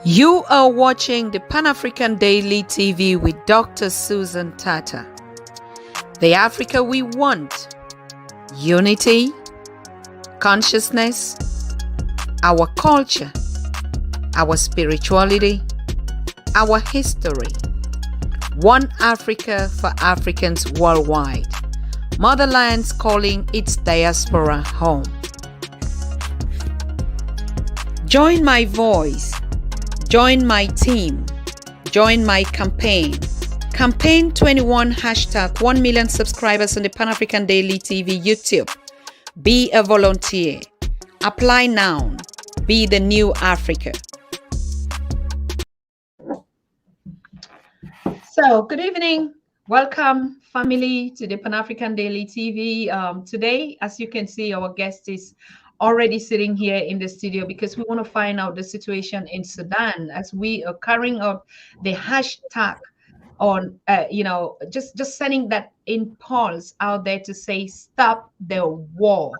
You are watching the Pan-African Daily TV with Dr. Susan Tata. The Africa we want: unity, consciousness, our culture, our spirituality, our history. One Africa for Africans worldwide. Motherland's calling its diaspora home. Join my voice. Join my team. Join my campaign. Campaign 21 hashtag 1 million subscribers on the Pan-African Daily TV YouTube. Be a volunteer. Apply now. Be the new Africa. So, good evening. Welcome, family, to the Pan-African Daily TV. Today, as you can see, our guest is already sitting here in the studio because we want to find out the situation in Sudan as we are carrying out the hashtag on, just sending that impulse out there to say, stop the war.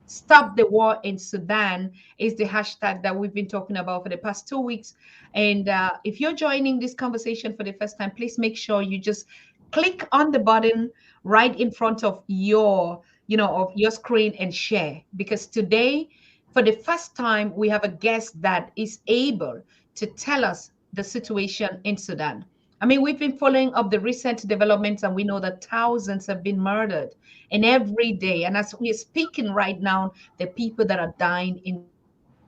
Stop the war in Sudan is the hashtag that we've been talking about for the past 2 weeks. And if you're joining this conversation for the first time, please make sure you just click on the button right in front of your screen and share, because today, for the first time, we have a guest that is able to tell us the situation in Sudan. I mean, we've been following up the recent developments, and we know that thousands have been murdered, and every day, and as we're speaking right now, the people that are dying in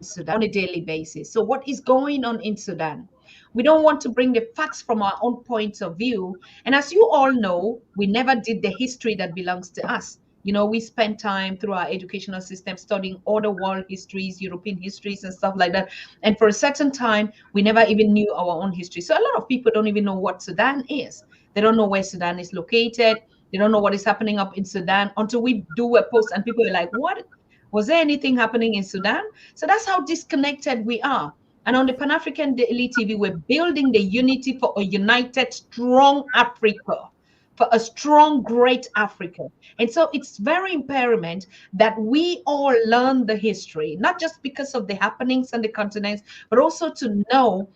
Sudan on a daily basis. So what is going on in Sudan? We don't want to bring the facts from our own point of view. And as you all know, we never did the history that belongs to us. You know, we spend time through our educational system studying other world histories, European histories, and stuff like that. And for a certain time, we never even knew our own history. So a lot of people don't even know what Sudan is. They don't know where Sudan is located. They don't know what is happening up in Sudan until we do a post and people are like, what? Was there anything happening in Sudan? So that's how disconnected we are. And on the Pan-African Daily TV, we're building the unity for a united, strong Africa, for a strong, great Africa. And so it's very imperative that we all learn the history, not just because of the happenings on the continents, but also to know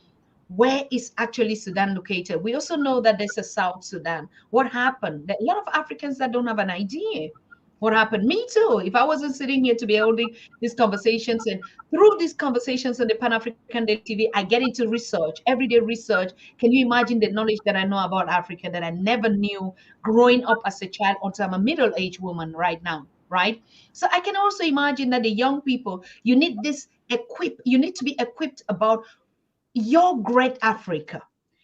where is actually Sudan located. We also know that there's a South Sudan. What happened? There are a lot of Africans that don't have an idea what happened. Me too. If I wasn't sitting here to be holding these conversations, and through these conversations on the Pan-African Day TV, I get into research, everyday research. Can you imagine the knowledge that I know about Africa that I never knew growing up as a child until I'm a middle-aged woman right now, right? So I can also imagine that the young people, you need to be equipped about your great Africa.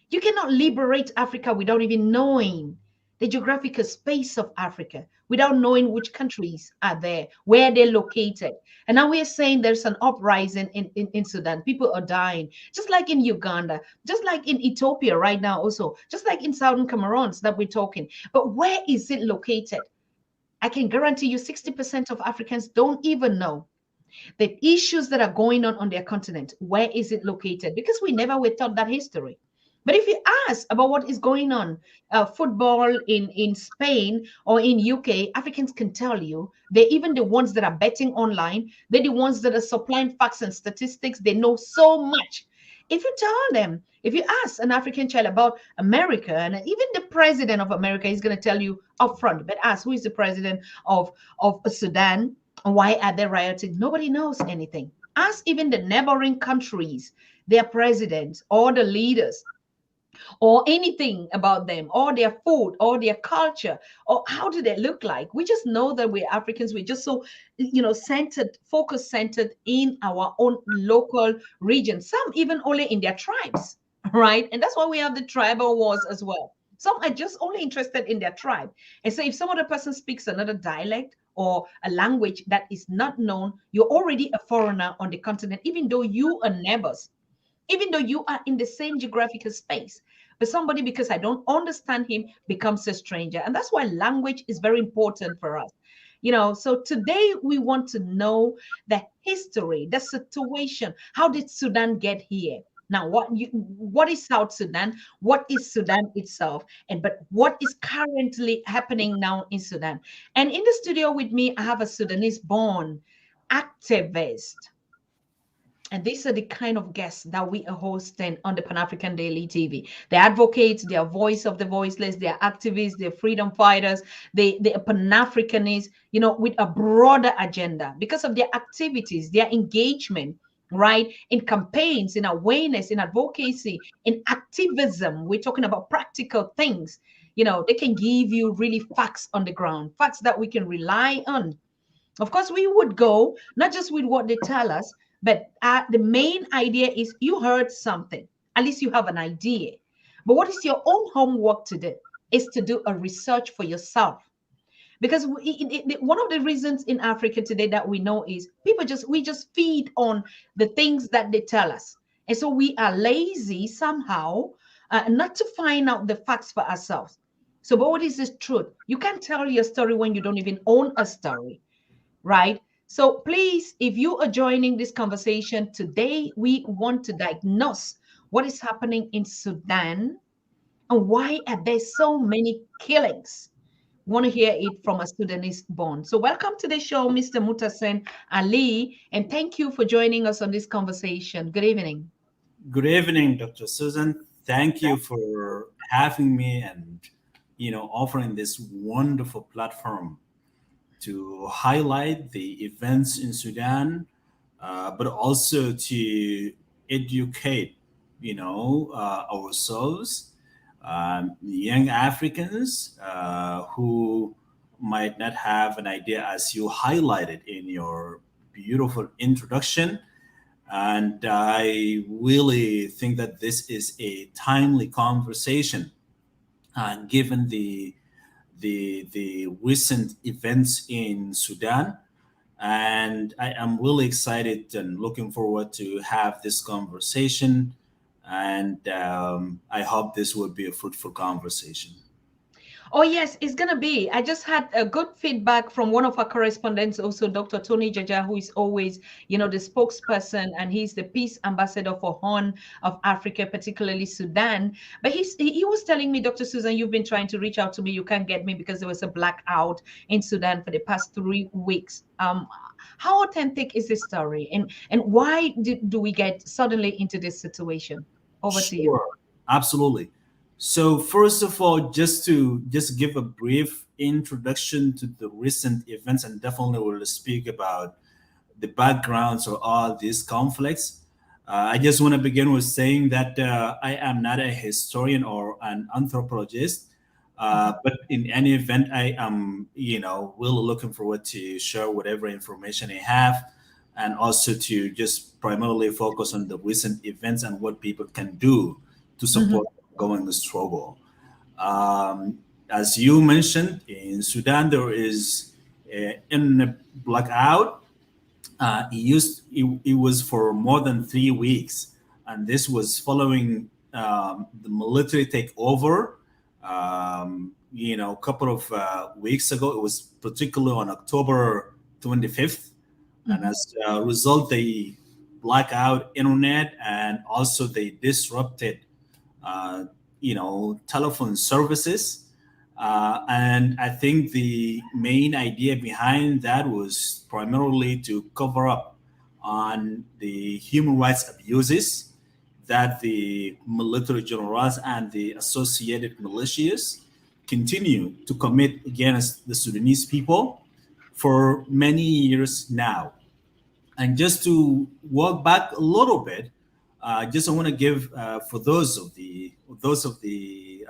You cannot liberate Africa without even knowing the geographical space of Africa, without knowing which countries are there, where they're located. And now we're saying there's an uprising in Sudan. People are dying, just like in Uganda, just like in Ethiopia right now also, just like in Southern Cameroon that we're talking. But where is it located? I can guarantee you 60% of Africans don't even know the issues that are going on their continent. Where is it located? Because we never were taught that history. But if you ask about what is going on, football in Spain or in UK, Africans can tell you. They're even the ones that are betting online. They're the ones that are supplying facts and statistics. They know so much. If you tell them, if you ask an African child about America, and even the president of America is going to tell you upfront, but ask who is the president of Sudan, and why are they rioting? Nobody knows anything. Ask even the neighboring countries, their presidents or the leaders, or anything about them, or their food, or their culture, or how do they look like. We just know that we're Africans. We're just so, centered, focus centered in our own local region. Some even only in their tribes, right? And that's why we have the tribal wars as well. Some are just only interested in their tribe. And so if some other person speaks another dialect or a language that is not known, you're already a foreigner on the continent, even though you are neighbors, even though you are in the same geographical space. But somebody, because I don't understand him, becomes a stranger. And that's why language is very important for us. So today we want to know the history, the situation. How did Sudan get here? Now, what is South Sudan? What is Sudan itself? But what is currently happening now in Sudan? And in the studio with me, I have a Sudanese-born activist, And these are the kind of guests that we are hosting on the Pan African Daily TV. They're advocates, they're voice of the voiceless, they're activists, they're freedom fighters, they're Pan Africanists, with a broader agenda because of their activities, their engagement, right? In campaigns, in awareness, in advocacy, in activism. We're talking about practical things. They can give you really facts on the ground, facts that we can rely on. Of course, we would go not just with what they tell us, but the main idea is you heard something. At least you have an idea. But what is your own homework to do? Is to do a research for yourself. Because one of the reasons in Africa today that we know is we just feed on the things that they tell us. And so we are lazy somehow, not to find out the facts for ourselves. So, but what is the truth? You can't tell your story when you don't even own a story, right? So please, if you are joining this conversation today, we want to diagnose what is happening in Sudan and why are there so many killings. Want to hear it from a Sudanese born. So welcome to the show, Mr. Mutasin Ali, and thank you for joining us on this conversation. Good evening. Good evening, Dr. Susan. Thank you for having me and offering this wonderful platform to highlight the events in Sudan, but also to educate, ourselves, young Africans who might not have an idea, as you highlighted in your beautiful introduction. And I really think that this is a timely conversation, given the recent events in Sudan. And I am really excited and looking forward to have this conversation. And I hope this will be a fruitful conversation. Oh, yes, it's going to be. I just had a good feedback from one of our correspondents, also Dr. Tony Jaja, who is always, the spokesperson, and he's the peace ambassador for Horn of Africa, particularly Sudan. But he was telling me, Dr. Susan, you've been trying to reach out to me. You can't get me because there was a blackout in Sudan for the past 3 weeks. How authentic is this story? And why do we get suddenly into this situation? Over to you. Sure, absolutely. So first of all, just give a brief introduction to the recent events, and definitely we'll speak about the backgrounds of all these conflicts. I just want to begin with saying that I am not a historian or an anthropologist, but in any event, I am, really looking forward to share whatever information I have, and also to just primarily focus on the recent events and what people can do to Mhm, support going the struggle. As you mentioned, in Sudan there is in a blackout. It was for more than 3 weeks, and this was following the military takeover. A couple of weeks ago, it was particularly on October 25th, and mhm, as a result, they black out internet, and also they disrupted telephone services. And I think the main idea behind that was primarily to cover up on the human rights abuses that the military generals and the associated militias continue to commit against the Sudanese people for many years now. And just to walk back a little bit, just I want to give for those of the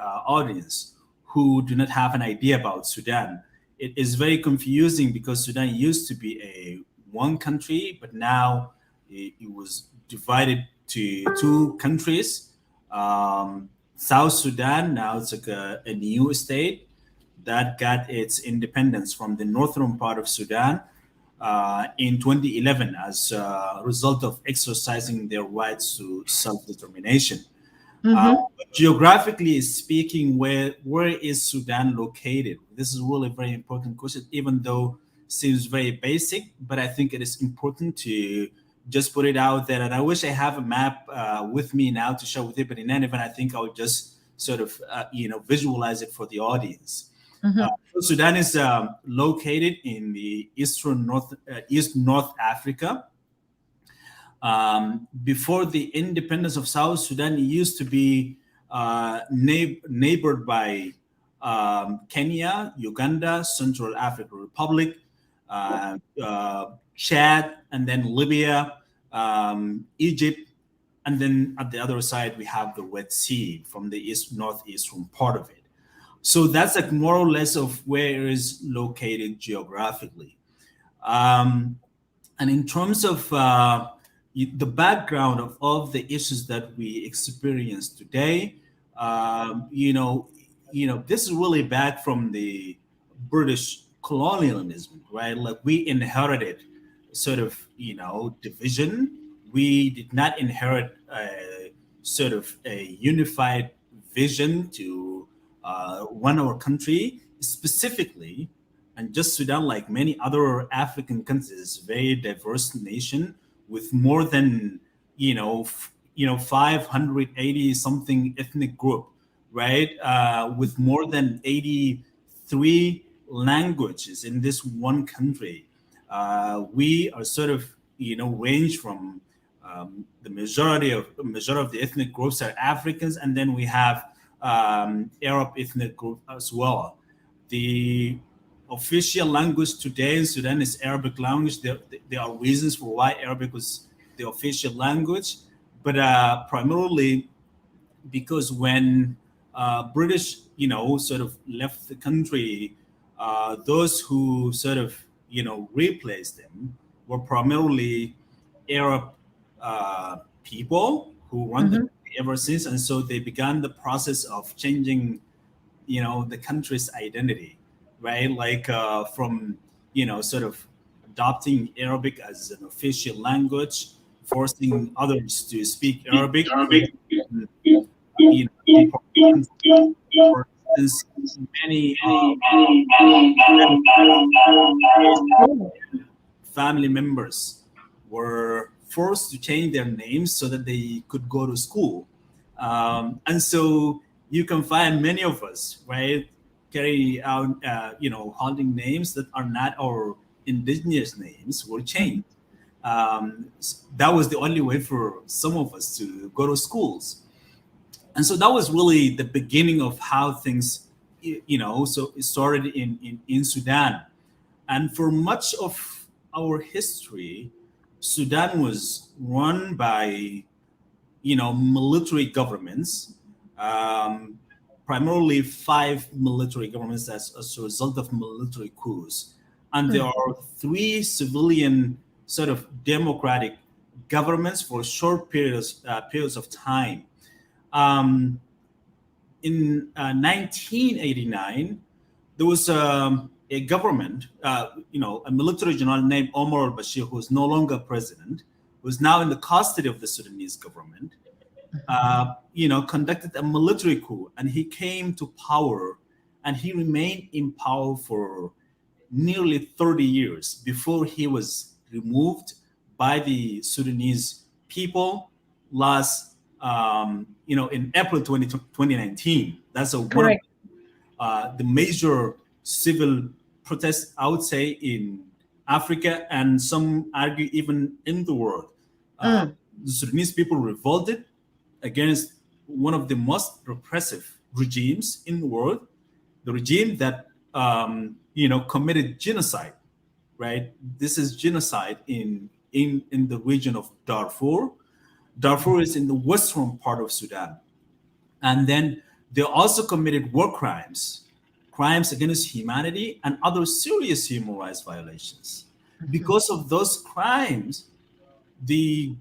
audience who do not have an idea about Sudan. It is very confusing because Sudan used to be a one country, but now it was divided to two countries. South Sudan now it's like a new state that got its independence from the northern part of Sudan in 2011 as a result of exercising their rights to self-determination. mhm. Geographically speaking, where is Sudan located? This is really a very important question, even though it seems very basic, but I think it is important to just put it out there. And I wish I have a map with me now to share with you, but in any event, I think I'll just sort of, visualize it for the audience. Uh, Mhm. Sudan is located in the east North Africa. Before the independence of South Sudan, it used to be neighbored by Kenya, Uganda, Central African Republic, Chad, and then Libya, Egypt, and then at the other side we have the Red Sea from the east northeastern part of it. So that's like more or less of where it is located geographically. Um, and in terms of the background of all of the issues that we experience today, this is really back from the British colonialism, right? Like we inherited sort of, division. We did not inherit sort of a unified vision to run our country specifically. And just Sudan, like many other African countries, is a very diverse nation with more than 580 something ethnic group, right? With more than 83 languages in this one country. We are sort of range from the majority of the ethnic groups are Africans, and then we have Arab ethnic group as well. The official language today in Sudan is Arabic language. There are reasons for why Arabic was the official language, but primarily because when British, sort of left the country, those who sort of, replaced them were primarily Arab people who run the Mm-hmm. country ever since, and so they began the process of changing, the country's identity, right? Like from, sort of adopting Arabic as an official language, forcing others to speak Arabic, and, deportations. For instance, many family members were forced to change their names so that they could go to school. And so you can find many of us, right, carry out, holding names that are not our indigenous names were changed. That was the only way for some of us to go to schools. And so that was really the beginning of how things, so it started in Sudan. And for much of our history, Sudan was run by, military governments, um, primarily five military governments as a result of military coups. And there are three civilian sort of democratic governments for short periods of time. Um, in 1989, there was a government, a military general named Omar al-Bashir, who is no longer president, who is now in the custody of the Sudanese government, conducted a military coup, and he came to power, and he remained in power for nearly 30 years before he was removed by the Sudanese people last, in April 2019. That's one of Correct. the major civil protests, I would say, in Africa, and some argue even in the world. Uh, Mm. the Sudanese people revolted against one of the most repressive regimes in the world, the regime that committed genocide. Right, this is genocide in the region of Darfur. Darfur is in the western part of Sudan. And then they also committed war crimes, crimes against humanity, and other serious human rights violations. Because of those crimes, the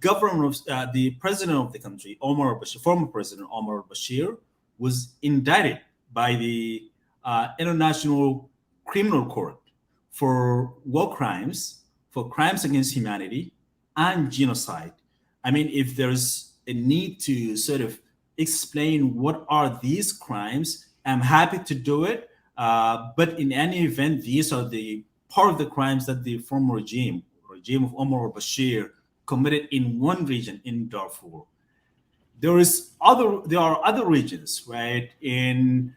president of the country, Omar al-Bashir, former president Omar al-Bashir, was indicted by the International Criminal Court for war crimes, for crimes against humanity, and genocide. I mean, if there's a need to sort of explain what are these crimes, I'm happy to do it. But in any event, these are the part of the crimes that the former regime of Omar al-Bashir, committed in one region in Darfur. There are other regions, right? In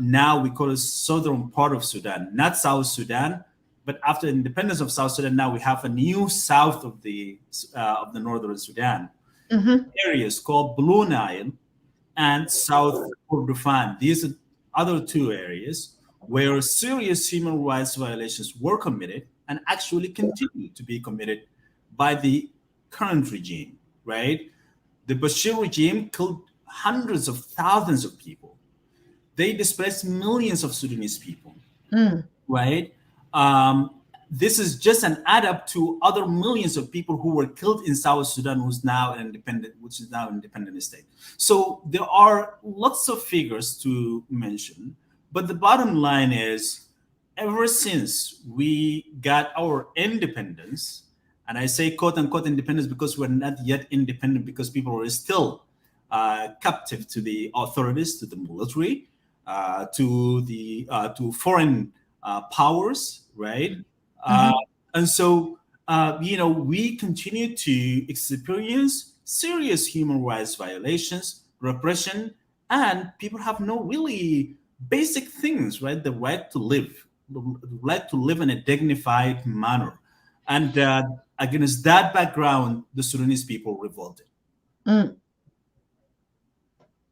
now we call it southern part of Sudan, not South Sudan. But after independence of South Sudan, now we have a new south of the northern Sudan Mm-hmm. areas called Blue Nile and South Kordofan. These are other two areas where serious human rights violations were committed and actually continue to be committed by the current regime, right? The Bashir regime killed hundreds of thousands of people. They displaced millions of Sudanese people, Mm. right? Um, this is just an add up to other millions of people who were killed in South Sudan, which is now an independent state. So there are lots of figures to mention, but the bottom line is, ever since we got our independence, and I say quote unquote independence because we're not yet independent because people are still captive to the authorities, to the military, to foreign powers, right? Uh, Mm-hmm. and so, we continue to experience serious human rights violations, repression, and people have no really basic things, right? The right to live in a dignified manner. And against that background, the Sudanese people revolted. Mm.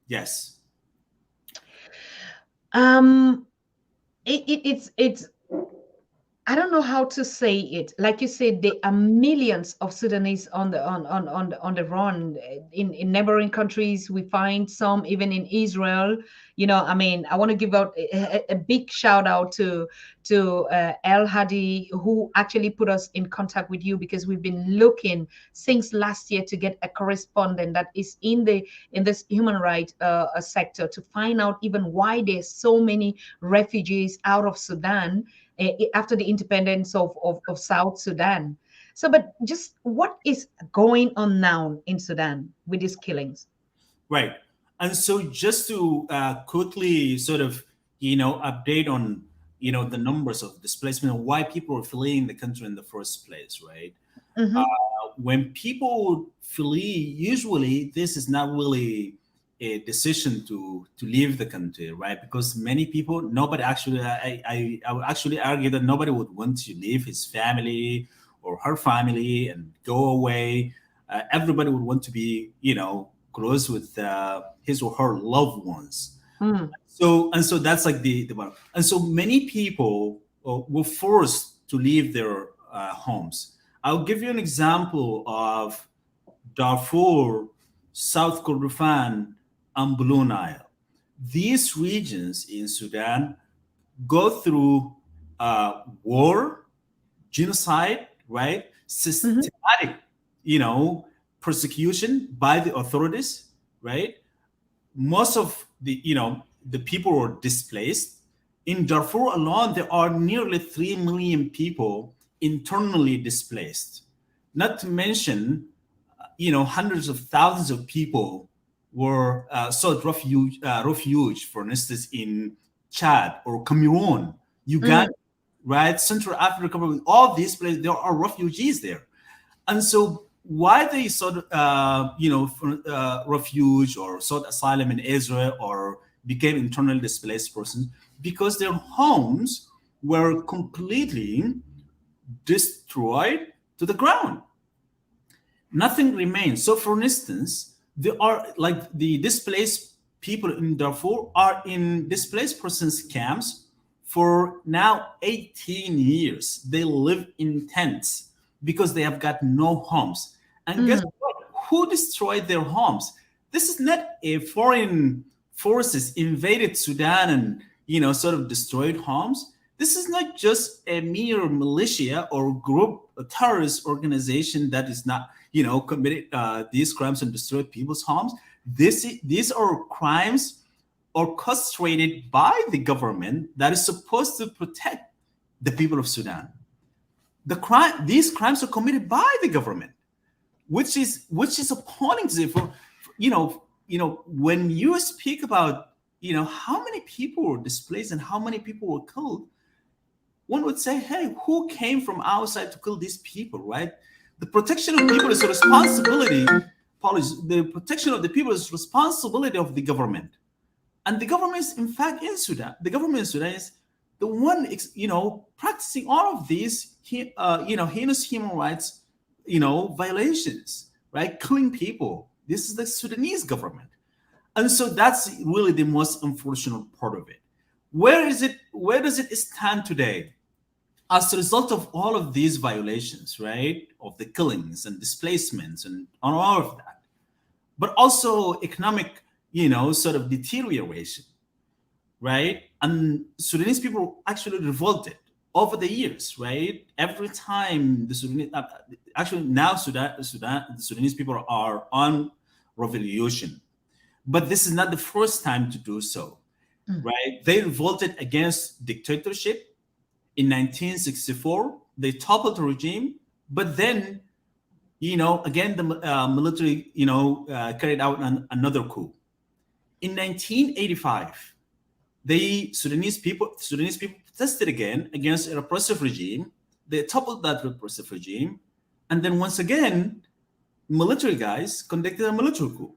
Yes. Um, it's I don't know how to say it. Like you said, there are millions of Sudanese on the run in neighboring countries. We find some even in Israel. I mean, I want to give out a big shout out to El Hadi, who actually put us in contact with you, because we've been looking since last year to get a correspondent that is in this human right sector, to find out even why there's so many refugees out of Sudan after the independence of South Sudan. So, but just what is going on now in Sudan with these killings? Right. And so just to quickly sort of, update on, the numbers of displacement and why people are fleeing the country in the first place, right? Mm-hmm. When people flee, usually this is not really a decision to leave the country, right? Because many people, nobody actually, I would actually argue that nobody would want to leave his family or her family and go away. Everybody would want to be, close with his or her loved ones. Mm. So that's like the bottom. And so many people were forced to leave their homes. I'll give you an example of Darfur, South Kordofan, and Blue Nile. These regions in Sudan go through war, genocide, right? Mm-hmm. Systematic, persecution by the authorities, right? Most of the people were displaced. In Darfur alone, there are nearly 3 million people internally displaced. Not to mention, hundreds of thousands of people were sought refuge, for instance, in Chad or Cameroon, Mm. Uganda, right? Central Africa, all these places, there are refugees there. And so why they sought, refuge or sought asylum in Israel or became internally displaced persons? Because their homes were completely destroyed to the ground. Nothing remains. So, for instance, there are like the displaced people in Darfur are in displaced persons camps for now 18 years. They live in tents because they have got no homes. And guess Mm. what? Who destroyed their homes? This is not a foreign forces invaded Sudan and sort of destroyed homes. This is not just a mere militia or group, a terrorist organization that is not, committed these crimes and destroyed people's homes. These are crimes orchestrated by the government that is supposed to protect the people of Sudan. These crimes are committed by the government, which is appalling to say. When you speak about how many people were displaced and how many people were killed, one would say, hey, who came from outside to kill these people, right? The protection of people is a responsibility. The protection of the people is responsibility of the government. And the government is, in fact, in Sudan. The government in Sudan is the one practicing all of these heinous human rights violations, right? Killing people. This is the Sudanese government. And so that's really the most unfortunate part of it. Where does it stand today? As a result of all of these violations, right? Of the killings and displacements and on all of that, but also economic, sort of deterioration, right? And Sudanese people actually revolted over the years, right? Every time the Sudanese, actually now the Sudanese people are on revolution, but this is not the first time to do so, right? They revolted against dictatorship in 1964. They toppled the regime, but then, again, the military, carried out another coup. In 1985, Sudanese people protested again against a repressive regime. They toppled that repressive regime, and then once again, military guys conducted a military coup.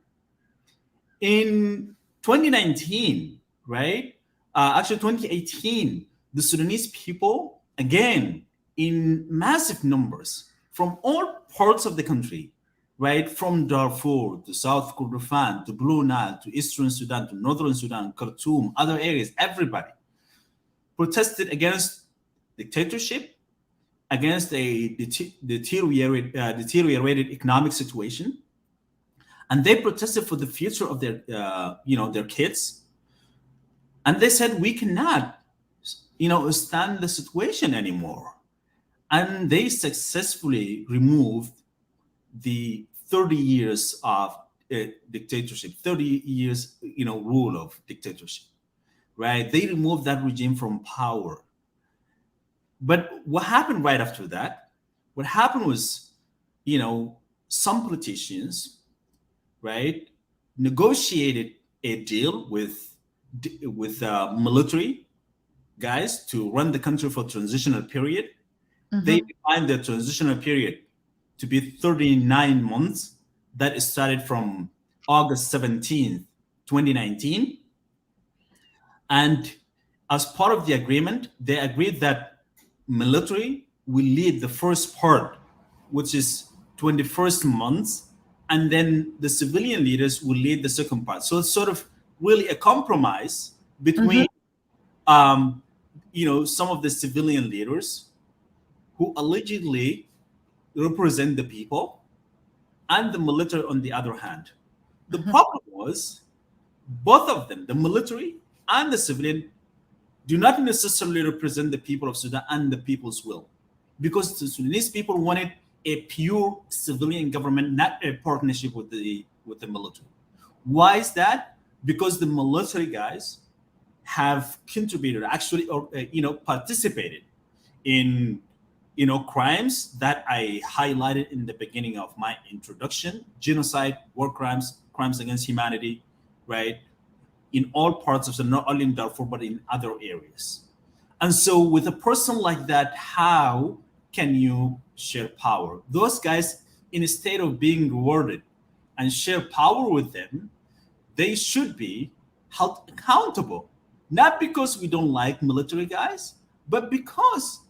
In 2019, right? Actually, 2018, the Sudanese people, again, in massive numbers from all parts of the country, right? From Darfur to South Kordofan to Blue Nile to Eastern Sudan to Northern Sudan, Khartoum, other areas, everybody protested against dictatorship, against a deteriorated economic situation, and they protested for the future of their kids. And they said, we cannot, stand the situation anymore. And they successfully removed the 30 years of dictatorship, 30 years, rule of dictatorship, right? They removed that regime from power. But what happened right after that? What happened was, some politicians, right, negotiated a deal with military guys to run the country for transitional period. They defined the transitional period to be 39 months. That started from August 17th, 2019. And as part of the agreement, they agreed that military will lead the first part, which is 21st months, and then the civilian leaders will lead the second part. So it's sort of really a compromise between, some of the civilian leaders who allegedly represent the people, and the military on the other hand. The problem was both of them, the military and the civilian, do not necessarily represent the people of Sudan and the people's will, because the Sudanese people wanted a pure civilian government, not a partnership with the military. Why is that? Because the military guys have contributed, actually, or participated in crimes that I highlighted in the beginning of my introduction: genocide, war crimes, crimes against humanity, right? In all parts of Sudan, not only in Darfur, but in other areas. And so with a person like that, how can you share power? Those guys, instead of being rewarded and share power with them, they should be held accountable. Not because we don't like military guys, but because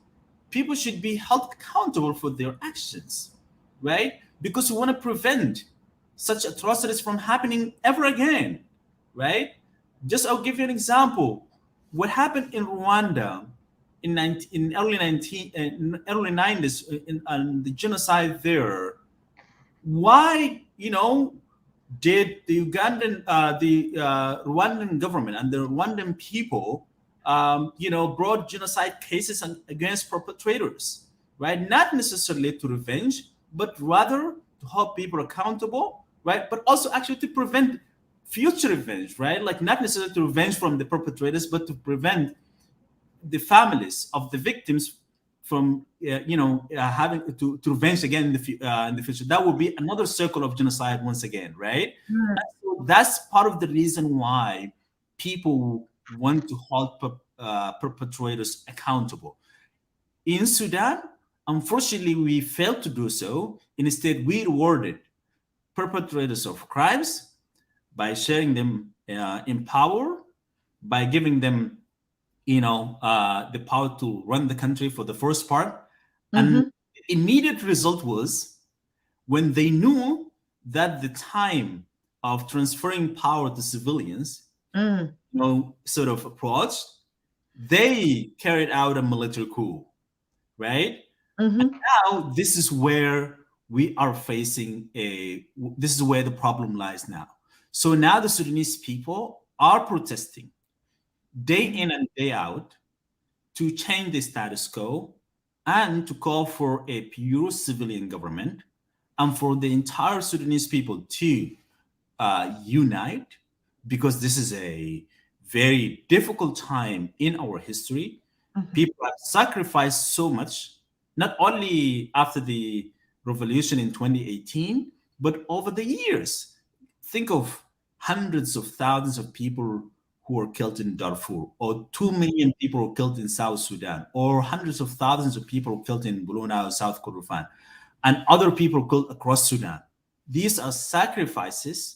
people should be held accountable for their actions, right? Because we want to prevent such atrocities from happening ever again, right? I'll give you an example. What happened in Rwanda in early 90s, in the genocide there? Why, did the Rwandan government and the Rwandan people, brought genocide cases against perpetrators, right? Not necessarily to revenge, but rather to hold people accountable, right? But also actually to prevent future revenge, right? Like not necessarily to revenge from the perpetrators, but to prevent the families of the victims from, having to revenge again in the future. That would be another circle of genocide once again, right? So that's part of the reason why people want to hold perpetrators accountable. In Sudan, unfortunately, we failed to do so. Instead, we rewarded perpetrators of crimes by sharing them in power, by giving them the power to run the country for the first part. And Mm-hmm. the immediate result was when they knew that the time of transferring power to civilians, Mm. sort of approached, they carried out a military coup, right? Mm-hmm. Now, this is where we are facing this is where the problem lies now. So now the Sudanese people are protesting day in and day out to change the status quo and to call for a pure civilian government and for the entire Sudanese people to unite, because this is a very difficult time in our history. Mm-hmm. People have sacrificed so much, not only after the revolution in 2018, but over the years. Think of hundreds of thousands of people who were killed in Darfur, or 2 million people were killed in South Sudan, or hundreds of thousands of people killed in Buluna or South Kordofan, and other people killed across Sudan. These are sacrifices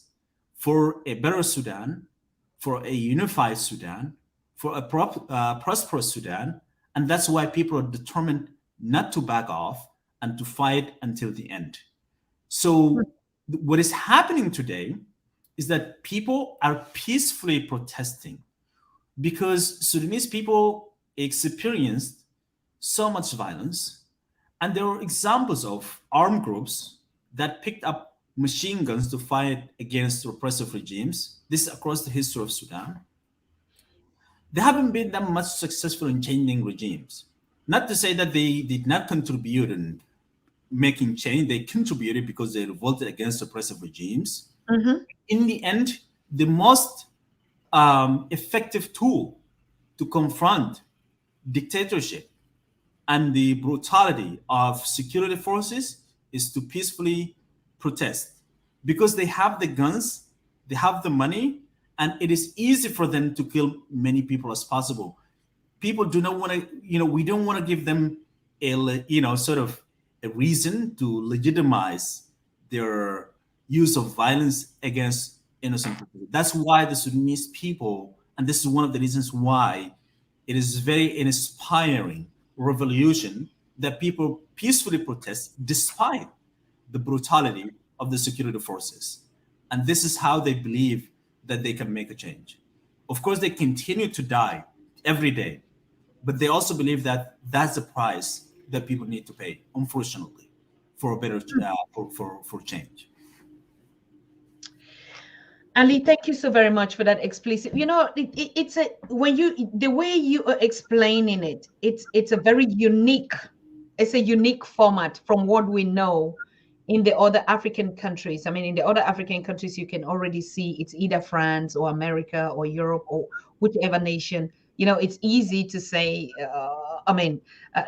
for a better Sudan, for a unified Sudan, for a prosperous Sudan. And that's why people are determined not to back off and to fight until the end. So, what is happening today is that people are peacefully protesting because Sudanese people experienced so much violence. And there are examples of armed groups that picked up machine guns to fight against repressive regimes. This is across the history of Sudan. They haven't been that much successful in changing regimes. Not to say that they did not contribute in making change, they contributed because they revolted against oppressive regimes. Mm-hmm. In the end, the most effective tool to confront dictatorship and the brutality of security forces is to peacefully protest, because they have the guns, they have the money, and it is easy for them to kill many people as possible. People do not want to, we don't want to give them sort of a reason to legitimize their use of violence against innocent people. That's why the Sudanese people, and this is one of the reasons why it is very inspiring revolution that people peacefully protest despite the brutality of the security forces. And this is how they believe that they can make a change. Of course, they continue to die every day, but they also believe that that's the price that people need to pay, unfortunately, for a better for change. Ali, thank you so very much for that explicit. It's a when you the way you are explaining it, it's a very unique. It's a unique format from what we know in the other African countries. I mean, in the other African countries, you can already see it's either France or America or Europe or whichever nation. It's easy to say. I mean,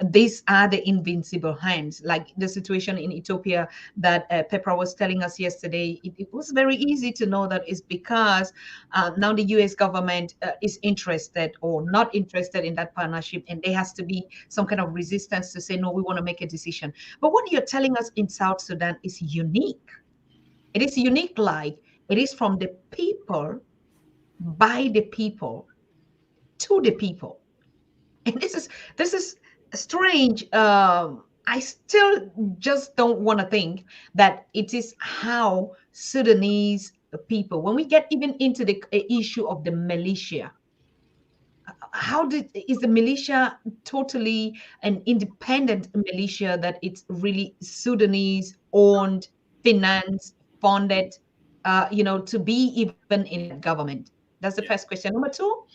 these are the invincible hands, like the situation in Ethiopia that Pepra was telling us yesterday. It was very easy to know that it's because now the US government is interested or not interested in that partnership, and there has to be some kind of resistance to say, no, we want to make a decision. But what you're telling us in South Sudan is unique. It is unique, like it is from the people, by the people, to the people. And this is strange. I still just don't want to think that it is how Sudanese people, when we get even into the issue of the militia, is the militia totally an independent militia, that it's really Sudanese owned, financed, funded, to be even in that government? That's the Yeah. first question. Number two,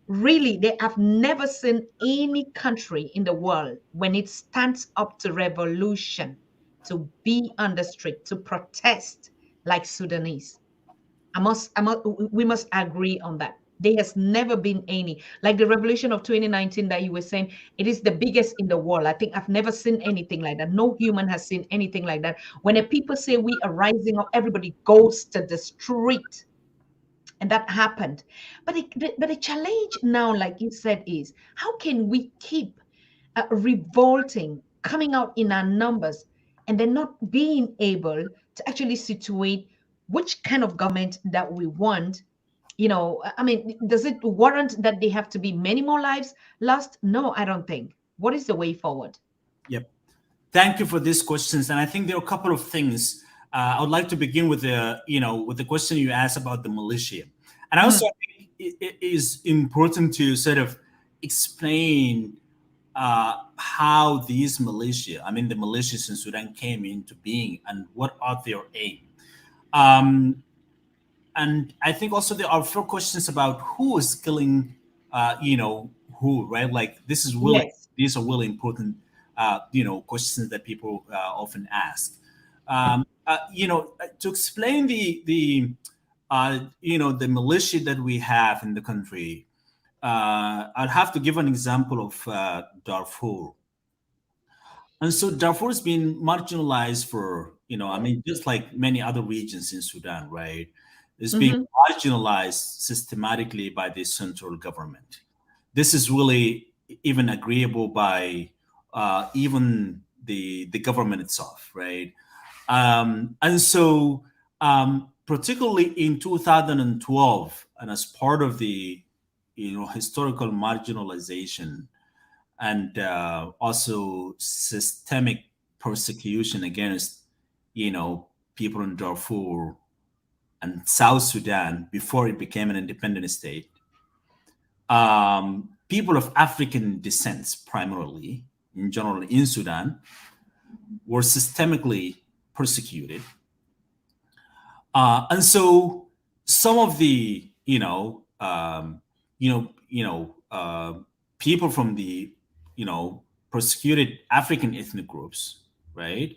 really, they have never seen any country in the world when it stands up to revolution, to be on the street, to protest like Sudanese. We must agree on that. There has never been any, like the revolution of 2019 that you were saying, it is the biggest in the world. I think I've never seen anything like that. No human has seen anything like that. When the people say we are rising up, everybody goes to the street. And that happened. But the challenge now, like you said, is how can we keep revolting, coming out in our numbers, and then not being able to actually situate which kind of government that we want, I mean, does it warrant that they have to be many more lives lost? No, I don't think. What is the way forward? Yep. Thank you for these questions, and I think there are a couple of things. I would like to begin with the question you asked about the militia, and also I think it is important to sort of explain how these militia, I mean the militias in Sudan, came into being and what are their aim. Um, and I think also there are four questions about who is killing, who, right? Like Yes. these are really important, questions that people often ask. To explain the militia that we have in the country, I'll have to give an example of Darfur. And so Darfur has been marginalized for, I mean, just like many other regions in Sudan, right? It's being Hmm. marginalized systematically by the central government. This is really even agreeable by even the government itself, right? Particularly in 2012, and as part of the historical marginalization and also systemic persecution against people in Darfur and South Sudan before it became an independent state. People of African descent, primarily in general in Sudan, were systemically persecuted, and so some of the people from the persecuted African ethnic groups, right?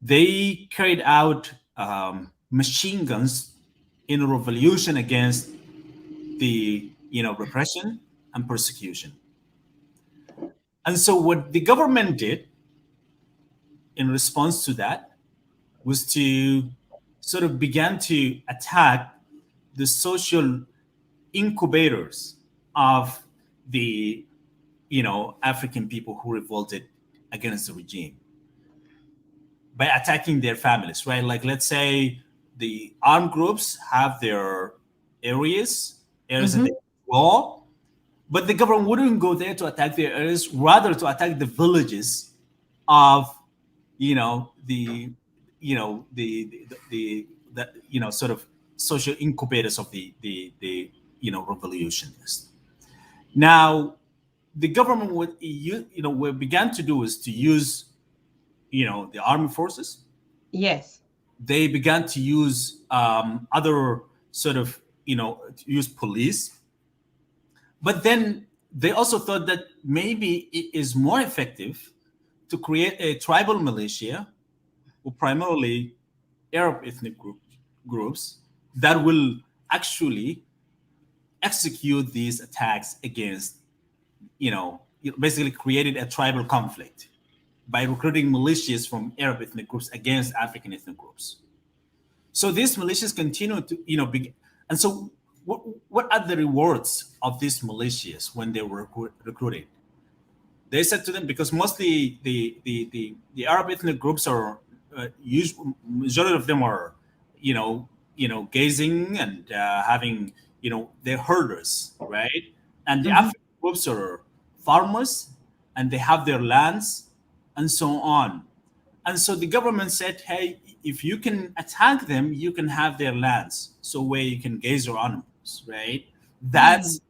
They carried out machine guns in a revolution against the repression and persecution. And so what the government did in response to that was to sort of began to attack the social incubators of the African people who revolted against the regime by attacking their families, right? Like, let's say the armed groups have their areas that they Hmm. control, but the government wouldn't go there to attack their areas, rather to attack the villages of, the, sort of social incubators of the revolutionists. Now, the government what began to do is to use the army forces. Yes. They began to use other sort of to use police, but then they also thought that maybe it is more effective to create a tribal militia, or primarily Arab ethnic groups, that will actually execute these attacks against, basically created a tribal conflict by recruiting militias from Arab ethnic groups against African ethnic groups. So these militias continue to, and so what are the rewards of these militias when they were recruited? They said to them, because mostly the Arab ethnic groups are, majority of them are, gazing and having, they're herders, right? And the Hmm. African groups are farmers, and they have their lands, and so on. And so the government said, hey, if you can attack them, you can have their lands, so where you can gaze your animals, right? Mm. That's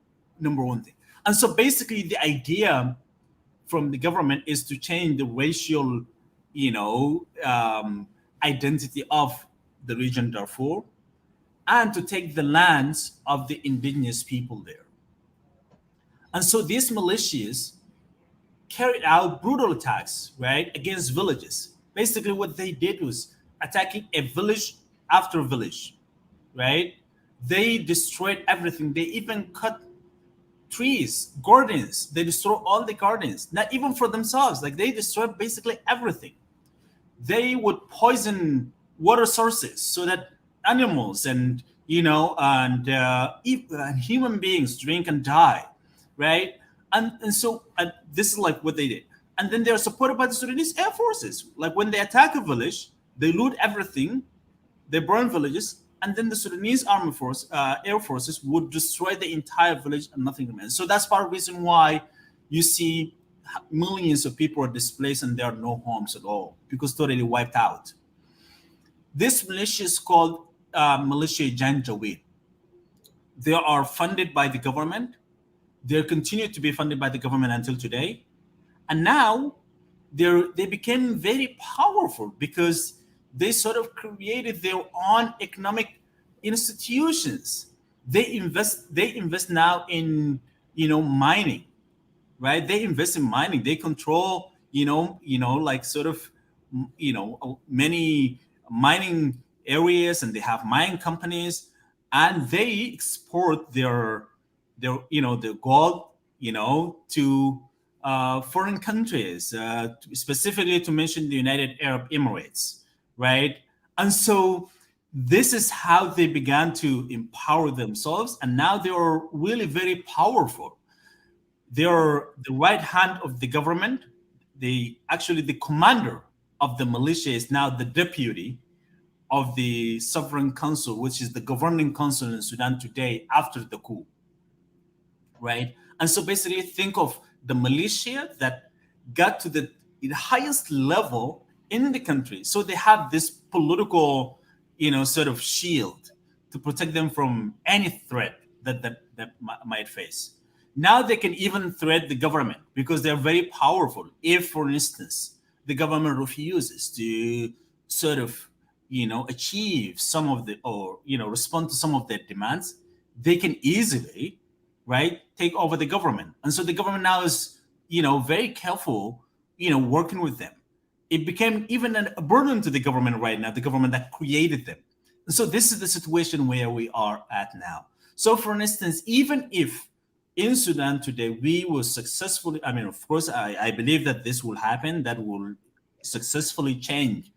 number one thing. And so basically, the idea from the government is to change the racial, identity of the region Darfur, and to take the lands of the indigenous people there. And so these militias carried out brutal attacks, right, against villages. Basically, what they did was attacking a village after village, right? They destroyed everything. They even cut trees, gardens. They destroyed all the gardens, not even for themselves. Like, they destroyed basically everything. They would poison water sources so that animals and and human beings drink and die, right? And this is like what they did. And then they're supported by the Sudanese air forces. Like, when they attack a village, they loot everything, they burn villages, and then the Sudanese army force, air forces would destroy the entire village and nothing remains. So that's part of the reason why you see millions of people are displaced and there are no homes at all because totally wiped out. This militia is called Militia Janjaweed. They are funded by the government. They continue to be funded by the government until today. And now they became very powerful because they sort of created their own economic institutions. They invest now in mining, right? They invest in mining. They control like sort of many mining areas, and they have mining companies, and they export their gold to foreign countries, specifically to mention the United Arab Emirates, right? And so this is how they began to empower themselves, and now they are really very powerful. They are the right hand of the government. The commander of the militia is now the deputy of the Sovereign Council, which is the governing council in Sudan today after the coup, right? And so basically, think of the militia that got to the highest level in the country. So they have this political, sort of shield to protect them from any threat that might face. Now they can even threat the government because they're very powerful. If, for instance, the government refuses to sort of, achieve some of the, or, respond to some of their demands, they can easily, right, take over the government. And so the government now is, very careful, working with them. It became even a burden to the government right now, the government that created them. And so this is the situation where we are at now. So for instance, even if in Sudan today we will successfully, I mean, of course, I believe that this will happen, that will successfully change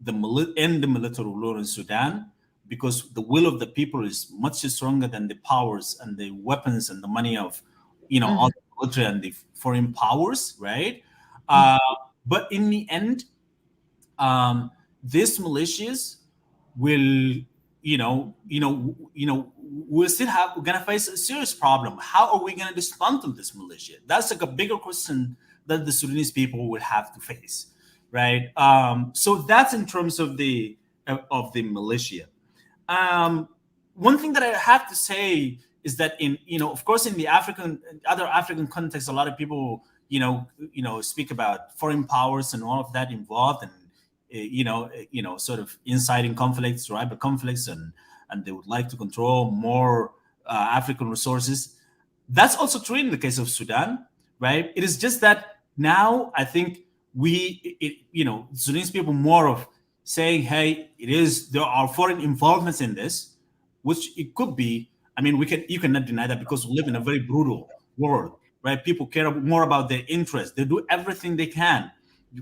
end the military rule in Sudan, because the will of the people is much stronger than the powers and the weapons and the money of, all the military and the foreign powers, right? But in the end, these militias will, we're gonna face a serious problem. How are we gonna dismantle this militia? That's like a bigger question that the Sudanese people will have to face, right? So that's in terms of the militia. One thing that I have to say is that of course, in the other African context, a lot of people, speak about foreign powers and all of that involved, and sort of inciting conflicts, tribal conflicts, and they would like to control more African resources. That's also true in the case of Sudan, right? It is just that now I think Sudanese people more of saying, hey, there are foreign involvements in this, which it could be. I mean, you cannot deny that because we live in a very brutal world, right? People care more about their interests. They do everything they can,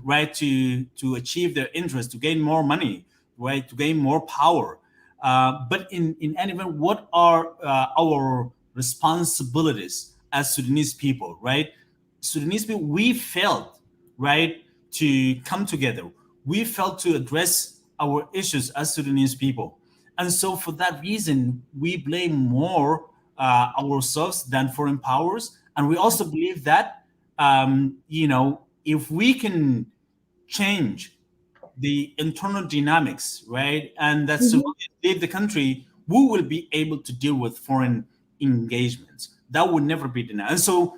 right, to achieve their interests, to gain more money, right, to gain more power. But in any event, what are our responsibilities as Sudanese people, right? Sudanese people, we failed, right, to come together. We failed to address our issues as Sudanese people. And so for that reason, we blame more ourselves than foreign powers. And we also believe that, if we can change the internal dynamics, right, and that's leave the country, we will be able to deal with foreign engagements. That would never be denied. And so,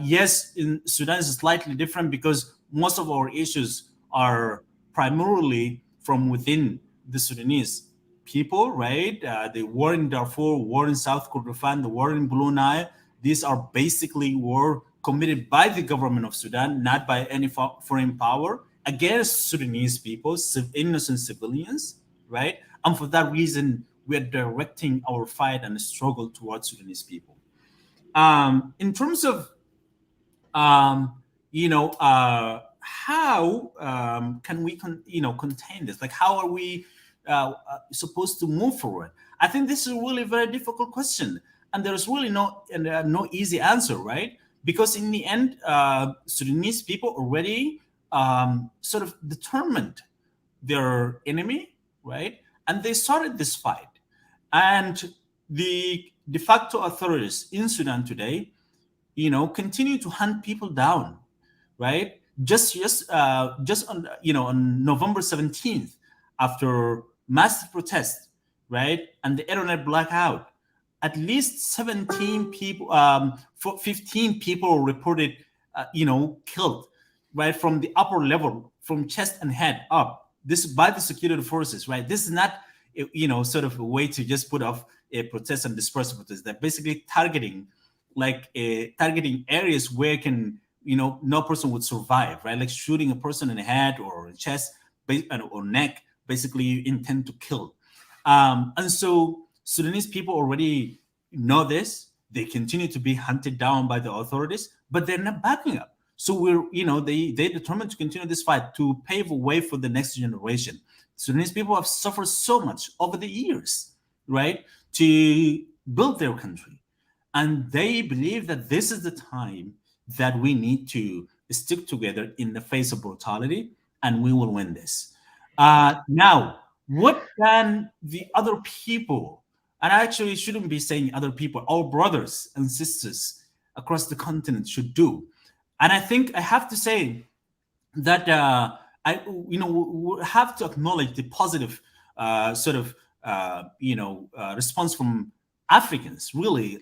yes, in Sudan is slightly different because most of our issues are primarily from within the Sudanese people, right? The war in Darfur, war in South Kordofan, the war in Blue Nile, these are basically war committed by the government of Sudan, not by any foreign power, against Sudanese people, innocent civilians, right? And for that reason, we are directing our fight and struggle towards Sudanese people. In terms of, how can we, contain this? Like, how are we supposed to move forward? I think this is really a very difficult question, and there's really no easy answer, right? Because in the end, Sudanese people already sort of determined their enemy, right? and they started this fight. And the de facto authorities in Sudan today, continue to hunt people down, right? Just on on November 17th, after massive protest, right, and the internet blackout, at least 17 people, 15 people reported, killed, right, from the upper level, from chest and head up. This by the security forces, right? This is not, sort of a way to just put off a protest and disperse protest. They're basically targeting areas where can no person would survive, right? Like shooting a person in the head or chest or neck, basically you intend to kill. And so Sudanese people already know this. They continue to be hunted down by the authorities, but they're not backing up. So they determined to continue this fight to pave a way for the next generation. Sudanese people have suffered so much over the years, right, to build their country. And they believe that this is the time that we need to stick together in the face of brutality, and we will win this. Now, what can the other people, and I actually shouldn't be saying other people, our brothers and sisters across the continent should do? And I think I have to say that we have to acknowledge the positive response from Africans. Really,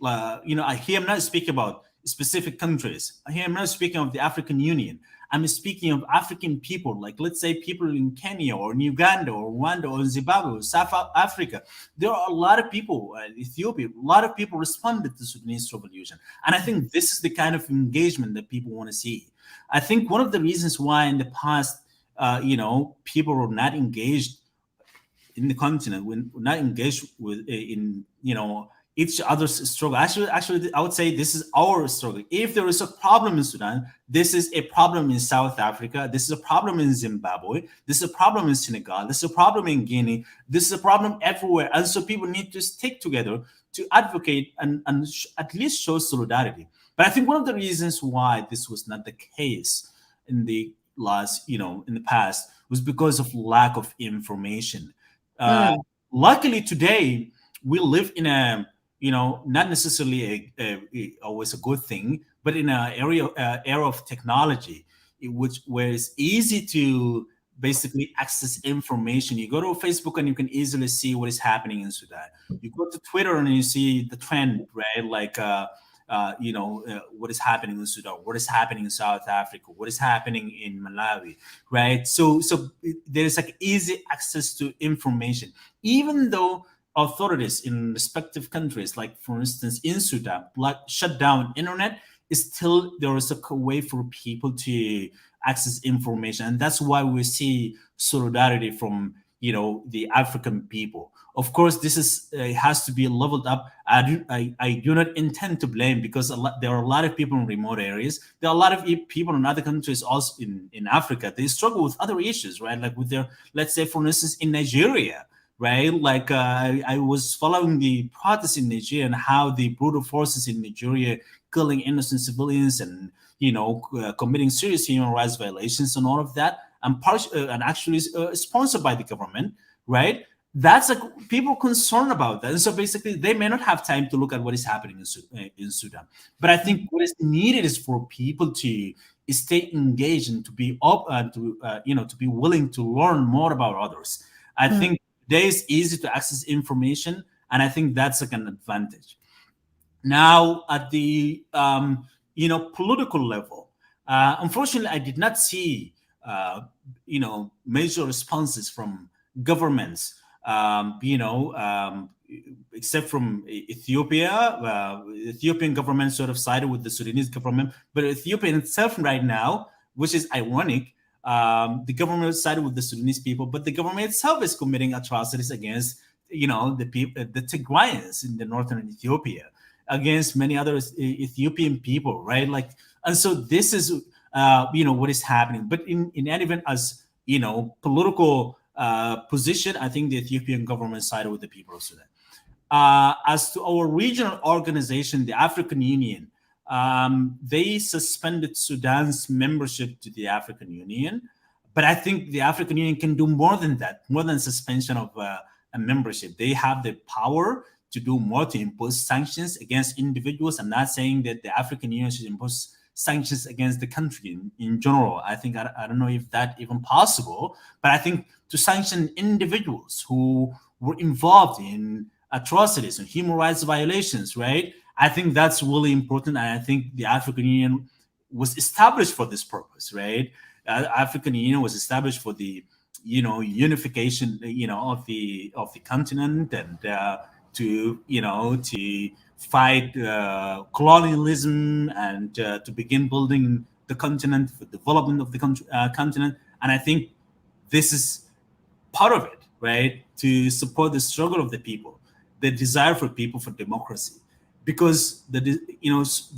here I'm not speaking about specific countries. Here I'm not speaking of the African Union. I'm speaking of African people, like let's say people in Kenya or in Uganda or Rwanda or Zimbabwe or South Africa. There are a lot of people, Ethiopia, a lot of people responded to Sudanese revolution. And I think this is the kind of engagement that people want to see. I think one of the reasons why in the past, people were not engaged in the continent, we're not engaged with in each other's struggle. Actually, I would say this is our struggle. If there is a problem in Sudan, this is a problem in South Africa. This is a problem in Zimbabwe. This is a problem in Senegal. This is a problem in Guinea. This is a problem everywhere. And so people need to stick together to advocate and at least show solidarity. But I think one of the reasons why this was not the case in the in the past was because of lack of information. Luckily today, we live in a not necessarily always a good thing, but in an era of technology, where it's easy to basically access information. You go to Facebook and you can easily see what is happening in Sudan. You go to Twitter and you see the trend, right? Like what is happening in Sudan, what is happening in South Africa, what is happening in Malawi, right? So there's like easy access to information, even though authorities in respective countries, like for instance in Sudan, shut down internet, still there is a way for people to access information. And that's why we see solidarity from the African people. Of course, this is has to be leveled up. I do not intend to blame, because there are a lot of people in remote areas. There are a lot of people in other countries also in Africa. They struggle with other issues, right? Like with their, let's say, for instance, in Nigeria, right? Like I was following the protests in Nigeria and how the brutal forces in Nigeria killing innocent civilians and committing serious human rights violations and all of that, and actually sponsored by the government, right? That's like people concerned about that. And so basically they may not have time to look at what is happening in Sudan. But I think what is needed is for people to stay engaged and to be to be willing to learn more about others. I think today is easy to access information, and I think that's like an advantage. Now at the political level, unfortunately I did not see major responses from governments, except from Ethiopia. Ethiopian government sort of sided with the Sudanese government, but Ethiopia itself right now, which is ironic, the government sided with the Sudanese people, but the government itself is committing atrocities against the people, the Tigrayans in the northern Ethiopia, against many other Ethiopian people, right? Like, and so this is what is happening. But in any event, as political position, I think the Ethiopian government sided with the people of Sudan. As to our regional organization, the African Union, they suspended Sudan's membership to the African Union. But I think the African Union can do more than that, more than suspension of a a membership. They have the power to do more, to impose sanctions against individuals. I'm not saying that the African Union should impose sanctions against the country in general. I think I don't know if that even possible, but I think to sanction individuals who were involved in atrocities and human rights violations, right? I think that's really important, and I think the African Union was established for this purpose, right? African Union was established for the unification, of the continent, and to fight colonialism, and to begin building the continent, for development of the continent. And I think this is part of it, right? To support the struggle of the people, the desire for people for democracy, because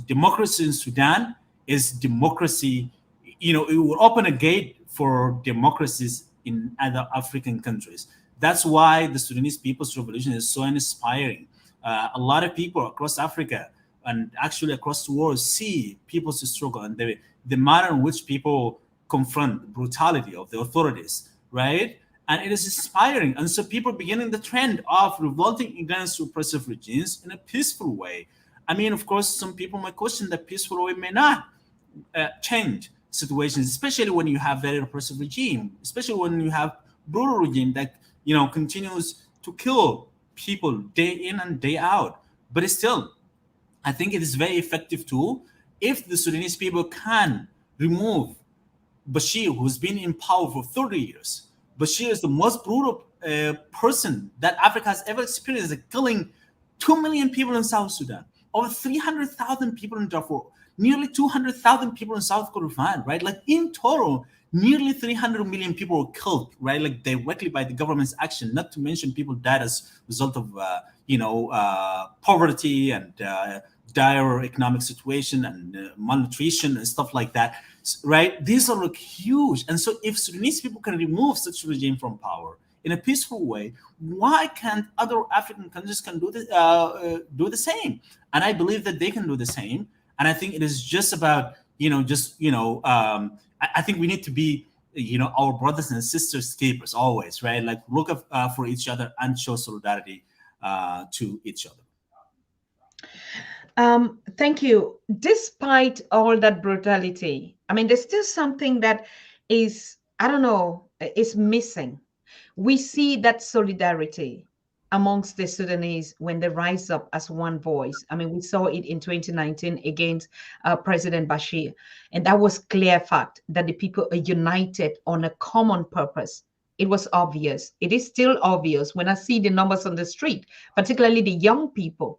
democracy in Sudan is democracy. It will open a gate for democracies in other African countries. That's why the Sudanese People's Revolution is so inspiring. A lot of people across Africa and actually across the world see people's struggle and the manner in which people confront the brutality of the authorities, right? And it is inspiring. And so people beginning the trend of revolting against repressive regimes in a peaceful way. I mean, of course, some people might question that peaceful way may not change situations, especially when you have very repressive regime, especially when you have brutal regime that continues to kill people day in and day out. But still, I think it is very effective tool if the Sudanese people can remove Bashir, who's been in power for 30 years. Bashir is the most brutal person that Africa has ever experienced, killing 2 million people in South Sudan, over 300,000 people in Darfur, nearly 200,000 people in South Kordofan, right? Like in total, nearly 300 million people were killed, right? Like directly by the government's action, not to mention people died as a result of, poverty and dire economic situation and malnutrition and stuff like that, right? These are like huge. And so if Sudanese people can remove such a regime from power in a peaceful way, why can't other African countries can do the same? And I believe that they can do the same. And I think it is just about, I think we need to be, our brothers and sisters keepers always, right? Like look up for each other and show solidarity to each other. Thank you. Despite all that brutality, I mean, there's still something that is, I don't know, is missing. We see that solidarity amongst the Sudanese when they rise up as one voice. I mean, we saw it in 2019 against President Bashir. And that was clear fact that the people are united on a common purpose. It was obvious. It is still obvious when I see the numbers on the street, particularly the young people.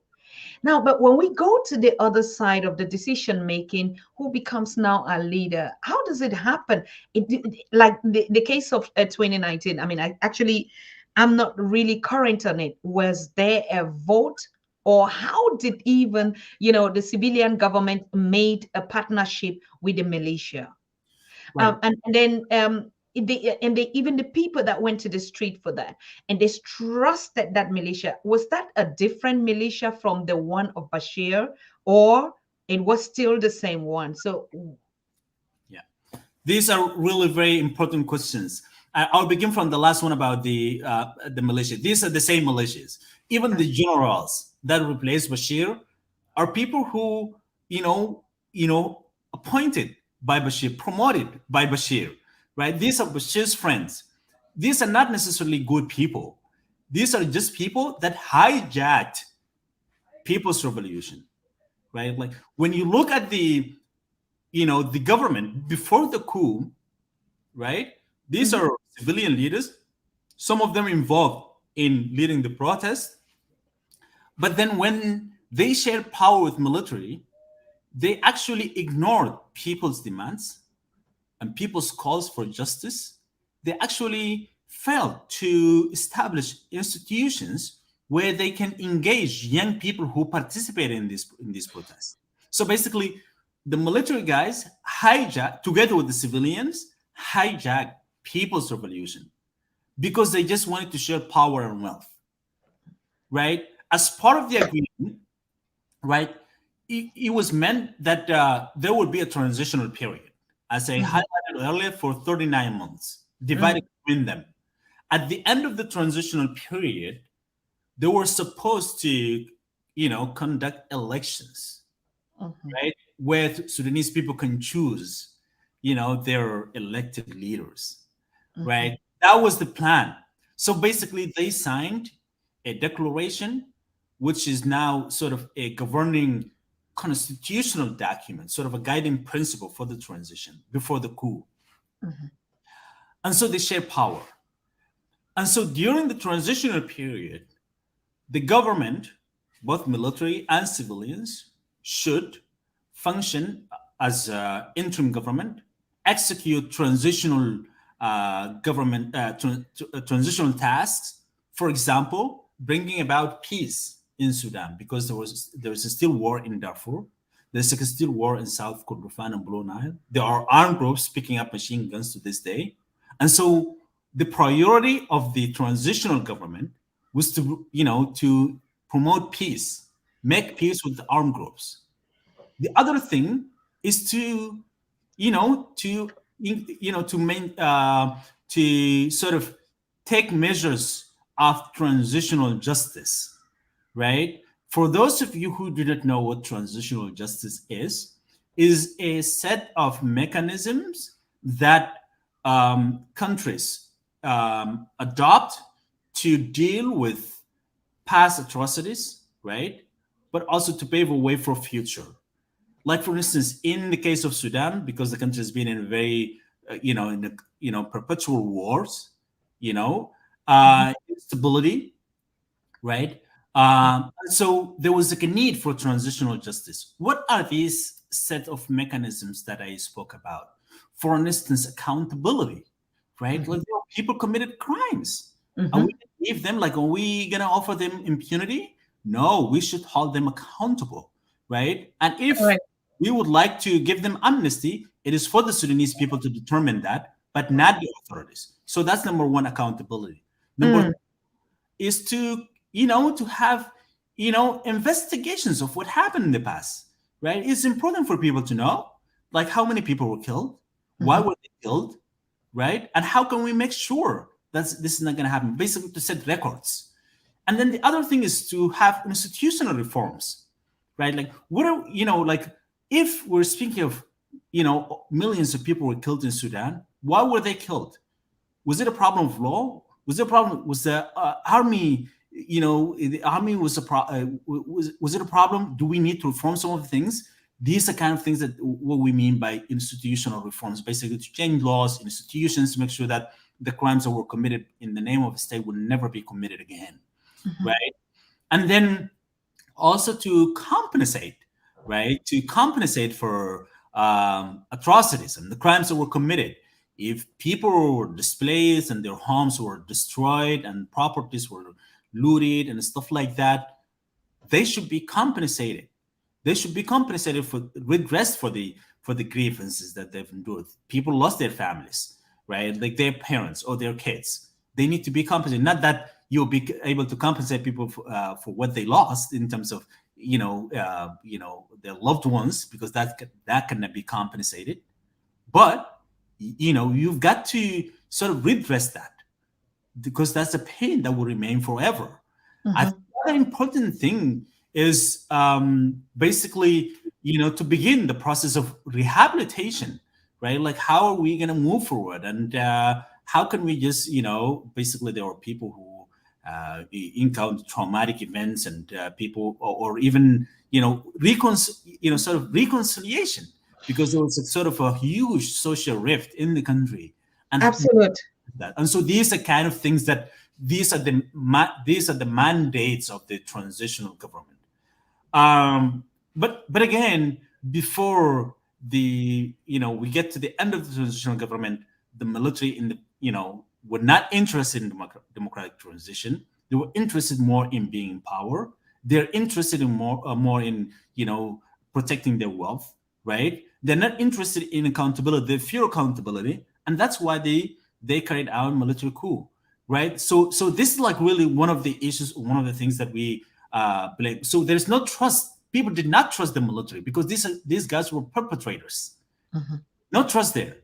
Now, but when we go to the other side of the decision making, who becomes now a leader? How does it happen? Like the case of 2019. I mean, I'm not really current on it. Was there a vote, or how did even the civilian government made a partnership with the militia? Right. And then even the people that went to the street for that, and they trusted that militia. Was that a different militia from the one of Bashir, or it was still the same one? So yeah, these are really very important questions. I'll begin from the last one about the militia. These are the same militias. Even the generals that replaced Bashir are people who appointed by Bashir, promoted by Bashir. Right? These are Bashir's friends. These are not necessarily good people. These are just people that hijacked people's revolution, right? Like when you look at the government before the coup, right? These are civilian leaders, some of them involved in leading the protest. But then when they shared power with military, they actually ignored people's demands and people's calls for justice. They actually failed to establish institutions where they can engage young people who participate in these protests. So basically, the military guys hijacked, together with the civilians, hijacked people's revolution because they just wanted to share power and wealth, right? As part of the agreement, right, it was meant that there would be a transitional period, as I highlighted earlier, for 39 months, divided between them. at the end of the transitional period, they were supposed to, conduct elections, Mhm. right? Where Sudanese people can choose, their elected leaders, Mhm. right? That was the plan. So basically, they signed a declaration, which is now sort of a governing constitutional document, sort of a guiding principle for the transition before the coup. Mhm. And so they share power. And so during the transitional period, the government, both military and civilians, should function as interim government, execute transitional transitional tasks. For example, bringing about peace in Sudan because there was a still war in Darfur. There's a still war in South Kordofan and Blue Nile. There are armed groups picking up machine guns to this day, and so the priority of the transitional government was to promote peace, make peace with the armed groups. The other thing is to to sort of take measures of transitional justice, right? For those of you who do not know what transitional justice is a set of mechanisms that countries adopt to deal with past atrocities, right? But also to pave a way for future. Like for instance, in the case of Sudan, because the country has been in a very, in the, perpetual wars, Mhm. instability, right? So there was like a need for transitional justice. What are these set of mechanisms that I spoke about? For instance, accountability, right? Like Mhm. people committed crimes. Are we Mhm. gonna leave them? Like, are we gonna offer them impunity? No, we should hold them accountable, right? And if Correct. we would like to give them amnesty, it is for the Sudanese people to determine that, but not the authorities. So that's number one, accountability. Number Mm. is to have investigations of what happened in the past, right? It's important for people to know, like, how many people were killed, why Mhm. were they killed, right? And how can we make sure that this is not going to happen, basically to set records. And then the other thing is to have institutional reforms, right? Like, what are, like, if we're speaking of, millions of people were killed in Sudan, why were they killed? Was it a problem of law? Was it a problem? Was the army, the army was was it a problem? Do we need to reform some of the things? These are kind of things that what we mean by institutional reforms, basically to change laws, institutions, to make sure that the crimes that were committed in the name of the state will never be committed again, Mhm. right? And then also to compensate, right? To compensate for atrocities and the crimes that were committed. If people were displaced and their homes were destroyed and properties were looted and stuff like that, they should be compensated. They should be compensated for redress for the grievances that they've endured. People lost their families, right? Like their parents or their kids. They need to be compensated. Not that you'll be able to compensate people for what they lost in terms of their loved ones, because that cannot be compensated. But you've got to sort of redress that, because that's a pain that will remain forever. I think Mhm. the other important thing is basically, to begin the process of rehabilitation, right? Like, how are we going to move forward? And how can we just, basically, there are people who encounter traumatic events and people, or even, sort of reconciliation, because there was a sort of a huge social rift in the country. And Absolute. that. And so these are kind of things that these are the mandates of the transitional government. But again, before we get to the end of the transitional government, the military were not interested in democratic transition. They were interested more in being in power. They're interested in more in protecting their wealth, right? They're not interested in accountability. They fear accountability, and that's why they carried out military coup, right? So this is like really one of the issues, one of the things that we blame. So there's no trust. People did not trust the military because these guys were perpetrators. Mhm. No trust there.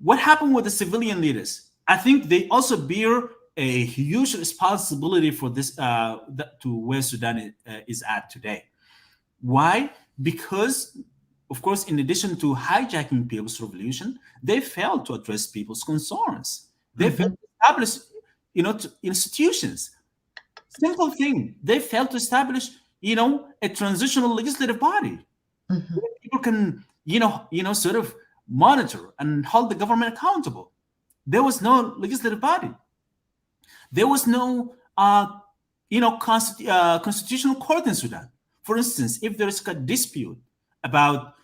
What happened with the civilian leaders? I think they also bear a huge responsibility for this to where Sudan is at today. Why? Because, of course, in addition to hijacking people's revolution, they failed to address people's concerns. They failed Mhm. to establish, institutions. Simple thing. They failed to establish, a transitional legislative body Mhm. where people can, sort of monitor and hold the government accountable. There was no legislative body. There was no, constitutional court in Sudan. For instance, if there is a dispute about,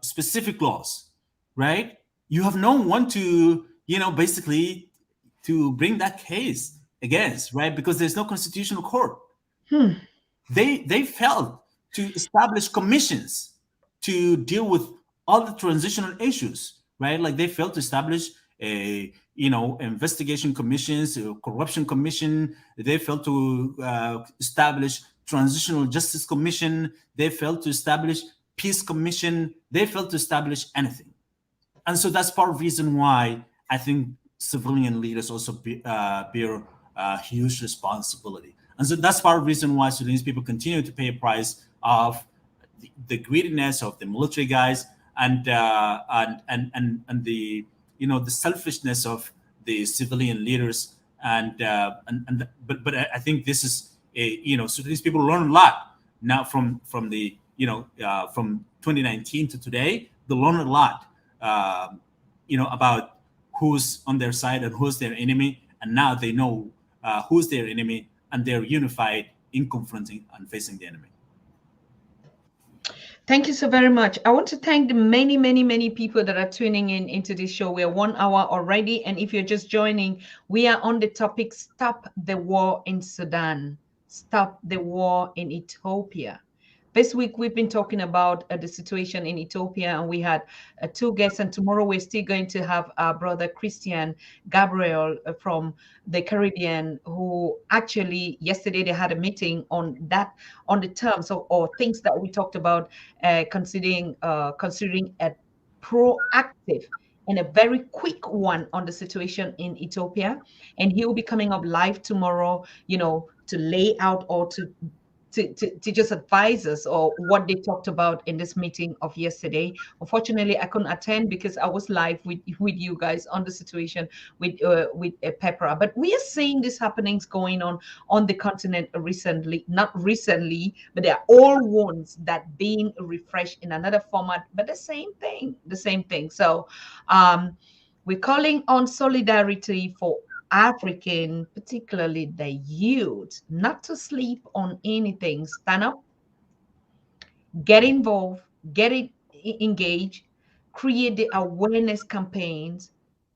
specific laws, right? You have no one to, basically to bring that case against, right? Because there's no constitutional court. Hmm. They failed to establish commissions to deal with all the transitional issues, right? Like they failed to establish a investigation commissions, a corruption commission. They failed to establish transitional justice commission. They failed to establish peace commission. They failed to establish anything. And so that's part of the reason why I think civilian leaders also bear huge responsibility. And so that's part of the reason why Sudanese people continue to pay a price of the greediness of the military guys and the the selfishness of the civilian leaders but I think this is a Sudanese people learn a lot now from the from 2019 to today. They learn a lot about who's on their side and who's their enemy, and now they know who's their enemy, and they're unified in confronting and facing the enemy. Thank you so very much. I want to thank the many, many, many people that are tuning in into this show. We're 1 hour already. And if you're just joining, we are on the topic, Stop the War in Sudan. Stop the War in Ethiopia. This week, we've been talking about the situation in Ethiopia, and we had two guests. And tomorrow, we're still going to have our brother Christian Gabriel from the Caribbean, who actually yesterday they had a meeting on that, on the terms of, or things that we talked about, considering a proactive and a very quick one on the situation in Ethiopia. And he will be coming up live tomorrow, to lay out or to just advise us or what they talked about in this meeting of yesterday. Unfortunately, I couldn't attend because I was live with you guys on the situation with Pepper. But we are seeing these happenings going on the continent recently, not recently, but they are all ones that being refreshed in another format, but the same thing. So we're calling on solidarity for African, particularly the youth, not to sleep on anything. Stand up, get involved, engaged, create the awareness campaigns,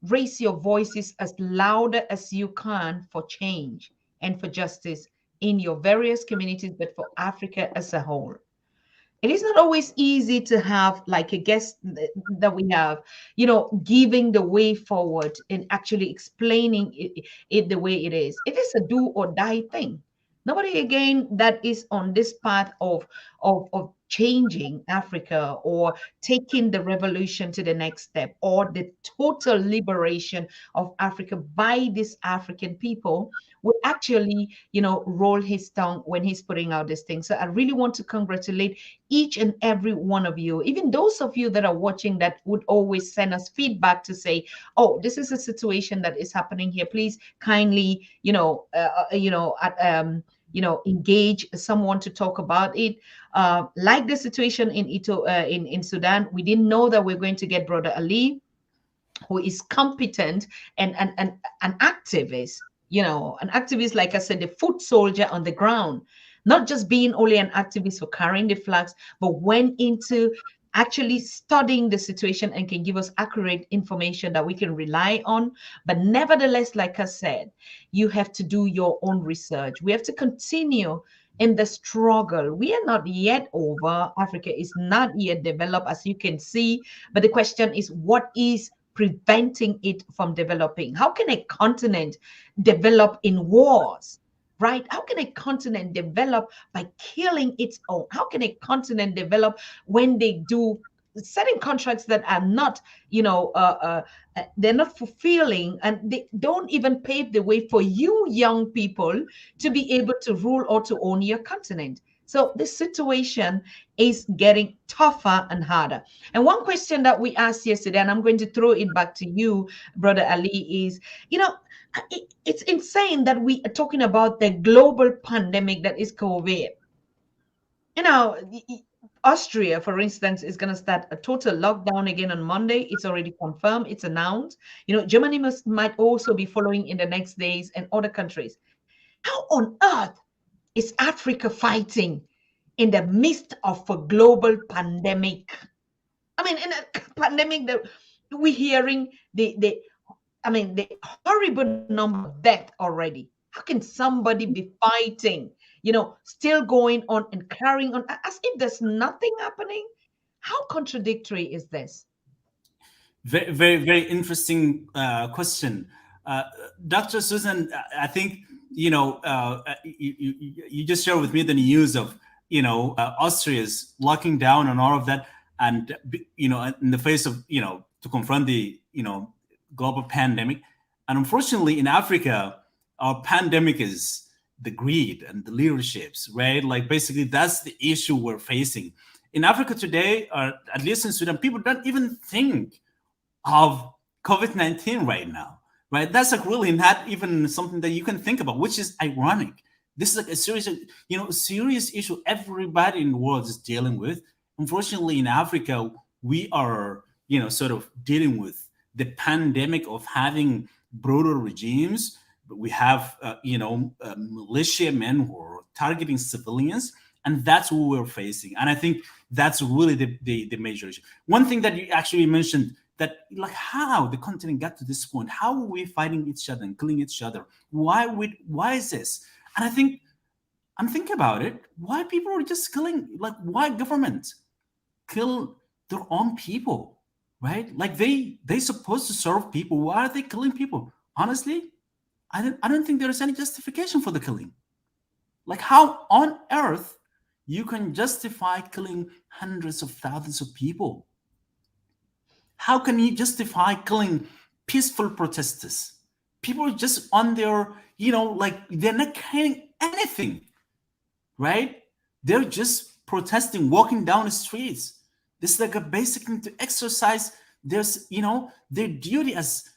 raise your voices as louder as you can for change and for justice in your various communities, but for Africa as a whole. It is not always easy to have like a guest that we have, giving the way forward and actually explaining it the way it is. It is a do or die thing. Nobody again that is on this path of changing Africa or taking the revolution to the next step or the total liberation of Africa by these African people will actually, roll his tongue when he's putting out this thing. So I really want to congratulate each and every one of you, even those of you that are watching that would always send us feedback to say, oh, this is a situation that is happening here. Please kindly, engage someone to talk about it. Like the situation in Sudan, we didn't know that we're going to get Brother Ali, who is competent and an activist, an activist, like I said, the foot soldier on the ground, not just being only an activist for carrying the flags, but went into actually studying the situation and can give us accurate information that we can rely on. But nevertheless, like I said, you have to do your own research. We have to continue in the struggle. We are not yet over. Africa is not yet developed, as you can see. But the question is, what is preventing it from developing? How can a continent develop in wars? Right? How can a continent develop by killing its own? How can a continent develop when they do setting contracts that are not, they're not fulfilling, and they don't even pave the way for you young people to be able to rule or to own your continent. So the situation is getting tougher and harder. And one question that we asked yesterday, and I'm going to throw it back to you, Brother Ali, is, it's insane that we are talking about the global pandemic that is COVID. you know, Austria, for instance, is going to start a total lockdown again on Monday. It's already confirmed. It's announced. Germany might also be following in the next days, and other countries. How on earth is Africa fighting in the midst of a global pandemic? I mean, in a pandemic that we're hearing the horrible number of death already. How can somebody be fighting, still going on and carrying on as if there's nothing happening? How contradictory is this? Very, very, very interesting question. Uh, Dr. Susan, I think, you just shared with me the news of, Austria's locking down and all of that. And, in the face of, to confront the, global pandemic. And unfortunately, in Africa, our pandemic is the greed and the leaderships, right? Like basically, that's the issue we're facing. In Africa today, or at least in Sudan, people don't even think of COVID-19 right now, right? That's like really not even something that you can think about, which is ironic. This is like a serious issue everybody in the world is dealing with. Unfortunately, in Africa, we are, sort of dealing with the pandemic of having brutal regimes. But we have, militiamen who are targeting civilians, and that's what we're facing. And I think that's really the major issue. One thing that you actually mentioned, that like how the continent got to this point, how are we fighting each other and killing each other? Why is this? And I think I'm thinking about it. Why people are just killing? Like why governments kill their own people, right? Like they supposed to serve people. Why are they killing people? Honestly, I don't think there is any justification for the killing. Like how on earth you can justify killing hundreds of thousands of people? How can you justify killing peaceful protesters? People are just on their, like they're not carrying anything, right? They're just protesting, walking down the streets. This is like a basic thing to exercise their duty as,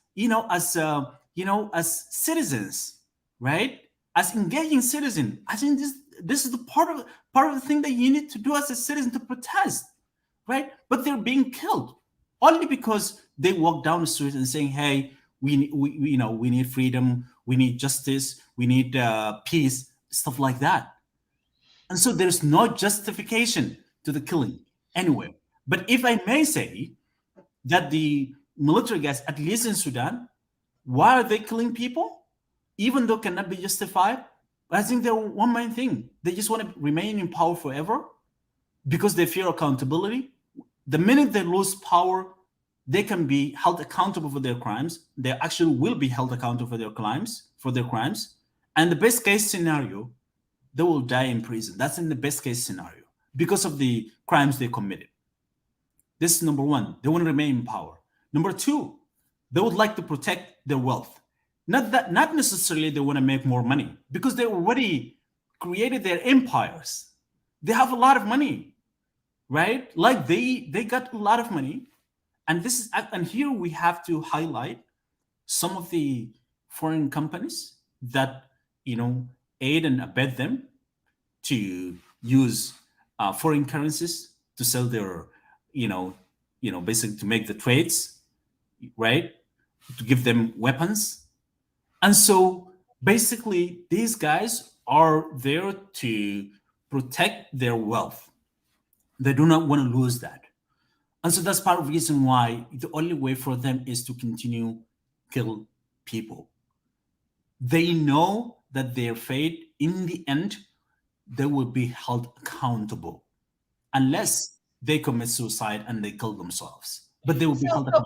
as citizens, right? As engaging citizen. I think this is the part of the thing that you need to do as a citizen, to protest, right? But they're being killed only because they walk down the street and saying, "Hey, we need freedom, we need justice, we need peace," stuff like that. And so there's no justification to the killing anywhere. But if I may say that the military guys, at least in Sudan, why are they killing people, even though cannot be justified? I think they're one main thing. They just want to remain in power forever because they fear accountability. The minute they lose power, they can be held accountable for their crimes. They actually will be held accountable for their crimes. And the best case scenario, they will die in prison. That's in the best case scenario because of the crimes they committed. This is number one. They want to remain in power. Number two, they would like to protect their wealth. Not necessarily they want to make more money, because they already created their empires. They have a lot of money, right? Like they got a lot of money. And here we have to highlight some of the foreign companies that aid and abet them to use foreign currencies to sell their basically to make the trades, right? To give them weapons. And so basically these guys are there to protect their wealth. They do not want to lose that. And so that's part of the reason why the only way for them is to continue kill people. They know that their fate in the end, they will be held accountable unless they commit suicide and they kill themselves. But they will be held So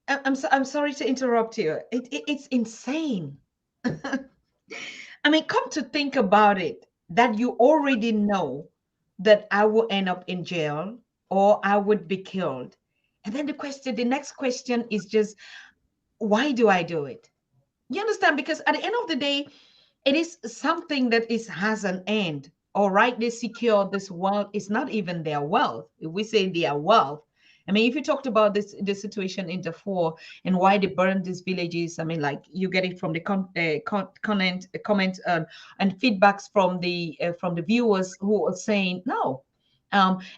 accountable. I'm sorry to interrupt you. It's insane. I mean, come to think about it, that you already know that I will end up in jail. or I would be killed. And then the next question is just, why do I do it? You understand? Because at the end of the day, it is something that is has an end. All right, they secure this wealth. It's not even their wealth. If we say their wealth, I mean, if you talked about the situation in Darfur and why they burned these villages, I mean, like you get it from the comment and feedbacks from the viewers who are saying no,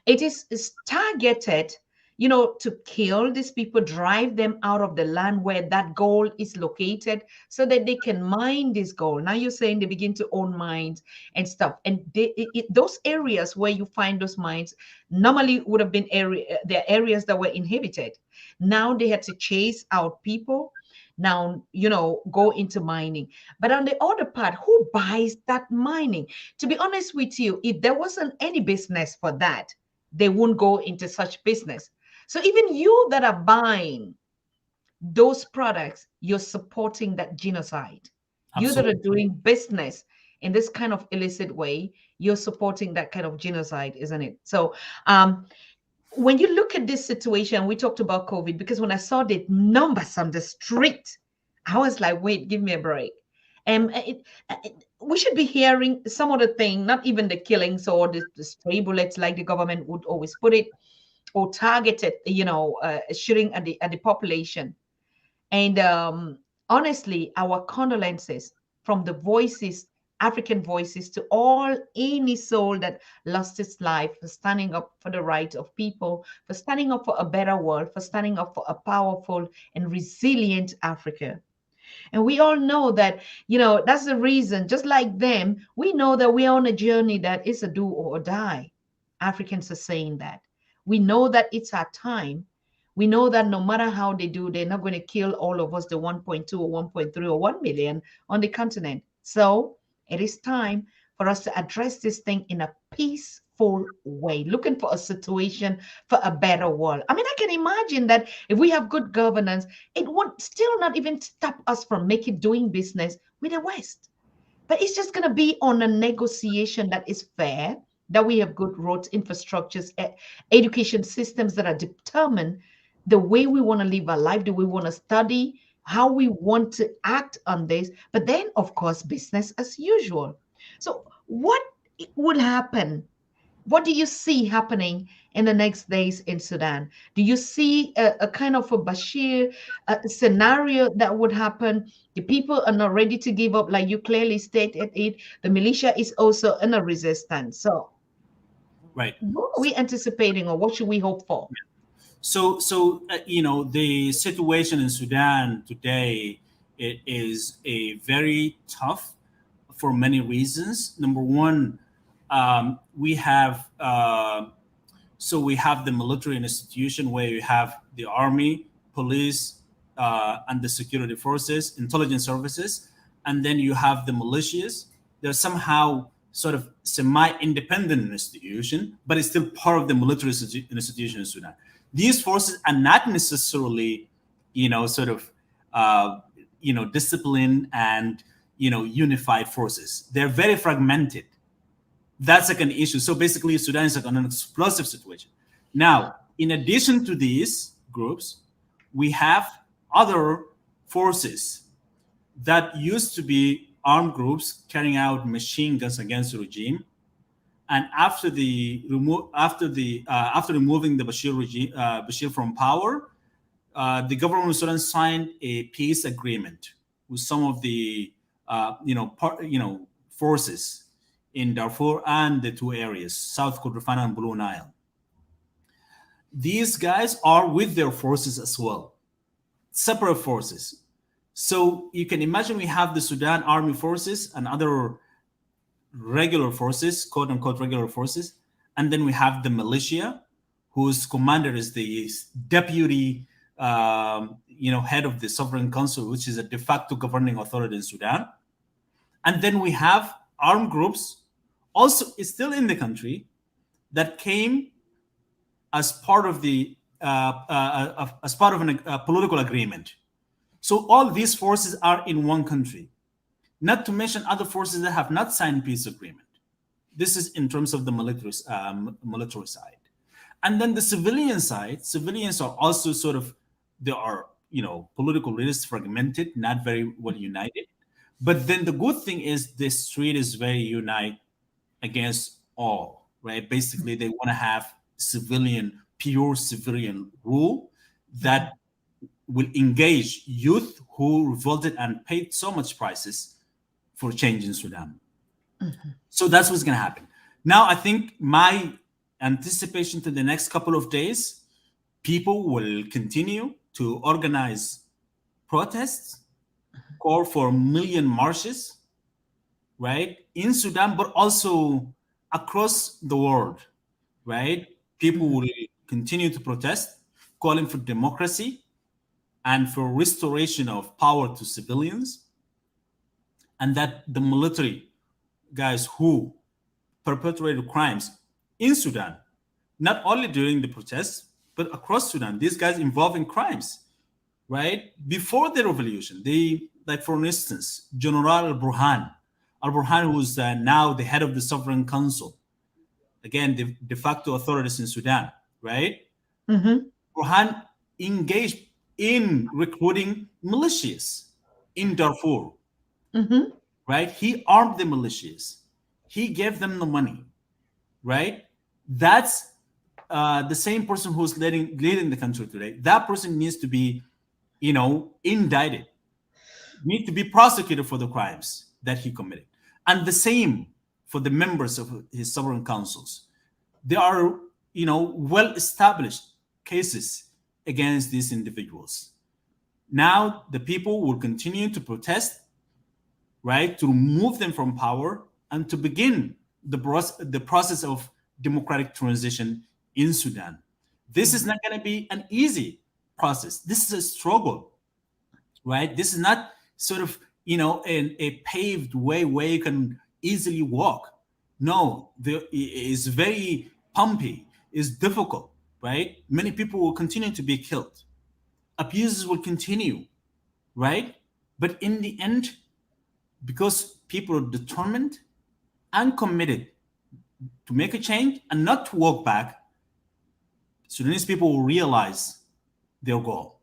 it is targeted, to kill these people, drive them out of the land where that gold is located so that they can mine this gold. Now you're saying they begin to own mines and stuff. And those areas where you find those mines normally would have been there are areas that were inhabited. Now they had to chase out people. Now, go into mining. But on the other part, who buys that mining? To be honest with you, if there wasn't any business for that, they wouldn't go into such business. So even you that are buying those products, you're supporting that genocide. You that are Absolutely. doing business in this kind of illicit way, you're supporting that kind of genocide, isn't it? So when you look at this situation, we talked about COVID, because when I saw the numbers on the street, I was like, wait, give me a break. And we should be hearing some other thing, not even the killings or the stray bullets like the government would always put it, or targeted, shooting at the population. And honestly, our condolences from the voices, African voices, to all any soul that lost its life for standing up for the right of people, for standing up for a better world, for standing up for a powerful and resilient Africa. And we all know that, that's the reason, just like them, we know that we're on a journey that is a do or die. Africans are saying that. We know that it's our time. We know that no matter how they do, they're not going to kill all of us, the 1.2 or 1.3 or 1 million on the continent. So it is time for us to address this thing in a peaceful way, looking for a situation for a better world. I mean, I can imagine that if we have good governance, it would still not even stop us from doing business with the West. But it's just going to be on a negotiation that is fair, that we have good roads, infrastructures, education systems that are determined the way we want to live our life, the way we want to study, how we want to act on this. But then, of course, business as usual. So, what would happen? What do you see happening in the next days in Sudan? Do you see a kind of a Bashir scenario that would happen? The people are not ready to give up, like you clearly stated it. The militia is also in a resistance. So, Right. what are we anticipating, or what should we hope for? The situation in Sudan today, it is a very tough for many reasons. Number one, we have we have the military institution where you have the army, police, and the security forces, intelligence services, and then you have the militias. They're somehow sort of semi-independent institution, but it's still part of the military institution in Sudan. These forces are not necessarily, disciplined and unified forces. They're very fragmented. That's like an issue. So basically, Sudan is like an explosive situation. Now, in addition to these groups, we have other forces that used to be armed groups carrying out machine guns against the regime. And after removing the Bashir from power, the government of Sudan signed a peace agreement with some of the forces in Darfur and the two areas, South Kordofan and Blue Nile. These guys are with their forces as well, separate forces. So you can imagine we have the Sudan army forces and other regular forces, quote unquote regular forces, and then we have the militia, whose commander is the deputy, head of the sovereign council, which is a de facto governing authority in Sudan. And then we have armed groups, also is still in the country, that came as part of a political agreement. So all these forces are in one country, not to mention other forces that have not signed peace agreement. This is in terms of the military side. And then the civilian side, civilians are also sort of, they are, political leaders fragmented, not very well united. But then the good thing is the street is very united against all, right? Basically, they want to have civilian, pure civilian rule that will engage youth who revolted and paid so much prices for change in Sudan. So that's what's going to happen. Now, I think my anticipation to the next couple of days, people will continue to organize protests, call for million marches, right, in Sudan, but also across the world, right? People will continue to protest, calling for democracy and for restoration of power to civilians, and that the military guys who perpetrated crimes in Sudan, not only during the protests, but across Sudan, these guys involved in crimes, right? Before the revolution, like for instance, General Al Burhan, who's now the head of the Sovereign Council, again, the de facto authorities in Sudan, right? Mm-hmm. Burhan engaged in recruiting militias in Darfur, Mm-hmm. right? He armed the militias. He gave them the money, right? That's the same person who's leading the country today. That person needs to be, indicted, need to be prosecuted for the crimes that he committed. And the same for the members of his sovereign councils. There are, well established cases against these individuals. Now the people will continue to protest, right, to remove them from power and to begin the process of democratic transition in Sudan. This is not going to be an easy process. This is a struggle, right? This is not sort of, a paved way where you can easily walk. No, it's very bumpy, it's difficult, right? Many people will continue to be killed. Abuses will continue, right? But in the end, because people are determined and committed to make a change and not to walk back, Sudanese people will realize their goal.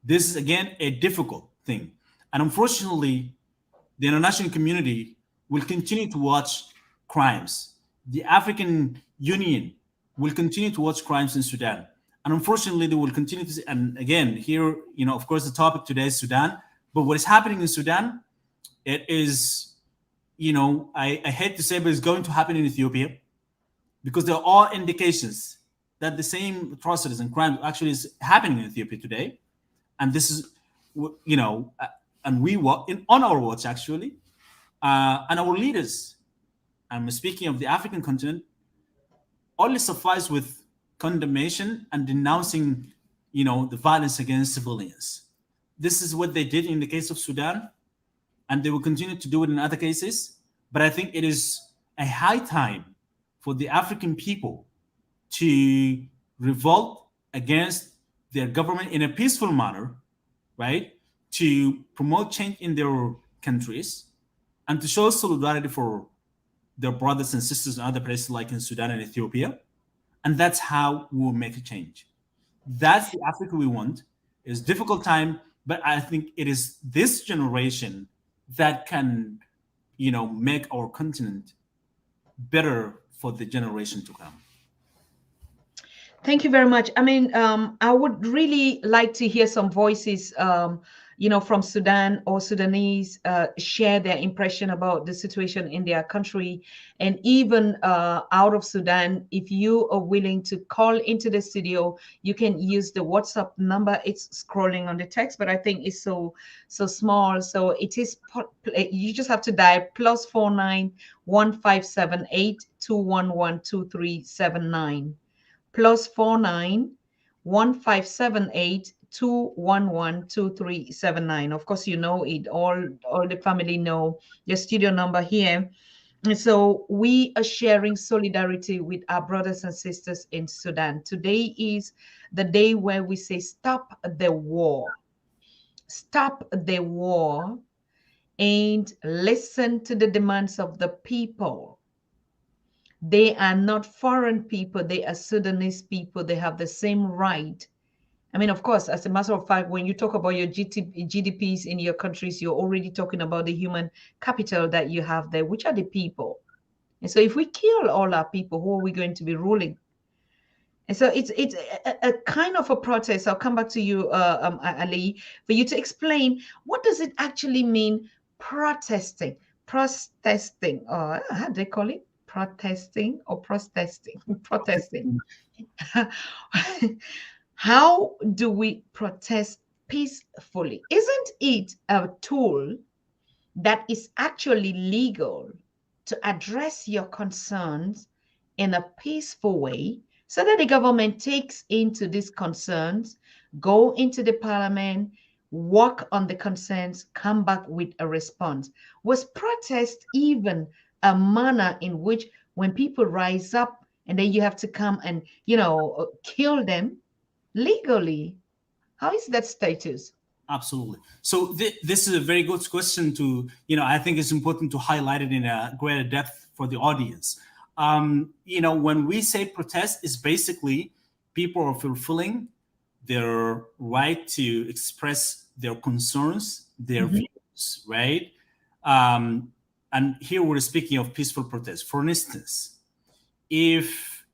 This is again a difficult thing. And unfortunately, the international community will continue to watch crimes. The African Union will continue to watch crimes in Sudan. And unfortunately, they will continue to see, and again, here, of course, the topic today is Sudan. But what is happening in Sudan, it is, I hate to say, but it's going to happen in Ethiopia, because there are all indications that the same atrocities and crimes actually is happening in Ethiopia today. And this is, and we on our watch actually, and our leaders, I'm speaking of the African continent, only suffice with condemnation and denouncing, the violence against civilians. This is what they did in the case of Sudan, and they will continue to do it in other cases. But I think it is a high time for the African people to revolt against their government in a peaceful manner, right? To promote change in their countries and to show solidarity for their brothers and sisters in other places like in Sudan and Ethiopia. And that's how we will make a change. That's the Africa we want. It's a difficult time, but I think it is this generation that can, make our continent better for the generation to come. Thank you very much. I mean, I would really like to hear some voices, from Sudan or Sudanese share their impression about the situation in their country, and even out of Sudan. If you are willing to call into the studio, you can use the WhatsApp number. It's scrolling on the text, but I think it's so small. So it is. You just have to dial +49 1578 211 2379. +49 1578 211 2379. Of course, you know it. All the family know the studio number here. And so we are sharing solidarity with our brothers and sisters in Sudan. Today is the day where we say, stop the war. Stop the war and listen to the demands of the people. They are not foreign people. They are Sudanese people. They have the same right. I mean, of course, as a matter of fact, when you talk about your GDPs in your countries, you're already talking about the human capital that you have there, which are the people. And so if we kill all our people, who are we going to be ruling? And so it's a kind of a protest. I'll come back to you, Ali, for you to explain what does it actually mean, protesting, protesting, or how do they call it? Protesting or protesting? Protesting. How do we protest peacefully? Isn't it a tool that is actually legal to address your concerns in a peaceful way so that the government takes into these concerns, go into the parliament, work on the concerns, come back with a response? Was protest even a manner in which when people rise up and then you have to come and, kill them legally? How is that status? Absolutely. So this is a very good question to, I think it's important to highlight it in a greater depth for the audience. When we say protest, it's basically people are fulfilling their right to express their concerns, their views, right? And here we're speaking of peaceful protest. For instance, if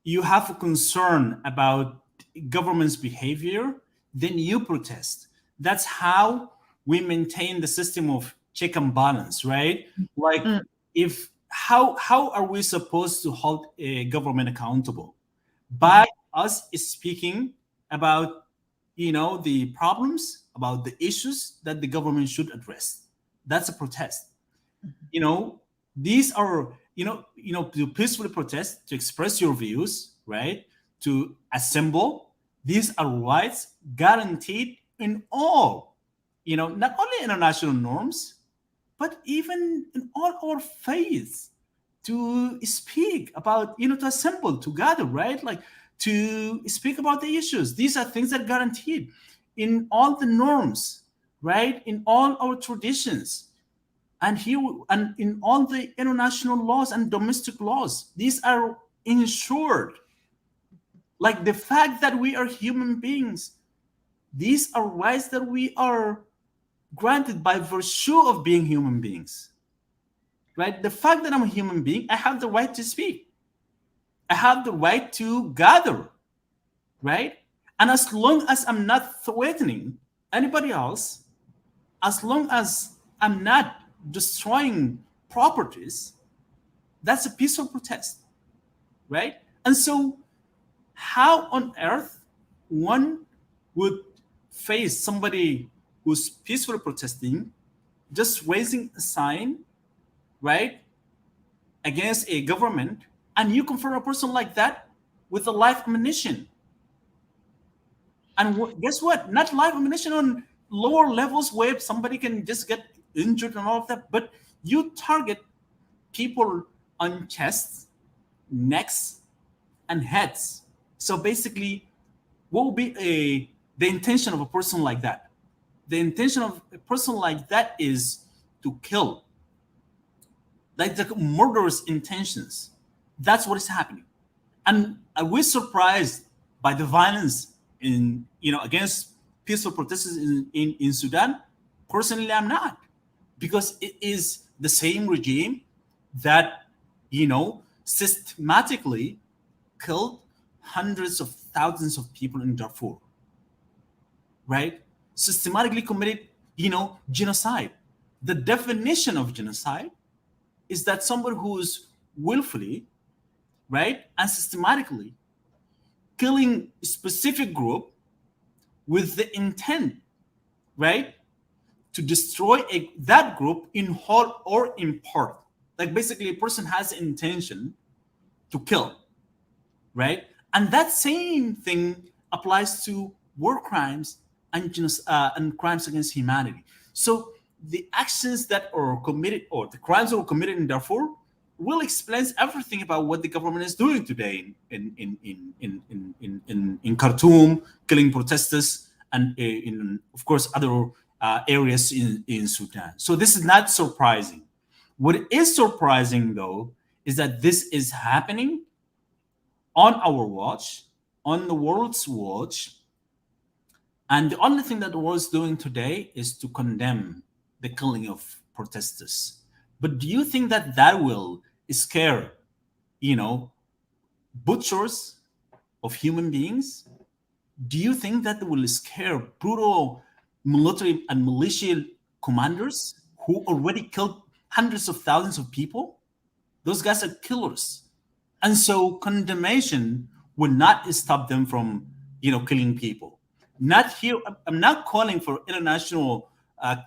you have a concern about government's behavior, then you protest. That's how we maintain the system of check and balance, right? Like, if how are we supposed to hold a government accountable? By us speaking about the problems, about the issues that the government should address. That's a protest. These are to peacefully protest, to express your views, right? To assemble. These are rights guaranteed in all, not only international norms, but even in all our faiths, to speak about, to assemble, to gather, right? Like, to speak about the issues. These are things that are guaranteed in all the norms, right? In all our traditions. And in all the international laws and domestic laws, these are ensured. Like, the fact that we are human beings, these are rights that we are granted by virtue of being human beings, right? The fact that I'm a human being, I have the right to speak. I have the right to gather, right? And as long as I'm not threatening anybody else, as long as I'm not destroying properties, that's a peaceful protest, right? And so, how on earth one would face somebody who's peacefully protesting, just raising a sign, right, against a government, and you confront a person like that with a live ammunition? And guess what? Not live ammunition on lower levels where somebody can just get injured and all of that, but you target people on chests, necks, and heads. So basically, what will be the intention of a person like that? The intention of a person like that is to kill, like the murderous intentions. That's what is happening. And are we surprised by the violence against peaceful protesters in Sudan? Personally, I'm not, because it is the same regime that systematically killed hundreds of thousands of people in Darfur, right? Systematically committed, genocide. The definition of genocide is that somebody who is willfully, right, and systematically killing a specific group with the intent, right, to destroy that group in whole or in part. Like, basically, a person has the intention to kill, right? And that same thing applies to war crimes and crimes against humanity. So the actions that are committed, or the crimes that were committed in Darfur, will explain everything about what the government is doing today in Khartoum, killing protesters, and in, of course, other areas in Sudan. So this is not surprising. What is surprising, though, is that this is happening on our watch, on the world's watch. And the only thing that the world is doing today is to condemn the killing of protesters. But do you think that that will scare, you know, butchers of human beings? Do you think that will scare brutal military and militia commanders who already killed hundreds of thousands of people? Those guys are killers. And so condemnation will not stop them from, killing people. Not here. I'm not calling for international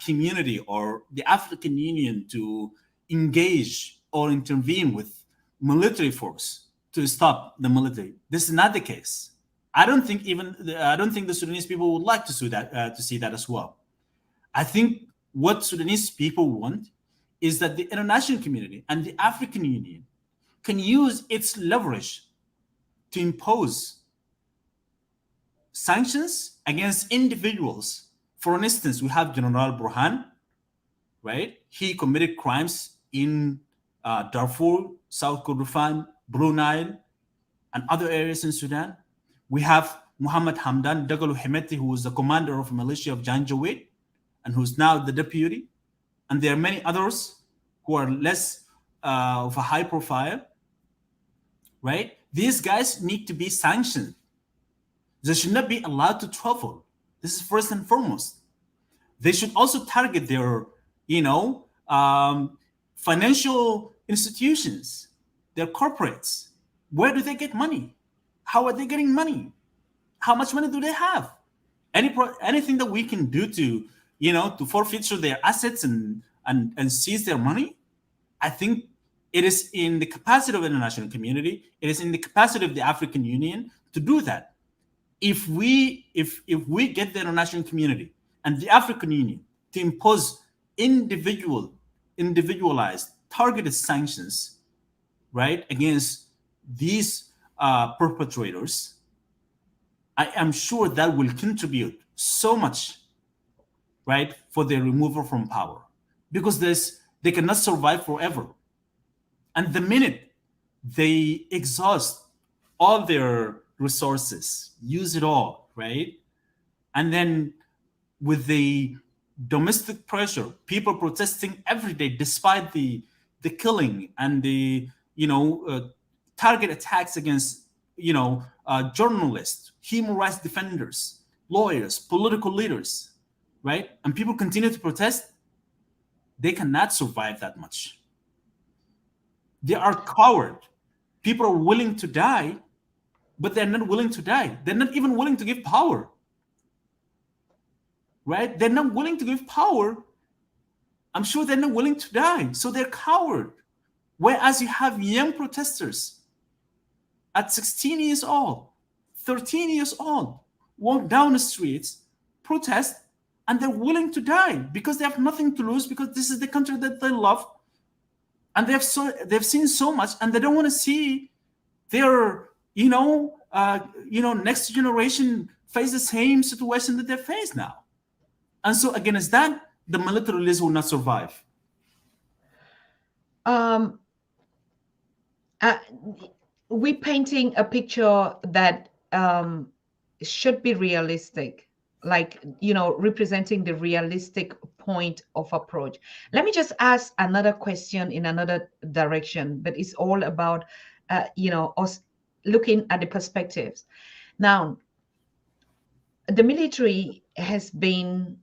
community or the African Union to engage or intervene with military force to stop the military. This is not the case. I don't think the Sudanese people would like to see that as well. I think what Sudanese people want is that the international community and the African Union can use its leverage to impose sanctions against individuals. For instance, we have General Burhan, right? He committed crimes in Darfur, South Kordofan, Blue Nile, and other areas in Sudan. We have Muhammad Hamdan Dagalo Hemeti, who was the commander of militia of Janjaweed and who's now the deputy. And there are many others who are less of a high profile, right? These guys need to be sanctioned. They should not be allowed to travel. This is first and foremost. They should also target their, financial institutions, their corporates. Where do they get money? How are they getting money? How much money do they have? Anything that we can do to, to forfeiture their assets and seize their money? I think it is in the capacity of the international community. It is in the capacity of the African Union to do that. If we get the international community and the African Union to impose individualized, targeted sanctions, right, against these perpetrators, I am sure that will contribute so much, right, for their removal from power, because they cannot survive forever. And the minute they exhaust all their resources, use it all, right, and then with the domestic pressure, people protesting every day despite the killing and the target attacks against journalists, human rights defenders, lawyers, political leaders, right? And people continue to protest. They cannot survive that much. They are coward. People are willing to die, but they're not willing to die. They're not even willing to give power. Right? They're not willing to give power. I'm sure they're not willing to die. So they're coward. Whereas you have young protesters at 16 years old, 13 years old, walk down the streets, protest, and they're willing to die because they have nothing to lose, because this is the country that they love. And they've seen so much, and they don't want to see their next generation face the same situation that they face now. And so against that, the militarists will not survive. We're painting a picture that should be realistic, like, representing the realistic point of approach. Let me just ask another question in another direction, but it's all about, us looking at the perspectives. Now, the military has been,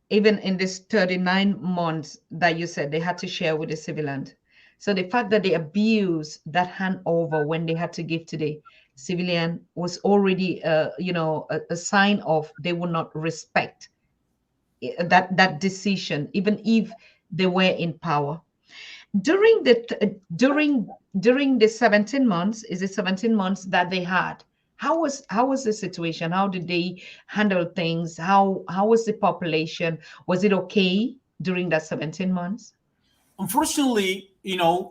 even in this 39 months that you said they had to share with the civilians. So the fact that they abused that handover when they had to give to the civilian was already, a sign of they would not respect that decision, even if they were in power. During the 17 months, is it 17 months that they had? How was the situation? How did they handle things? How was the population? Was it okay during that 17 months? Unfortunately,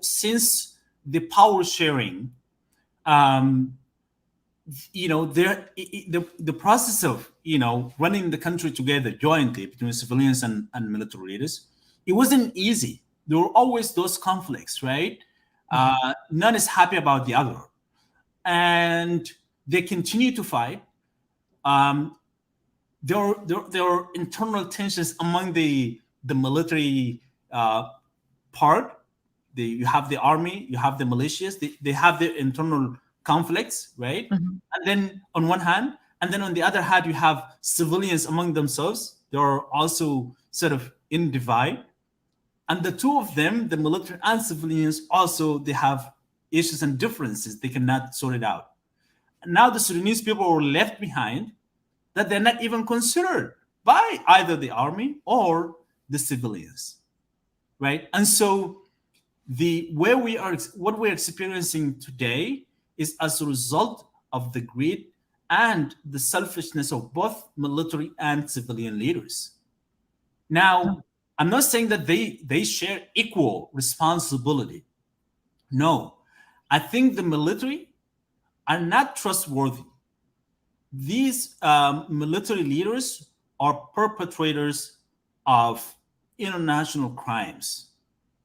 since the power sharing, the process of running the country together jointly between civilians and military leaders, it wasn't easy. There were always those conflicts, right? None is happy about the other, and they continue to fight. Um, there are internal tensions among the military part. You have the army, you have the militias. They have their internal conflicts, right? Mhm. And then on one hand, and then on the other hand, you have civilians among themselves. They are also sort of in divide, and the two of them, the military and civilians, also they have issues and differences. They cannot sort it out. And now the Sudanese people are left behind, that they're not even considered by either the army or the civilians, right? And so the where we are, what we're experiencing today is as a result of the greed and the selfishness of both military and civilian leaders. Now, I'm not saying that they share equal responsibility. No, I think the military are not trustworthy. These military leaders are perpetrators of international crimes.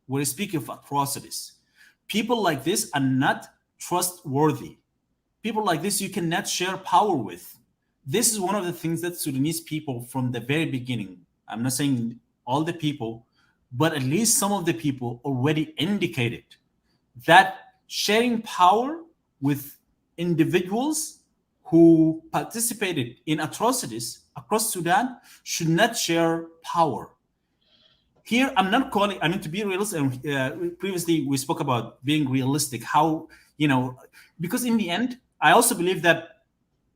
We're speaking of atrocities. People like this are not trustworthy. People like this you cannot share power with. This is one of the things that Sudanese people from the very beginning, I'm not saying all the people, but at least some of the people already indicated that sharing power with individuals who participated in atrocities across Sudan should not share power. Here, I'm not calling, I mean, to be realistic. Previously, we spoke about being realistic, how, because in the end, I also believe that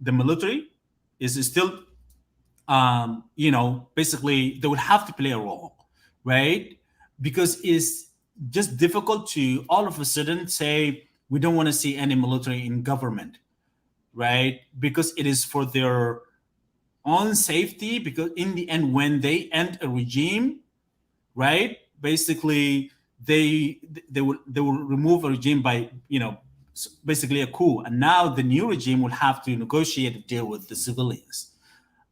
the military is still, basically, they would have to play a role, right? Because it's just difficult to all of a sudden say, we don't want to see any military in government, right? Because it is for their own safety, because in the end, when they end a regime, right? Basically, they will remove a regime by basically a coup, and now the new regime will have to negotiate a deal with the civilians,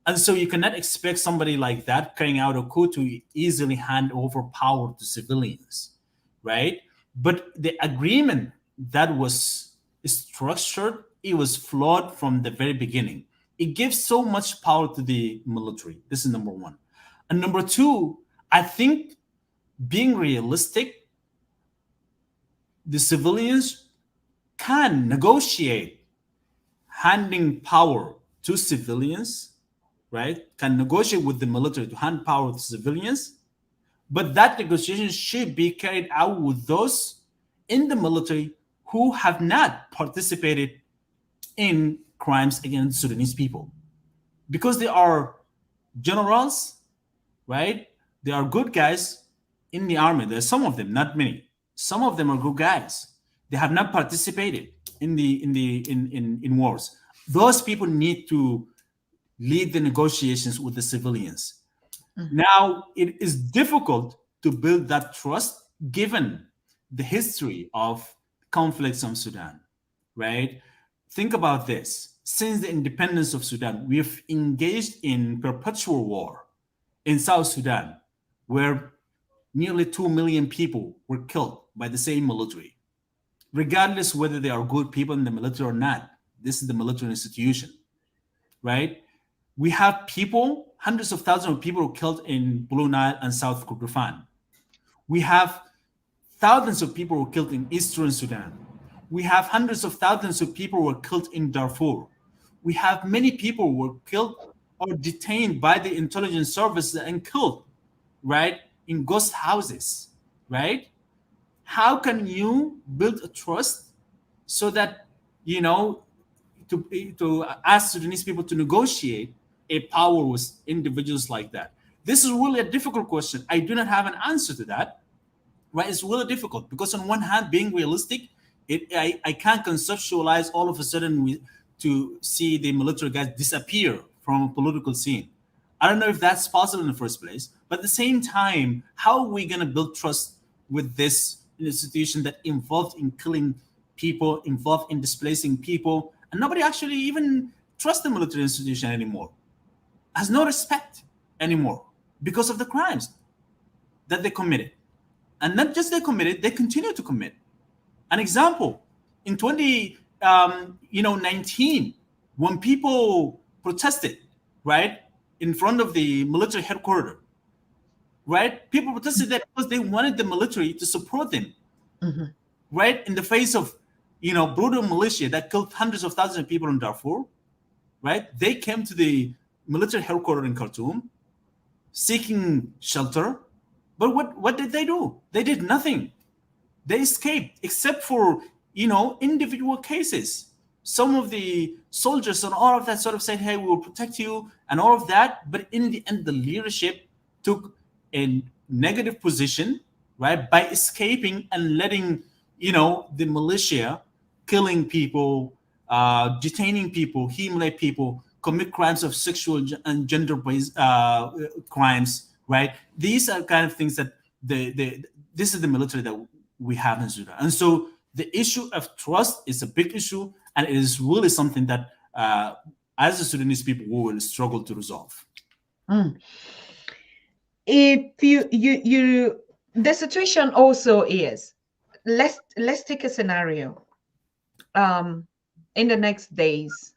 and so you cannot expect somebody like that carrying out a coup to easily hand over power to civilians, right? But the agreement that was structured, it was flawed from the very beginning. It gives so much power to the military. This is number one. And number two, I think being realistic, the civilians can negotiate handing power to civilians, right? Can negotiate with the military to hand power to civilians, but that negotiation should be carried out with those in the military who have not participated in crimes against Sudanese people. Because they are generals, right? They are good guys in the army. There's some of them, not many. Some of them are good guys. They have not participated in wars. Those people need to lead the negotiations with the civilians. Now, it is difficult to build that trust given the history of conflicts in Sudan, right? Think about this. Since the independence of Sudan, we have engaged in perpetual war in South Sudan, where nearly 2 million people were killed by the same military, regardless whether they are good people in the military or not. This is the military institution, right? We have people, hundreds of thousands of people were killed in Blue Nile and South Kordofan. We have thousands of people were killed in Eastern Sudan. We have hundreds of thousands of people were killed in Darfur. We have many people were killed or detained by the intelligence services and killed, right, in ghost houses, right? How can you build a trust so that, to ask Sudanese people to negotiate a power with individuals like that? This is really a difficult question. I do not have an answer to that, right? It's really difficult because on one hand, being realistic, I can't conceptualize all of a sudden to see the military guys disappear from a political scene. I don't know if that's possible in the first place, but at the same time, how are we going to build trust with this institution that involved in killing people, involved in displacing people, and nobody actually even trusts the military institution anymore, has no respect anymore because of the crimes that they committed. And not just they committed, they continue to commit. An example, in 19, when people protested, right, in front of the military headquarters, right, people protested that because they wanted the military to support them, Mhm. right, in the face of, brutal militia that killed hundreds of thousands of people in Darfur, right? They came to the military headquarters in Khartoum seeking shelter. But what did they do? They did nothing. They escaped, except for, individual cases. Some of the soldiers and all of that sort of said, hey, we will protect you and all of that. But in the end, the leadership took a negative position, right, by escaping and letting, the militia killing people, detaining people, humiliate people, commit crimes of sexual and gender-based crimes, right? These are kind of things that this is the military that we have in Sudan. And so the issue of trust is a big issue, and it is really something that, as the Sudanese people, we will struggle to resolve. Mm. If you the situation also is, let's take a scenario. In the next days,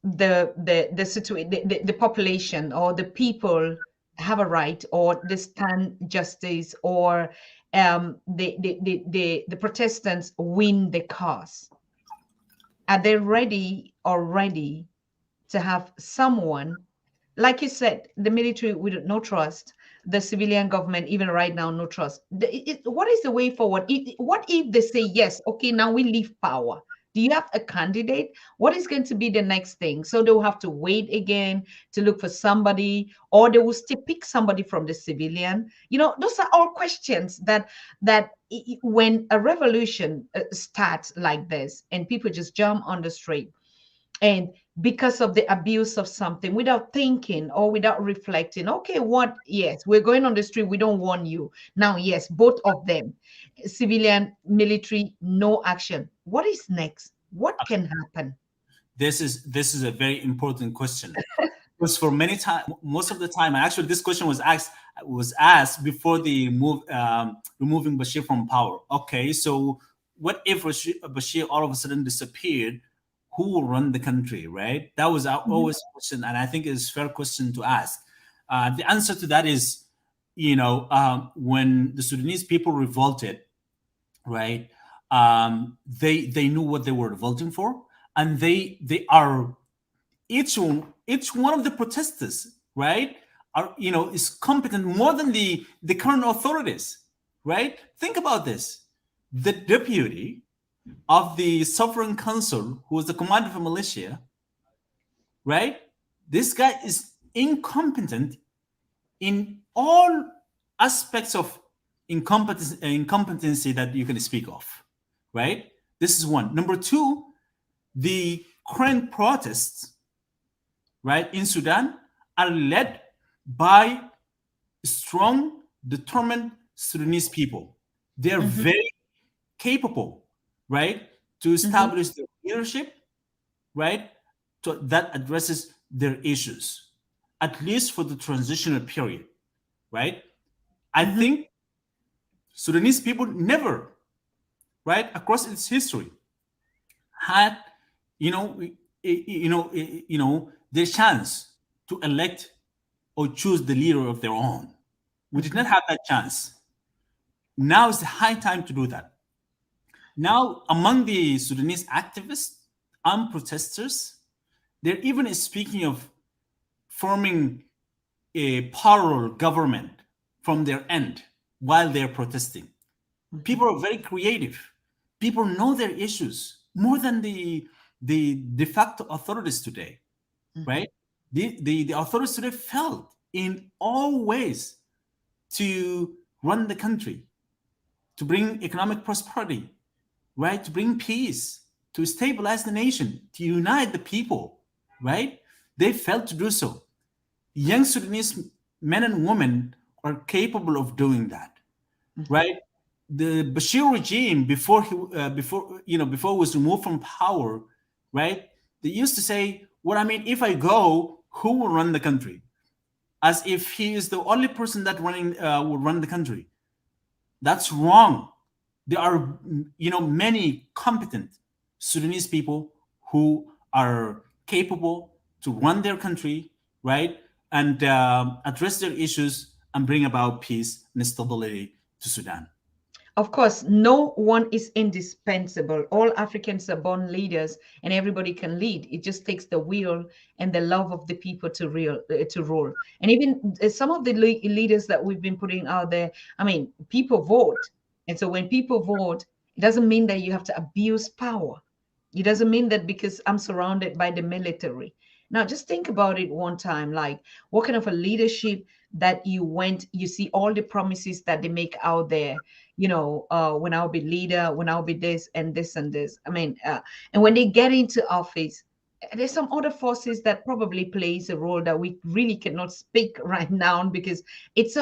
the population or the people have a right, or they stand justice, or the Protestants win the cause. Are they ready already to have someone, like you said, the military with no trust, the civilian government, even right now, no trust? What is the way forward? What if they say, yes, okay, now we leave power? Do you have a candidate? What is going to be the next thing? So they will have to wait again to look for somebody, or they will still pick somebody from the civilian. Those are all questions that when a revolution starts like this and people just jump on the street, and because of the abuse of something, without thinking or without reflecting, okay, what, yes, we're going on the street, we don't want you now, yes, both of them, civilian, military, no action. What is next? What can happen? This is a very important question, because for many time, most of the time, and actually this question was asked before the removing Bashir from power. Okay, so what if Bashir all of a sudden disappeared? Who will run the country, right? That was our Mhm. always question, and I think it's a fair question to ask. The answer to that is, when the Sudanese people revolted, right? They knew what they were revolting for, and they are, each one of the protesters, right, are, is competent more than the current authorities, right? Think about this: the deputy of the sovereign council, who was the commander of a militia, right? This guy is incompetent in all aspects of incompetency that you can speak of, right? This is one. Number two, the current protests, right, in Sudan are led by strong, determined Sudanese people. They're Mhm. very capable, right, to Mhm. establish their leadership, right, that addresses their issues, at least for the transitional period, right? I Mhm. think Sudanese people never, right, across its history, had, you know, their chance to elect or choose the leader of their own. We did Mhm. not have that chance. Now is the high time to do that. Now, among the Sudanese activists and protesters, they're even speaking of forming a parallel government from their end while they're protesting. Mhm. People are very creative. People know their issues more than the de facto authorities today, Mhm. right? The authorities today failed in all ways to run the country, to bring economic prosperity, right? To bring peace, to stabilize the nation, to unite the people, right? They failed to do so. Young Sudanese men and women are capable of doing that, Mhm. right? The Bashir regime, before he was removed from power, right? They used to say, "Well, I mean, if I go, who will run the country?" As if he is the only person that will run the country. That's wrong. there are, many competent Sudanese people who are capable to run their country, right, and address their issues and bring about peace and stability to Sudan. Of course, no one is indispensable. All Africans are born leaders, and everybody can lead. It just takes the will and the love of the people to rule. And even some of the leaders that we've been putting out there, I mean, people vote, and so when people vote, it doesn't mean that you have to abuse power. It doesn't mean that because I'm surrounded by the military. Now, just think about it one time, like what kind of a leadership that you see all the promises that they make out there, when I'll be leader, when I'll be this and this and this. I mean, and when they get into office, there's some other forces that probably plays a role that we really cannot speak right now because it's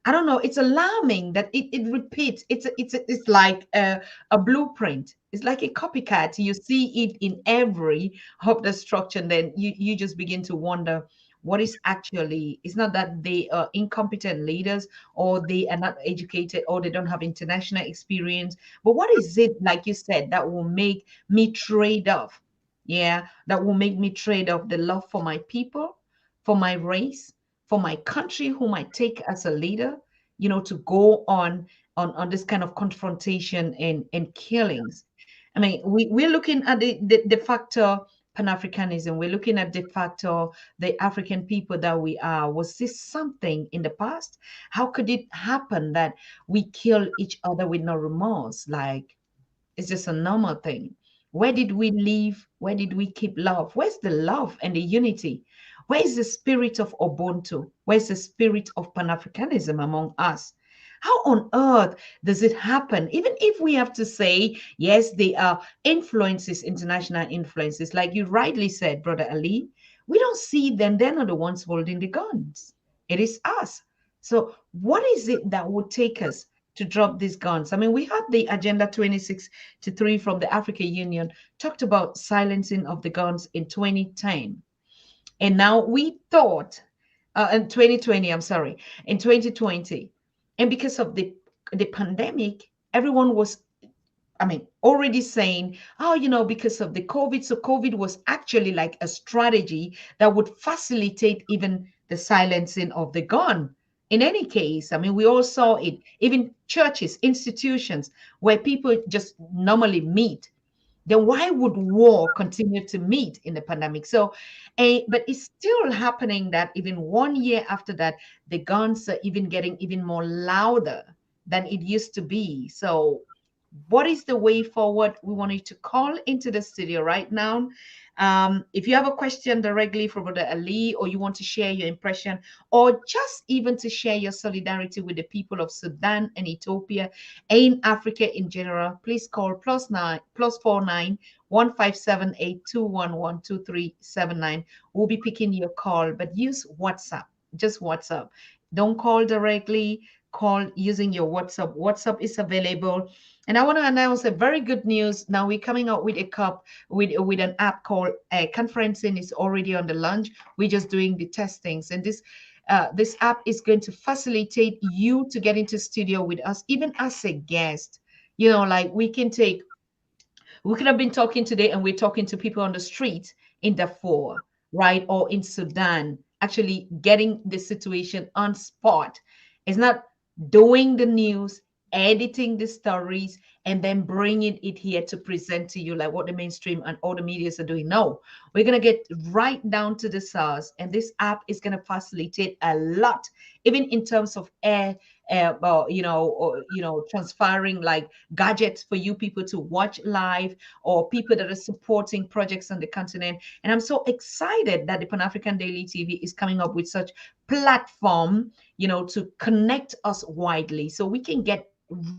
I don't know. It's alarming that it repeats. It's like a blueprint. It's like a copycat. You see it in every of the structure, and then you just begin to wonder what is actually. It's not that they are incompetent leaders or they are not educated or they don't have international experience, but what is it, like you said, that will make me trade off? Yeah, that will make me trade off the love for my people, for my race, for my country, whom I take as a leader, to go on this kind of confrontation and killings. I mean, we're looking at the factor Pan-Africanism. We're looking at the factor the African people that we are. Was this something in the past? How could it happen that we kill each other with no remorse? Like, it's just a normal thing. Where did we live? Where did we keep love? Where's the love and the unity? Where is the spirit of Ubuntu? Where's the spirit of Pan-Africanism among us? How on earth does it happen? Even if we have to say, yes, they are influences, international influences, like you rightly said, Brother Ali, we don't see them. They're not the ones holding the guns. It is us. So, what is it that would take us to drop these guns? I mean, we had the Agenda 26 to 3 from the African Union talked about silencing of the guns in 2010. And now we thought in 2020, I'm sorry, in 2020. And because of the pandemic, everyone was, I mean, already saying, oh, because of the COVID. So COVID was actually like a strategy that would facilitate even the silencing of the gun. In any case, I mean, we all saw it, even churches, institutions where people just normally meet. Then why would war continue to meet in the pandemic? So, but it's still happening that even 1 year after that, the guns are even getting even more louder than it used to be. So what is the way forward? We want you to call into the studio right now. If you have a question directly for Brother Ali, or you want to share your impression, or just even to share your solidarity with the people of Sudan and Ethiopia and Africa in general, please call +49 157 821 12379. We'll be picking your call, but use WhatsApp, just WhatsApp. Don't call directly, call using your WhatsApp. WhatsApp is available. And I want to announce a very good news. Now we're coming out with a cup with an app called Conferencing. Is already on the launch. We're just doing the testings, and this app is going to facilitate you to get into studio with us, even as a guest. Like we could have been talking today and we're talking to people on the street in Darfur, right? Or in Sudan, actually getting the situation on spot. It's not doing the news, editing the stories, and then bringing it here to present to you like what the mainstream and all the medias are doing. No, we're going to get right down to the source. And this app is going to facilitate a lot, even in terms of transferring like gadgets for you people to watch live, or people that are supporting projects on the continent. And I'm so excited that the Pan African Daily TV is coming up with such platform, to connect us widely so we can get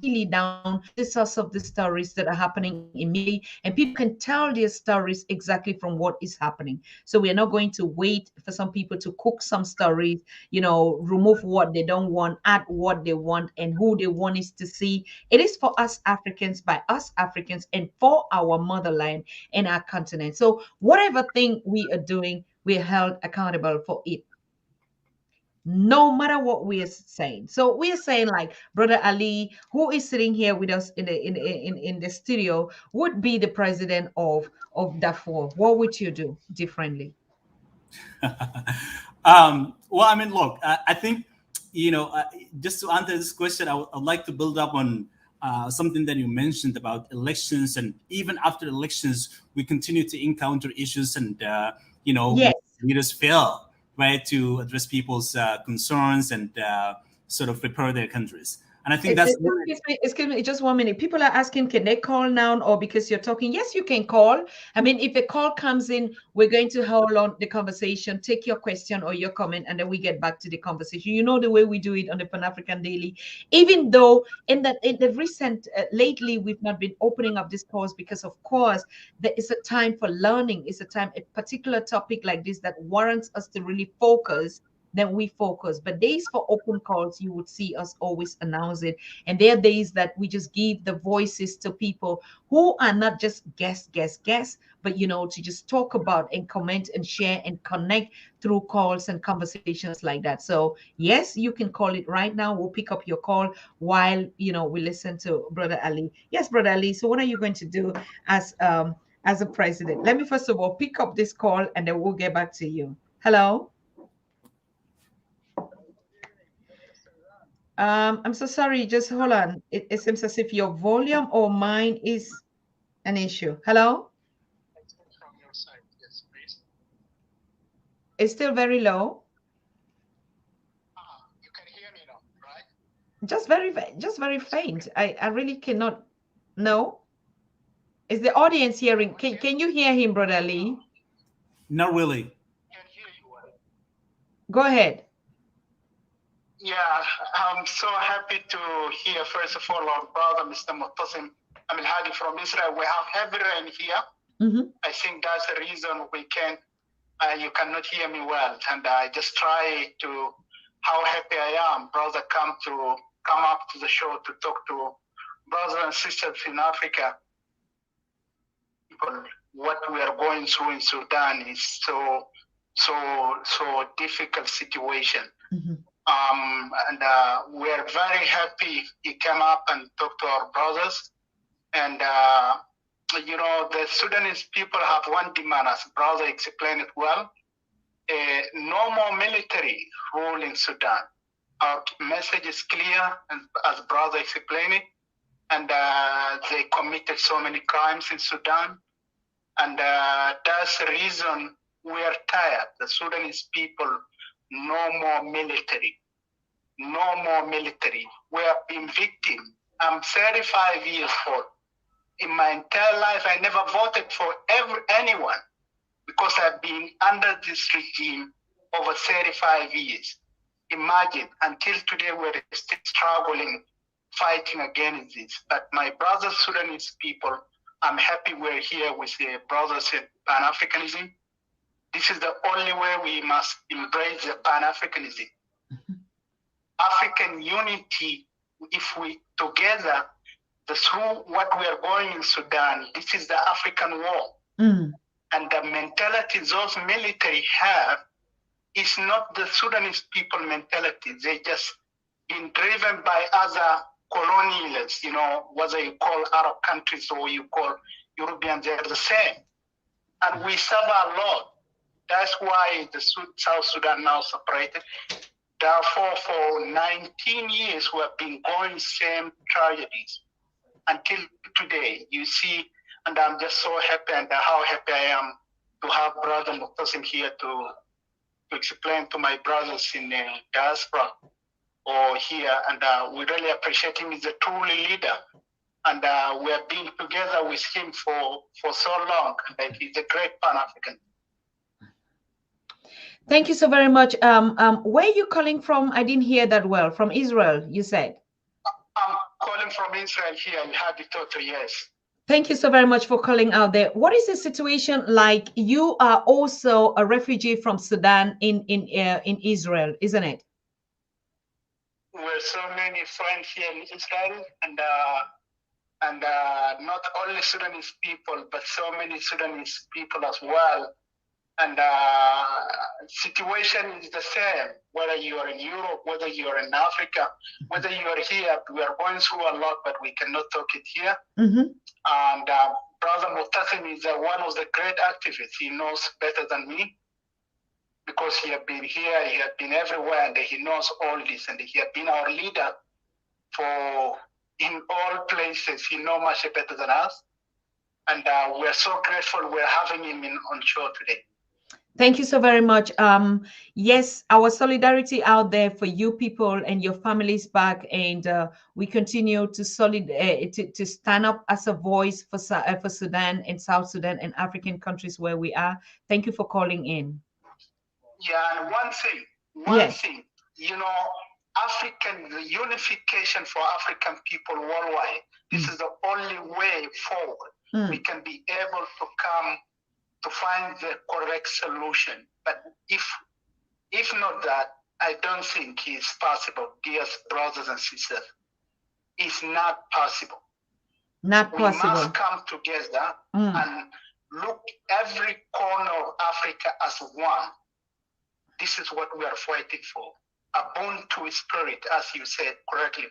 really down to the source of the stories that are happening immediately, and people can tell their stories exactly from what is happening. So we are not going to wait for some people to cook some stories, remove what they don't want, add what they want, and who they want is to see. It is for us Africans, by us Africans, and for our motherland and our continent. So whatever thing we are doing, we are held accountable for it. no matter what we are saying. So we are saying like Brother Ali, who is sitting here with us in the studio, would be the president of Darfur. What would you do differently? Well, I mean, look, I think, just to answer this question, I'd like to build up on something that you mentioned about elections. And even after elections, we continue to encounter issues and, Yes. leaders fail, right, to address people's concerns and sort of prepare their countries. And I think that's Excuse me, just 1 minute. People are asking, can they call now or because you're talking? Yes, you can call. I mean, if a call comes in, we're going to hold on the conversation, take your question or your comment, and then we get back to the conversation. You know the way we do it on the Pan-African Daily. Even though in the recent, lately, we've not been opening up this calls because, of course, there is a time for learning. It's a time, a particular topic like this that warrants us to really focus, then we focus. But days for open calls, you would see us always announce it. And there are days that we just give the voices to people who are not just guests, but to just talk about and comment and share and connect through calls and conversations like that. So yes, you can call it right now. We'll pick up your call while we listen to Brother Ali. Yes, Brother Ali. So what are you going to do as a president? Let me first of all pick up this call and then we'll get back to you. Hello. I'm so sorry. Just hold on. It seems as if your volume or mine is an issue. Hello? From your side, yes, please. It's still very low. You can hear me now, right? Just very faint. I really cannot. No. Is the audience hearing? Can you hear him, Brother Lee? not really. Can hear you well. Go ahead. Yeah, I'm so happy to hear, first of all, our brother, Mr. Mutasin, Hadi from Israel. We have heavy rain here. Mm-hmm. I think that's the reason you cannot hear me well. And I just try to, how happy I am, brother, come up to the show to talk to brothers and sisters in Africa. What we are going through in Sudan is so difficult situation. Mm-hmm. And we are very happy he came up and talked to our brothers. And the Sudanese people have one demand, as brother explained it well. No more military rule in Sudan. Our message is clear, and as brother explained it. And they committed so many crimes in Sudan. And that's the reason we are tired. The Sudanese people, no more military. No more military. We have been victims. I'm 35 years old. In my entire life, I never voted for anyone because I've been under this regime over 35 years. Imagine, until today, we're still struggling, fighting against this. But my brothers, Sudanese people, I'm happy we're here with the brothers in Pan-Africanism. This is the only way we must embrace the Pan-Africanism. African unity, if we together, through what we are going in Sudan, this is the African war. Mm. And the mentality those military have is not the Sudanese people mentality. They just been driven by other colonials, whether you call Arab countries or you call Europeans, they're the same. And we suffer a lot. That's why the South Sudan now separated. Therefore, for 19 years, we have been going same tragedies until today. You see, and I'm just so happy, and how happy I am to have Brother Mutasin here to explain to my brothers in the diaspora or here. And we really appreciate him. He's a truly leader. And we have been together with him for so long. And he's a great Pan-African. Thank you so very much. Where are you calling from? I didn't hear that well. From Israel, you said. I'm calling from Israel here. You had it total, yes. Thank you so very much for calling out there. What is the situation like? You are also a refugee from Sudan in Israel, isn't it? We're so many friends here in Israel, and not only Sudanese people, but so many Sudanese people as well. And situation is the same, whether you are in Europe, whether you are in Africa, whether you are here. We are going through a lot, but we cannot talk it here. And Brother Mutasin is one of the great activists. He knows better than me because he has been here, he has been everywhere, and he knows all this. And he has been our leader for in all places. He knows much better than us. And we're so grateful we're having him on show today. Thank you so very much. Yes, our solidarity out there for you people and your families back, and we continue to to stand up as a voice for Sudan and South Sudan and African countries where we are. Thank you for calling in. Yeah, and one thing, you know, the unification for African people worldwide. This is the only way forward. We can be able to come to find the correct solution. But if not that, I don't think it's possible, dear brothers and sisters. It's not possible. Not possible. We must come together and look every corner of Africa as one. This is what we are fighting for. A Ubuntu spirit, as you said correctly.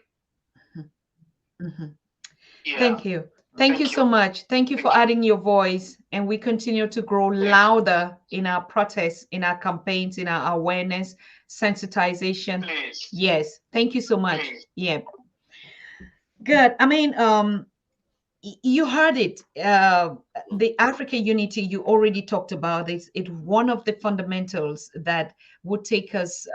Yeah. Thank you. Thank you so much. Thank you for adding your voice, and we continue to grow louder in our protests, in our campaigns, in our awareness, sensitization. Please. Yes. Thank you so much. Please. Yeah. Good. I mean, you heard it. The African unity, you already talked about it. It's one of the fundamentals that would take us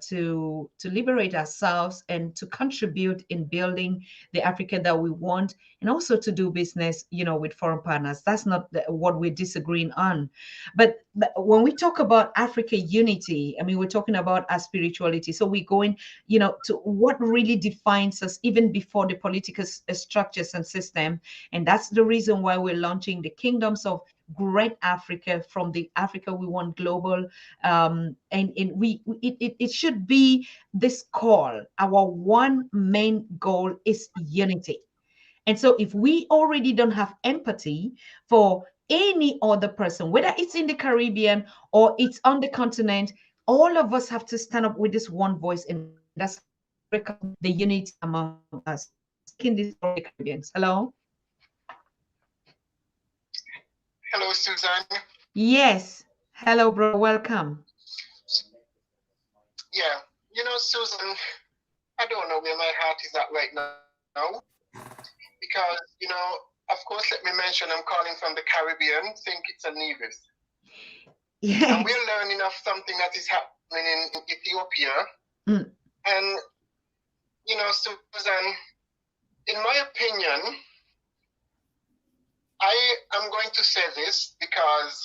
to liberate ourselves and to contribute in building the Africa that we want, and also to do business, you know, with foreign partners. That's not what we're disagreeing on. But when we talk about Africa unity, I mean, we're talking about our spirituality. So we're going, you know, to what really defines us even before the political structures and system. And that's the reason why we're launching the Kingdoms of Great Africa, from the Africa we want global. And it should be this call. Our one main goal is unity. And so if we already don't have empathy for any other person, whether it's in the Caribbean or it's on the continent, all of us have to stand up with this one voice, and that's the unity among us. In this Caribbeans. Hello. Hello, Susan. Yes. Hello, bro. Welcome. Yeah. You know, Susan, I don't know where my heart is at right now. Because, you know, of course, let me mention I'm calling from the Caribbean. Think it's a Nevis. Yes. And we're learning of something that is happening in Ethiopia. And, you know, Susan, in my opinion, I am going to say this because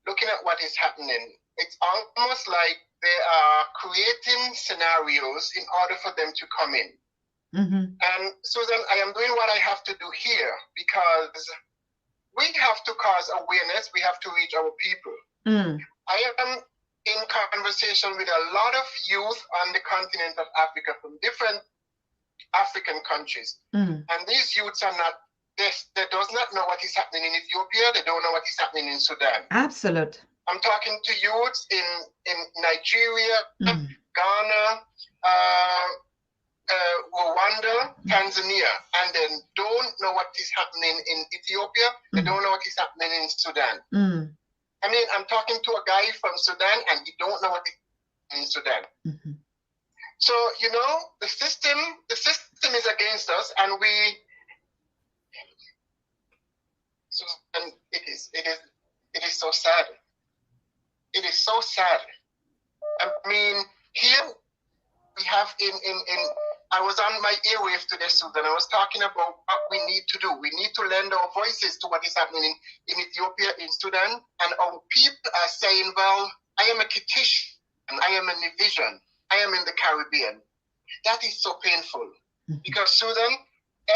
looking at what is happening, it's almost like they are creating scenarios in order for them to come in. And Susan, I am doing what I have to do here because we have to cause awareness. We have to reach our people. I am in conversation with a lot of youth on the continent of Africa from different African countries. And these youths are not, they does not know what is happening in Ethiopia. They don't know what is happening in Sudan. Absolute. I'm talking to youths in Nigeria, Ghana, Rwanda, Tanzania, and they don't know what is happening in Ethiopia. They don't know what is happening in Sudan. I mean, I'm talking to a guy from Sudan, and he don't know what is happening in Sudan. So, you know, the system is against us, and it is so sad. It is so sad. I mean, here we have I was on my airwave today, Sudan. I was talking about what we need to do. We need to lend our voices to what is happening in Ethiopia, in Sudan. And our people are saying, well, I am a Kittitian, I am a Nivision, I am in the Caribbean. That is so painful. Because Sudan,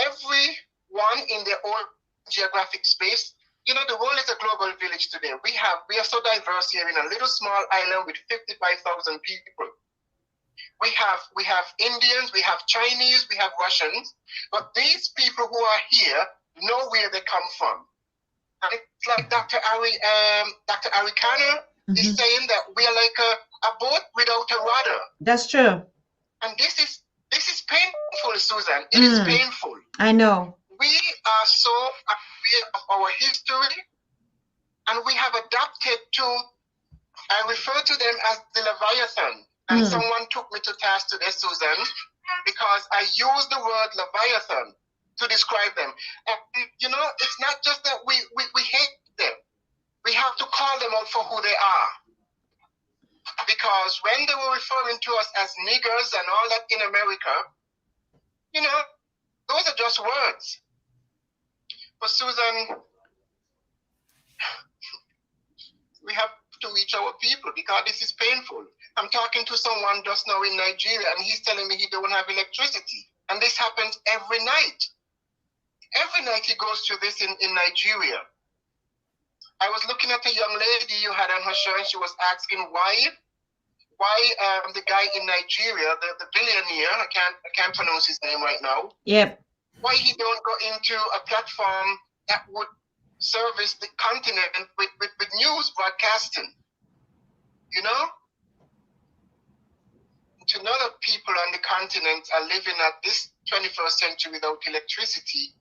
everyone in their own geographic space, you know, the world is a global village today. We are so diverse here in a little small island with 55,000 people. We have Indians, we have Chinese, we have Russians, but these people who are here know where they come from. it's like Dr. Ari Kanner is saying that we are like a boat without a rudder. That's true. And this is painful, Susan. It is painful. I know. We are so aware of our history, and we have adapted to, I refer to them as the Leviathan. And someone took me to task today, Susan, because I use the word Leviathan to describe them. And, you know, it's not just that we hate them. We have to call them out for who they are. Because when they were referring to us as niggers and all that in America, you know, those are just words. But Susan, we have to reach our people because this is painful. I'm talking to someone just now in Nigeria, and he's telling me he don't have electricity. And this happens every night. Every night he goes through this in Nigeria. I was looking at a young lady you had on her show, and she was asking why the guy in Nigeria, the billionaire, I can't pronounce his name right now. Yep. Why he don't go into a platform that would service the continent with news broadcasting, you know? To know that people on the continent are living at this 21st century without electricity,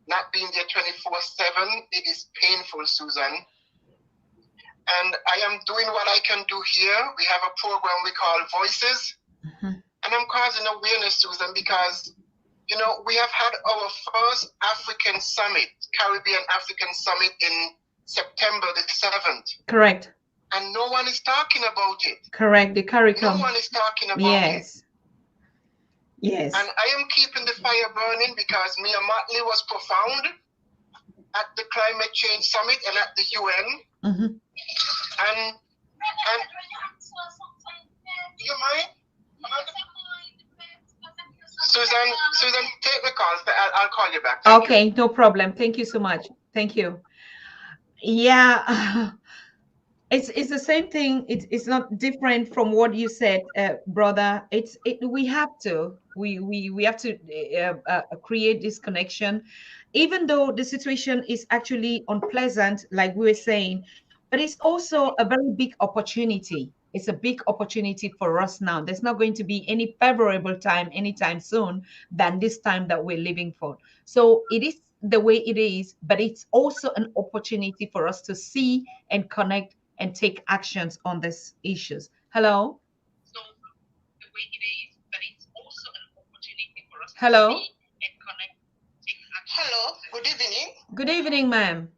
not being there 24/7, it is painful, Susan. And I am doing what I can do here. We have a program we call Voices. And I'm causing awareness, Susan, because, you know, we have had our first African summit, Caribbean African summit in September the 7th. Correct. And no one is talking about it. Correct. The curriculum. No one is talking about it. Yes. And I am keeping the fire burning because Mia Motley was profound at the Climate Change Summit and at the UN. And you mind? Susan, take the call. I'll call you back. Okay, no problem. Thank you so much. Thank you. Yeah, it's the same thing. It's not different from what you said, brother. We have to create this connection, even though the situation is actually unpleasant, like we were saying. But it's also a very big opportunity. It's a big opportunity for us now. There's not going to be any favorable time anytime soon than this time that we're living for. So it is the way it is, but it's also an opportunity for us to see and connect and take actions on these issues. Hello? So the way it is, but it's also an opportunity for us to see and connect, take action. Hello, good evening. Good evening, ma'am.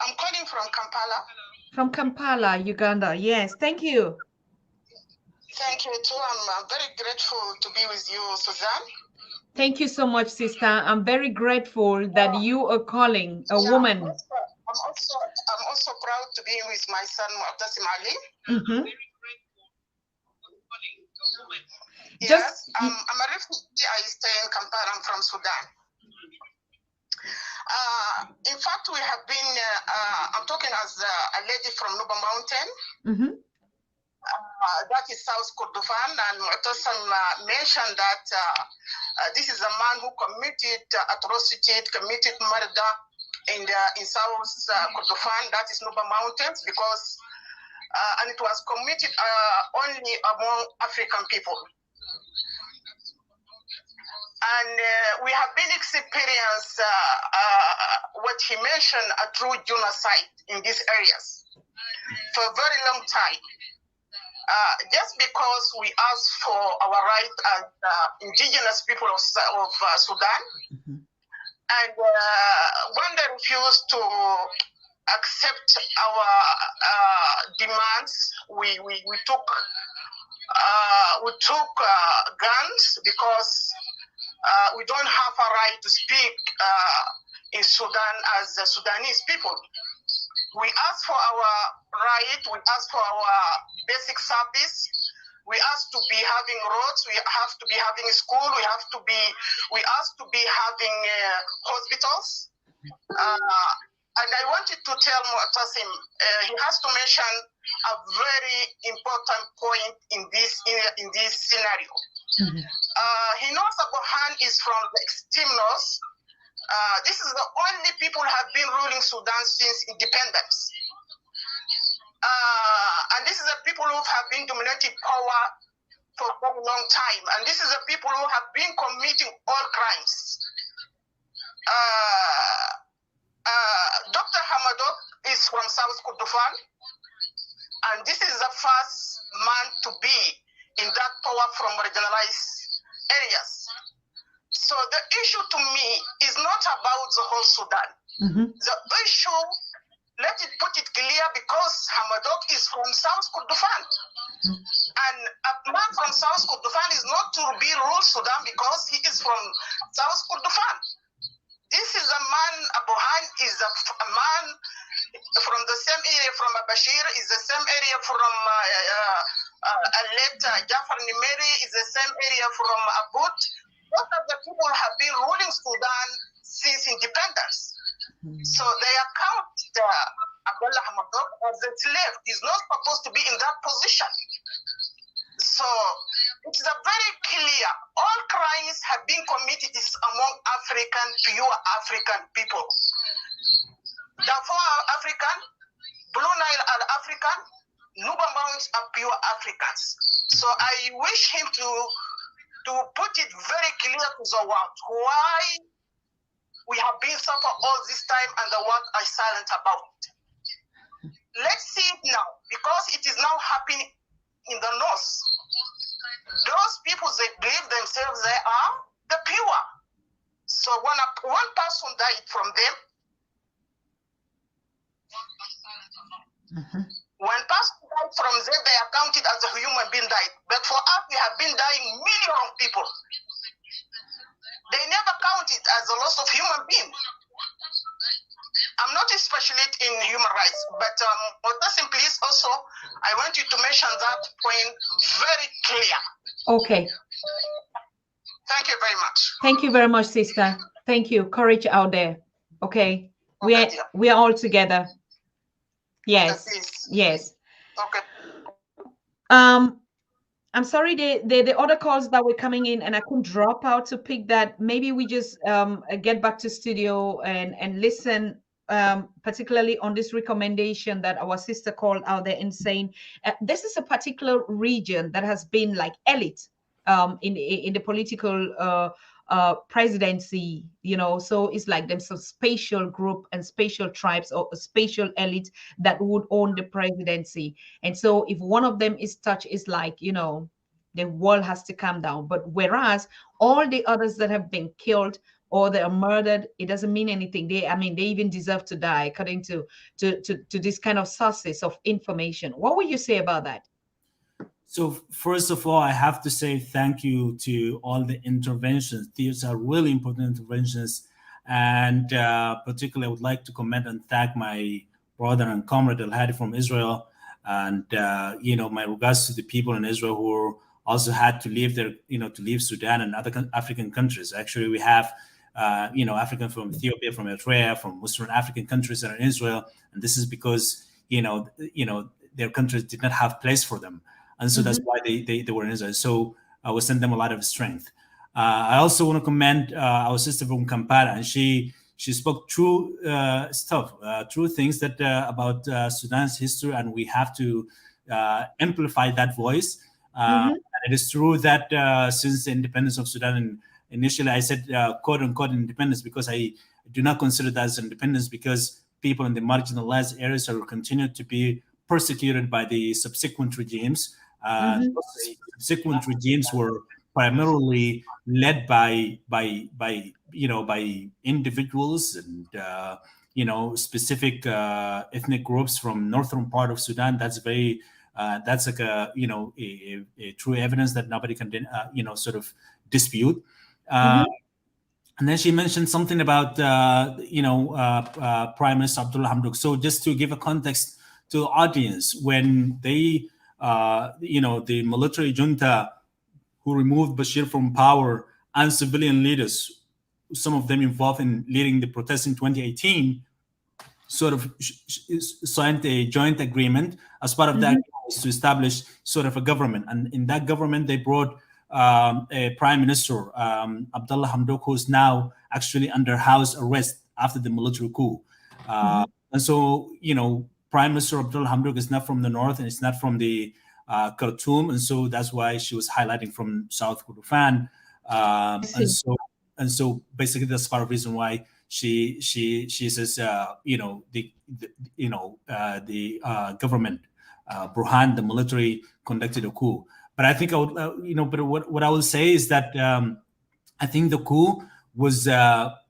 I'm calling from Kampala. From Kampala, Uganda. Yes, thank you. Thank you too. I'm very grateful to be with you, Suzanne. Thank you so much, sister. I'm very grateful that you are calling a woman. I'm also proud to be with my son, Mutasin Ali. Yes, I'm a refugee. I stay in Kampala. I'm from Sudan. In fact, we have been, I'm talking as a lady from Nuba Mountain. That is South Kordofan, and Mutasin mentioned that this is a man who committed atrocity, committed murder in South Kordofan, that is Nuba Mountains, because, and it was committed only among African people. And we have been experiencing what he mentioned, a true genocide in these areas for a very long time. Just because we asked for our right as indigenous people of Sudan, and when they refused to accept our demands, we took guns because we don't have a right to speak in Sudan as the Sudanese people. We ask for our right, we ask for our basic service, we ask to be having roads, we have to be having school, we ask to be having hospitals. And I wanted to tell Mutasin, he has to mention a very important point in this scenario. He knows that Burhan is from the extreme north, This is the only people who have been ruling Sudan since independence. And this is the people who have been dominating power for a very long time. And this is the people who have been committing all crimes. Dr. Hamadok is from South Kordofan, and this is the first man to be in that power from marginalized areas. So the issue to me is not about the whole Sudan. The issue, let it put it clear, because Hamadok is from South Kordofan. And a man from South Kordofan is not to be rule Sudan because he is from South Kordofan. This is a man, Abuhan is a man from the same area from Bashir, is the same area from Alet, Jafar Nimeri is the same area from Abut. Most of the people have been ruling Sudan since independence. So they account Abdullah Hamadok as a slave. He's not supposed to be in that position. So it is a very clear, all crimes have been committed is among African, pure African people. Darfur are African, Blue Nile are African, Nuba Mountains are pure Africans. So I wish him to put it very clear to the world why we have been suffering all this time and the world are silent about it. Let's see it now, because it is now happening in the north. Those people, they believe themselves they are the pure. So when one person died from them, one person died from them, they are counted as a human being died. But for us, we have been dying millions of people. They never count it as a loss of human being. I'm not a specialist in human rights, but Mutasin, please also, I want you to mention that point very clear. Okay. Thank you very much. Thank you very much, sister. Thank you. Courage out there. Okay. We are all together. Yes. Yes. Okay. I'm sorry, the other calls that were coming in and I couldn't drop out to pick that. Maybe we just get back to studio and listen, particularly on this recommendation that our sister called out there and saying, this is a particular region that has been like elite in the political presidency, you know, so it's like there's some spatial group and spatial tribes or a spatial elite that would own the presidency. And so if one of them is touched, it's like, you know, the world has to calm down. But whereas all the others that have been killed or they are murdered, it doesn't mean anything. They even deserve to die according to this kind of sources of information. What would you say about that? So first of all, I have to say thank you to all the interventions. These are really important interventions. And particularly, I would like to comment and thank my brother and comrade Al-Hadi from Israel. And, my regards to the people in Israel who also had to leave to leave Sudan and other African countries. Actually, we have, Africans from Ethiopia, from Eritrea, from Western African countries that are in Israel. And this is because, their countries did not have place for them. And so that's why they were in Israel. So I will send them a lot of strength. I also want to commend our sister from Kampala, and she spoke true stuff, true things that about Sudan's history, and we have to amplify that voice. And it is true that since the independence of Sudan, and initially I said quote unquote independence because I do not consider that as independence, because people in the marginalized areas are continued to be persecuted by the subsequent regimes. Subsequent regimes were primarily led by individuals and specific ethnic groups from northern part of Sudan. That's very that's like a true evidence that nobody can sort of dispute. And then she mentioned something about Prime Minister Abdullah Hamdok. So just to give a context to the audience, when they the military junta who removed Bashir from power and civilian leaders, some of them involved in leading the protests in 2018, sort of signed a joint agreement. As part of that, to establish sort of a government. And in that government, they brought a prime minister, Abdullah Hamdok, who's now actually under house arrest after the military coup. And so, Prime Minister Abdullah Hamdok is not from the north and it's not from the Khartoum, and so that's why she was highlighting from South Kordofan. And so basically that's part of the reason why she says the government, Burhan, the military, conducted a coup. But I think I would, but what I will say is that I think the coup was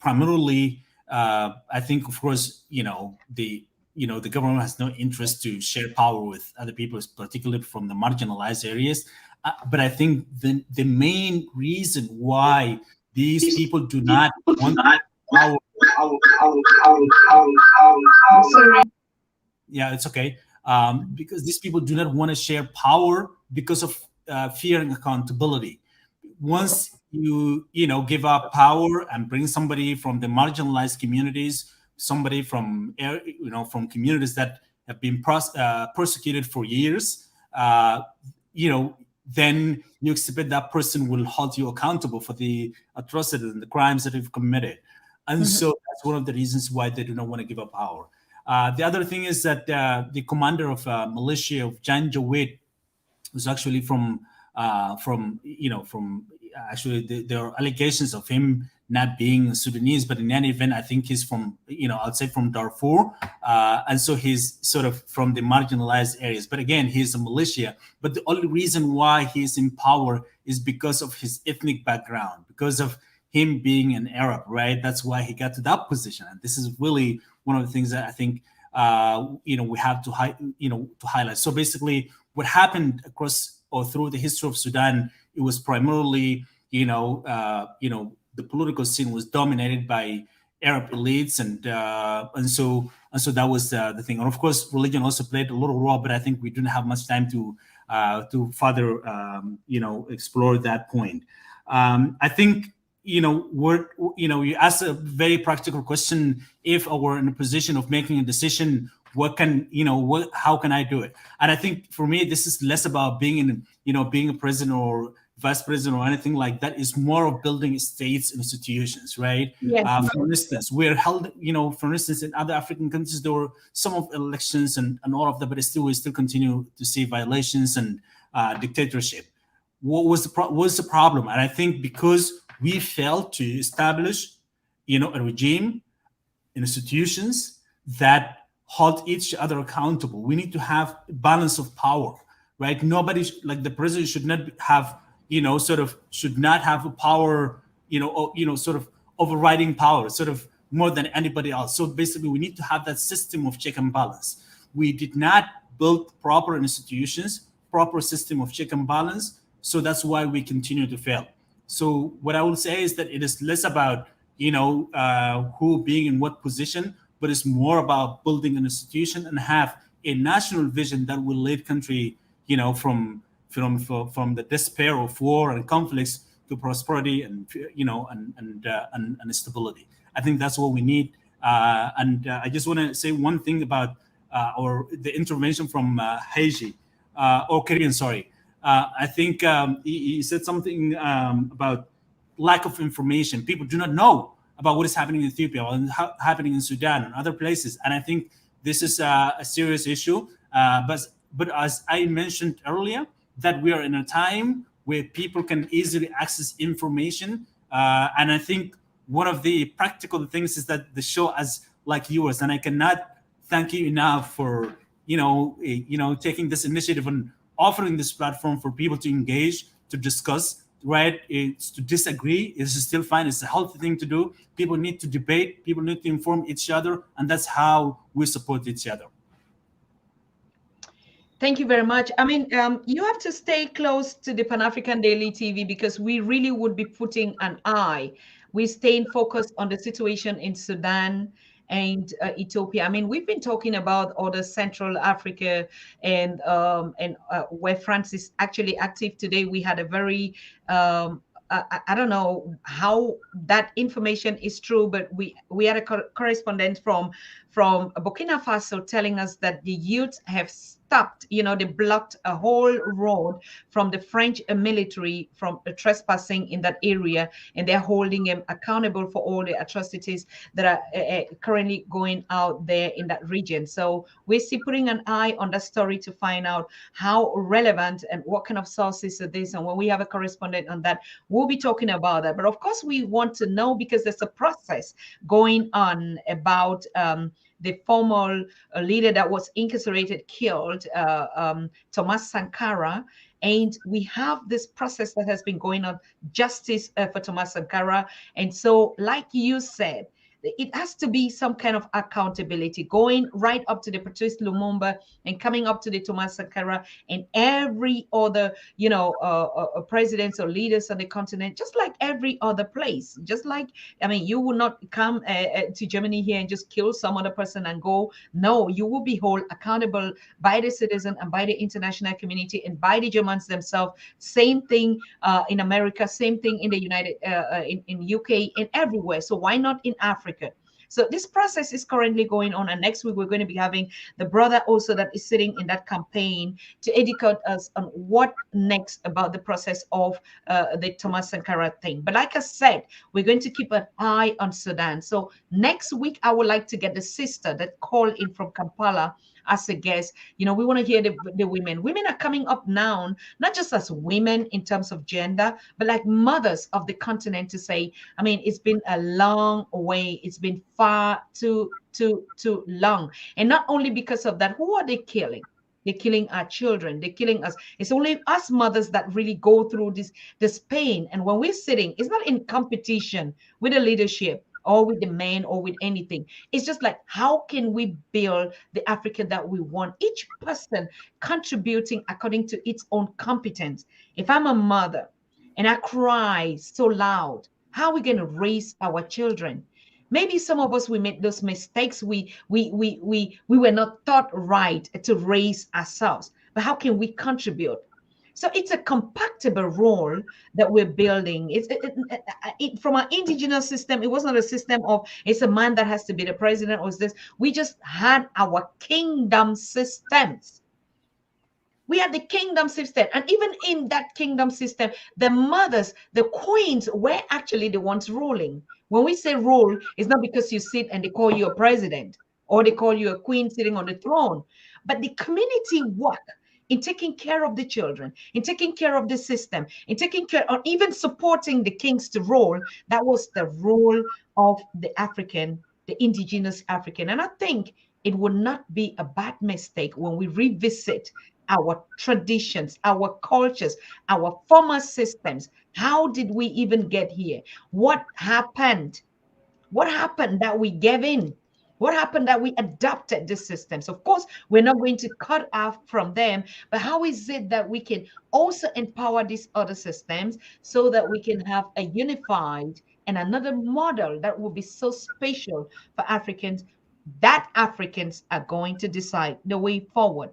primarily, I think, of course, the government has no interest to share power with other people, particularly from the marginalized areas. But I think the main reason why these people do not want power. Sorry. Yeah, it's okay. Because these people do not want to share power because of fear and accountability. Once you give up power and bring somebody from the marginalized communities, somebody from from communities that have been persecuted for years, then you expect that person will hold you accountable for the atrocities and the crimes that you've committed. And so that's one of the reasons why they do not want to give up power. The other thing is that the commander of militia of Janjaweed was actually from actually there are allegations of him not being Sudanese, but in any event, I think he's from, I'd say from Darfur. And so he's sort of from the marginalized areas. But again, he's a militia. But the only reason why he's in power is because of his ethnic background, because of him being an Arab, right? That's why he got to that position. And this is really one of the things that I think, we have to highlight. So basically what happened across or through the history of Sudan, it was primarily, the political scene was dominated by Arab elites, and so that was the thing. And of course, religion also played a little role, but I think we didn't have much time to further, explore that point. I think you asked a very practical question. If I were in a position of making a decision, how can I do it? And I think for me, this is less about being a president or vice president or anything like that. Is more of building states institutions, right? Yes. For instance, we're held, for instance, in other African countries, there were some of elections and all of that, but we still continue to see violations and dictatorship. What was the problem? And I think because we failed to establish, a regime, institutions that hold each other accountable. We need to have balance of power, right? Nobody, like the president, should not have, should not have a power, sort of overriding power, sort of more than anybody else. So basically, we need to have that system of check and balance. We did not build proper institutions, proper system of check and balance. So that's why we continue to fail. So what I will say is that it is less about, who being in what position, but it's more about building an institution and have a national vision that will lead country, from the despair of war and conflicts to prosperity and and stability. I think that's what we need. I just want to say one thing about the intervention from Haji or Korean. Sorry, I think he said something about lack of information. People do not know about what is happening in Ethiopia and happening in Sudan and other places. And I think this is a serious issue. But as I mentioned earlier, that we are in a time where people can easily access information. And I think one of the practical things is that the show as like yours, and I cannot thank you enough for, taking this initiative and offering this platform for people to engage, to discuss, right? It's to disagree. It's still fine. It's a healthy thing to do. People need to debate. People need to inform each other. And that's how we support each other. Thank you very much. I mean, you have to stay close to the Pan-African Daily TV because we really would be putting an eye. We're staying focused on the situation in Sudan and Ethiopia. I mean, we've been talking about other Central Africa and where France is actually active today. We had a very I don't know how that information is true, but we had a correspondent from Burkina Faso telling us that the youth have stopped, they blocked a whole road from the French military from trespassing in that area, and they're holding him accountable for all the atrocities that are currently going out there in that region. So we're still putting an eye on that story to find out how relevant and what kind of sources it is. And when we have a correspondent on that, we'll be talking about that. But of course, we want to know because there's a process going on about the former leader that was incarcerated, killed, Thomas Sankara. And we have this process that has been going on, justice for Thomas Sankara. And so, like you said, it has to be some kind of accountability going right up to the Patrice Lumumba and coming up to the Thomas Sankara and every other, presidents or leaders on the continent, just like every other place. Just like, I mean, you will not come to Germany here and just kill some other person and go. No, you will be held accountable by the citizen and by the international community and by the Germans themselves. Same thing in America, same thing in the in UK and everywhere. So why not in Africa? So this process is currently going on, and next week we're going to be having the brother also that is sitting in that campaign to educate us on what next about the process of the Thomas Sankara thing. But like I said, we're going to keep an eye on Sudan. So next week I would like to get the sister that called in from Kampala as a guest. We want to hear the women. Women are coming up now, not just as women in terms of gender, but like mothers of the continent to say, I mean, it's been a long way. It's been far too long. And not only because of that, who are they killing? They're killing our children. They're killing us. It's only us mothers that really go through this pain. And when we're sitting, it's not in competition with the leadership or with the men or with anything. It's just like, how can we build the Africa that we want? Each person contributing according to its own competence. If I'm a mother and I cry so loud, how are we going to raise our children? Maybe some of us, we made those mistakes. We were not taught right to raise ourselves. But how can we contribute? So it's a compactable role that we're building. From our indigenous system, it was not a system of it's a man that has to be the president or is this. We just had our kingdom systems. We had the kingdom system. And even in that kingdom system, the mothers, the queens were actually the ones ruling. When we say rule, it's not because you sit and they call you a president or they call you a queen sitting on the throne, but the community work in taking care of the children, in taking care of the system, in taking care or even supporting the kings to rule. That was the role of the African, the indigenous African. And I think it would not be a bad mistake when we revisit our traditions, our cultures, our former systems. How did we even get here? What happened? What happened that we gave in? What happened that we adopted the systems? Of course, we're not going to cut off from them, but how is it that we can also empower these other systems so that we can have a unified and another model that will be so special for Africans, that Africans are going to decide the way forward?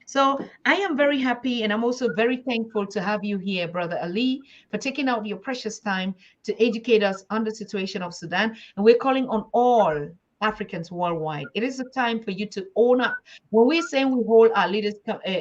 So I am very happy, and I'm also very thankful to have you here, Brother Ali, for taking out your precious time to educate us on the situation of Sudan. And we're calling on all Africans worldwide. It is a time for you to own up. When we're saying we hold our leaders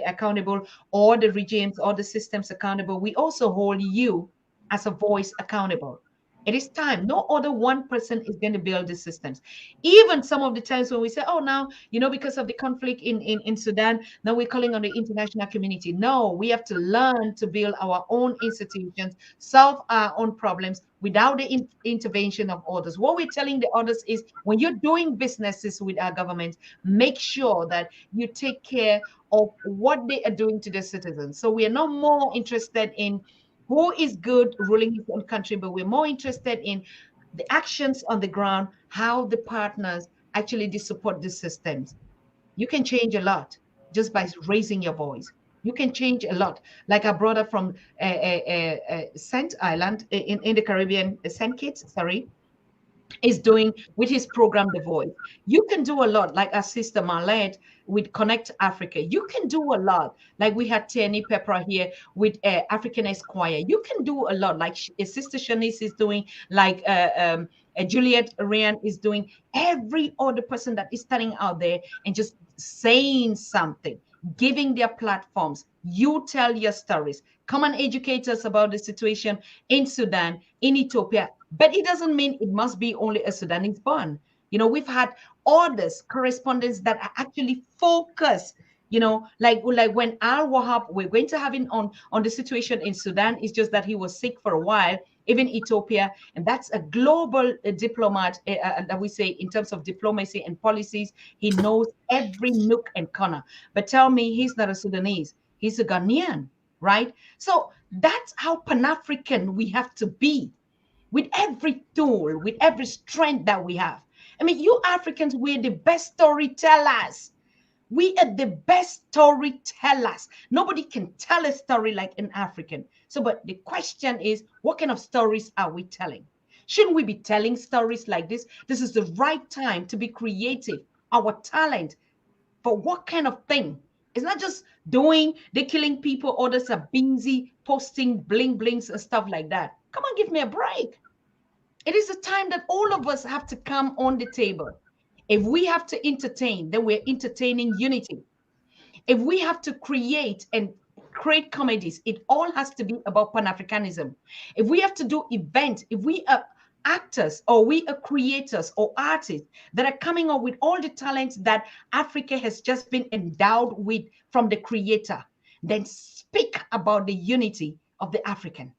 accountable, or the regimes, or the systems accountable, we also hold you as a voice accountable. It is time. No other one person is going to build the systems. Even some of the times when we say, oh, now, because of the conflict in Sudan, now we're calling on the international community. No, we have to learn to build our own institutions, solve our own problems without the intervention of others. What we're telling the others is when you're doing businesses with our government, make sure that you take care of what they are doing to their citizens. So we are no more interested in who is good ruling his own country, but we're more interested in the actions on the ground, how the partners actually support the systems. You can change a lot just by raising your voice. You can change a lot. Like our brother from Saint Island in the Caribbean, Saint Kitts, sorry, is doing with his program The Voice. You can do a lot, like our sister Marlette with Connect Africa. You can do a lot, like we had Tierney Pepper here with African Esquire. You can do a lot, like sister Shanice is doing, like Juliet Ryan is doing. Every other person that is standing out there and just saying something. giving their platforms. You tell your stories. Come and educate us about the situation in Sudan, in Ethiopia. But it doesn't mean it must be only a Sudanese born. We've had others, correspondents that are actually focused. Like when Al Wahab, we're going to have him on the situation in Sudan. It's just that he was sick for a while, even Ethiopia, and that's a global diplomat that we say in terms of diplomacy and policies. He knows every nook and corner. But tell me, he's not a Sudanese. He's a Ghanaian, right? So that's how Pan-African we have to be, with every tool, with every strength that we have. I mean, you Africans, we're the best storytellers. We are the best storytellers. Nobody can tell a story like an African. So, but the question is, what kind of stories are we telling? Shouldn't we be telling stories like this? This is the right time to be creative. Our talent for what kind of thing? It's not just they're killing people, others are busy posting bling blings and stuff like that. Come on, give me a break. It is a time that all of us have to come on the table. If we have to entertain, then we're entertaining unity. If we have to create comedies, it all has to be about Pan-Africanism. If we have to do events, if we are actors or we are creators or artists that are coming up with all the talents that Africa has just been endowed with from the creator, then speak about the unity of the African.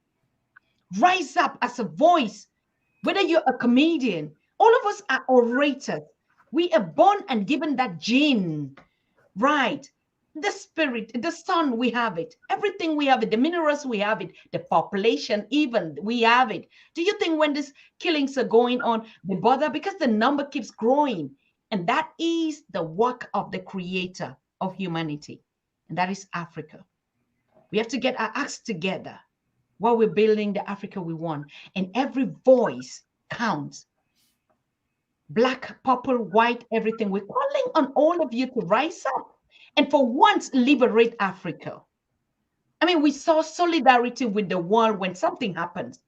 Rise up as a voice, whether you're a comedian, all of us are orators. We are born and given that gene, right? The spirit, the sun, we have it. Everything we have it. The minerals, we have it. The population, even, we have it. Do you think when these killings are going on, they bother? Because the number keeps growing. And that is the work of the creator of humanity. And that is Africa. We have to get our acts together while we're building the Africa we want. And every voice counts. Black, purple, white, everything. We're calling on all of you to rise up and for once liberate Africa. I mean, we saw solidarity with the world when something happens.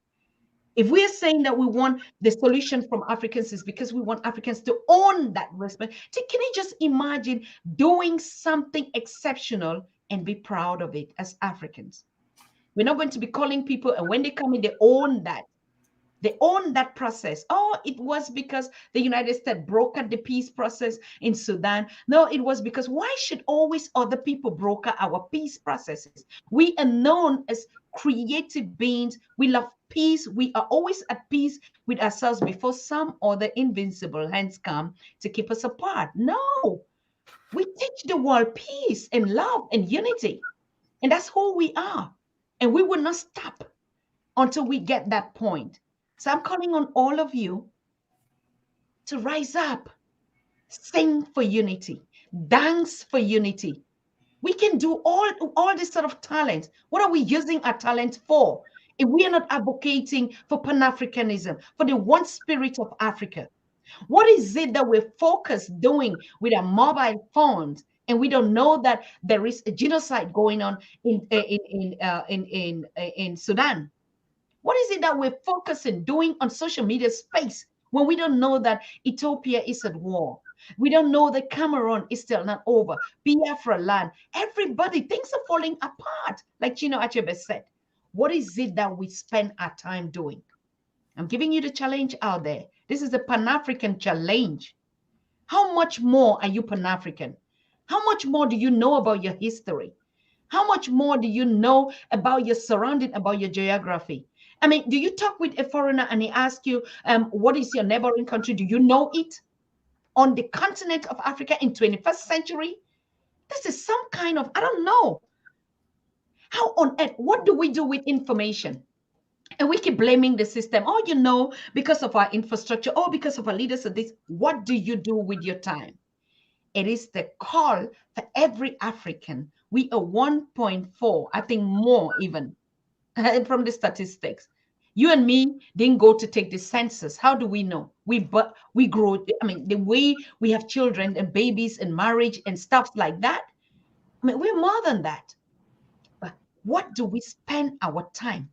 If we're saying that we want the solution from Africans, is because we want Africans to own that respect. Can you just imagine doing something exceptional and be proud of it as Africans? We're not going to be calling people, and when they come in, they own that. They own that process. Oh, it was because the United States brokered the peace process in Sudan. No, it was because why should always other people broker our peace processes? We are known as creative beings. We love peace. We are always at peace with ourselves before some other invincible hands come to keep us apart. No, we teach the world peace and love and unity. And that's who we are. And we will not stop until we get that point. So I'm calling on all of you to rise up, sing for unity, dance for unity. We can do all this sort of talent. What are we using our talent for? If we are not advocating for Pan-Africanism, for the one spirit of Africa, what is it that we're focused doing with our mobile phones, and we don't know that there is a genocide going on in Sudan? What is it that we're focusing doing on social media space when we don't know that Ethiopia is at war? We don't know that Cameroon is still not over. Biafra land. Everybody, things are falling apart. Like Chino Achebe said, what is it that we spend our time doing? I'm giving you the challenge out there. This is a Pan-African challenge. How much more are you Pan-African? How much more do you know about your history? How much more do you know about your surrounding, about your geography? I mean, do you talk with a foreigner and he asks you, what is your neighboring country? Do you know it? On the continent of Africa in 21st century? This is some kind of, I don't know. How on earth, what do we do with information? And we keep blaming the system. Oh, you know, because of our infrastructure, or because of our leaders of this. What do you do with your time? It is the call for every African. We are 1.4, I think more even, from the statistics. You and me didn't go to take the census. How do we know? We grow. I mean, the way we have children and babies and marriage and stuff like that. I mean, we're more than that. But what do we spend our time?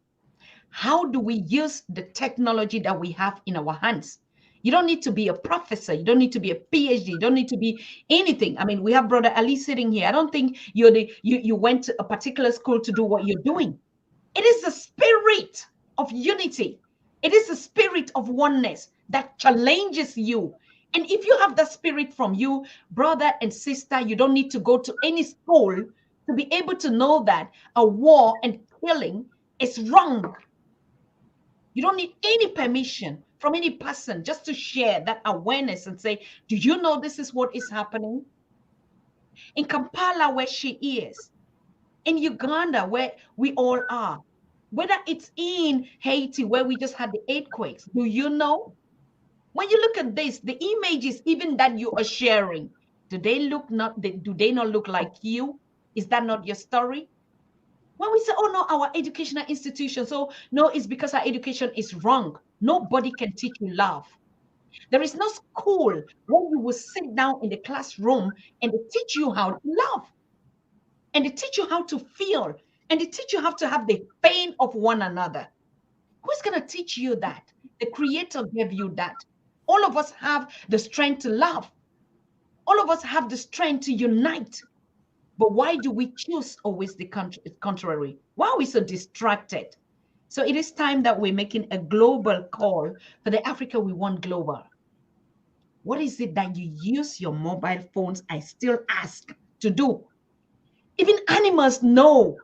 How do we use the technology that we have in our hands? You don't need to be a professor. You don't need to be a PhD. You don't need to be anything. I mean, we have Brother Ali sitting here. I don't think you went to a particular school to do what you're doing. It is the spirit of unity. It is the spirit of oneness that challenges you. And if you have that spirit from you, brother and sister, you don't need to go to any school to be able to know that a war and killing is wrong. You don't need any permission from any person just to share that awareness and say, do you know this is what is happening? In Kampala, where she is, in Uganda, where we all are, whether it's in Haiti, where we just had the earthquakes, do you know? When you look at this, the images even that you are sharing, do they not look like you? Is that not your story? When we say, oh no, our educational institution, so no, it's because our education is wrong. Nobody can teach you love. There is no school where you will sit down in the classroom and they teach you how to love. And they teach you how to feel. And they teach you how to have the pain of one another. Who's going to teach you that? The Creator gave you that. All of us have the strength to love. All of us have the strength to unite. But why do we choose always the contrary? Why are we so distracted? So it is time that we're making a global call for the Africa we want global. What is it that you use your mobile phones, I still ask, to do? Even animals know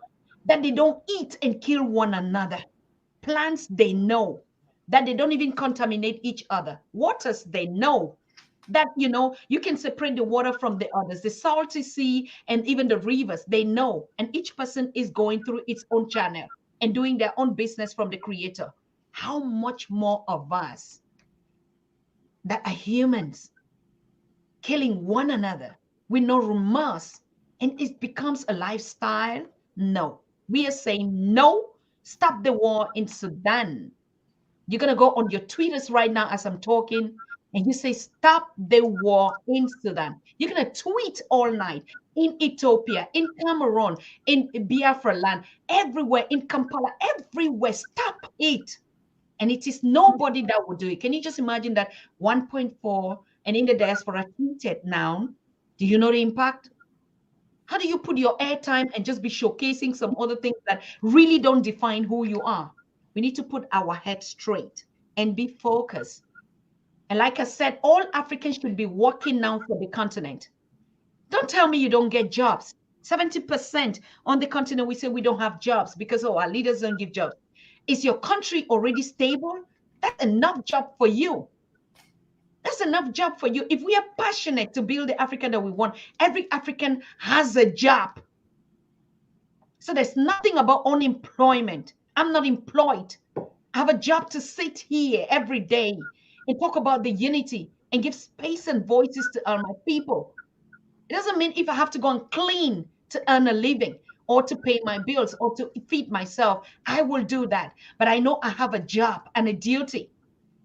that they don't eat and kill one another. Plants, they know that they don't even contaminate each other. Waters, they know that, you can separate the water from the others. The salty sea and even the rivers, they know. And each person is going through its own channel and doing their own business from the Creator. How much more of us that are humans killing one another with no remorse, and it becomes a lifestyle? No. We are saying no. Stop the war in Sudan. You're going to go on your Twitters right now as I'm talking, and you say, stop the war in Sudan. You're going to tweet all night in Ethiopia, in Cameroon, in Biafra land, everywhere, in Kampala, everywhere. Stop it. And it is nobody that will do it. Can you just imagine that 1.4 and in the diaspora tweeted now? Do you know the impact? How do you put your airtime and just be showcasing some other things that really don't define who you are? We need to put our head straight and be focused. And like I said, all Africans should be working now for the continent. Don't tell me you don't get jobs. 70% on the continent, we say we don't have jobs because, our leaders don't give jobs. Is your country already stable? That's enough job for you. That's enough job for you. If we are passionate to build the Africa that we want, every African has a job. So there's nothing about unemployment. I'm not employed. I have a job to sit here every day and talk about the unity and give space and voices to my people. It doesn't mean if I have to go and clean to earn a living or to pay my bills or to feed myself, I will do that. But I know I have a job and a duty.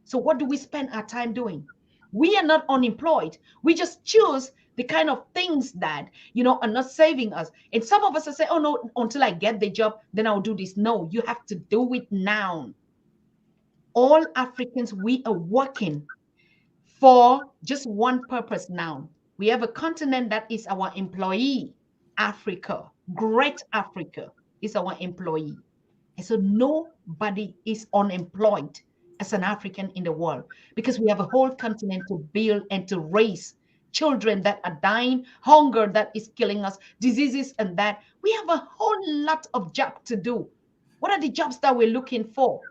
So what do we spend our time doing? We are not unemployed. We just choose the kind of things that, are not saving us. And some of us are saying, oh no, until I get the job, then I'll do this. No, you have to do it now. All Africans, we are working for just one purpose now. We have a continent that is our employee. Africa, great Africa is our employee. And so nobody is unemployed as an African in the world, because we have a whole continent to build and to raise children that are dying, hunger that is killing us, diseases and that. We have a whole lot of job to do. What are the jobs that we're looking for?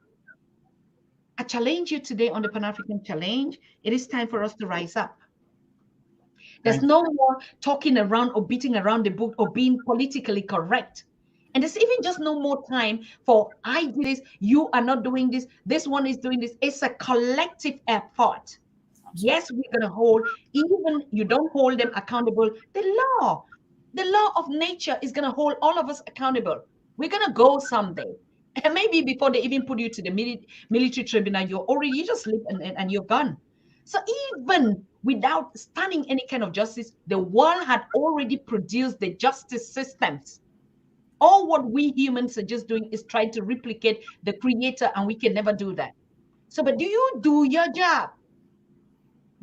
I challenge you today on the Pan-African Challenge. It is time for us to rise up. There's no more talking around or beating around the bush or being politically correct. And there's even just no more time for I did this, you are not doing this, this one is doing this. It's a collective effort. Yes, we're going to hold, even you don't hold them accountable. The law of nature is going to hold all of us accountable. We're going to go someday. And maybe before they even put you to the military tribunal, you just sleep and you're gone. So even without standing any kind of justice, the world had already produced the justice systems. All what we humans are just doing is trying to replicate the Creator, and we can never do that. So, but do you do your job?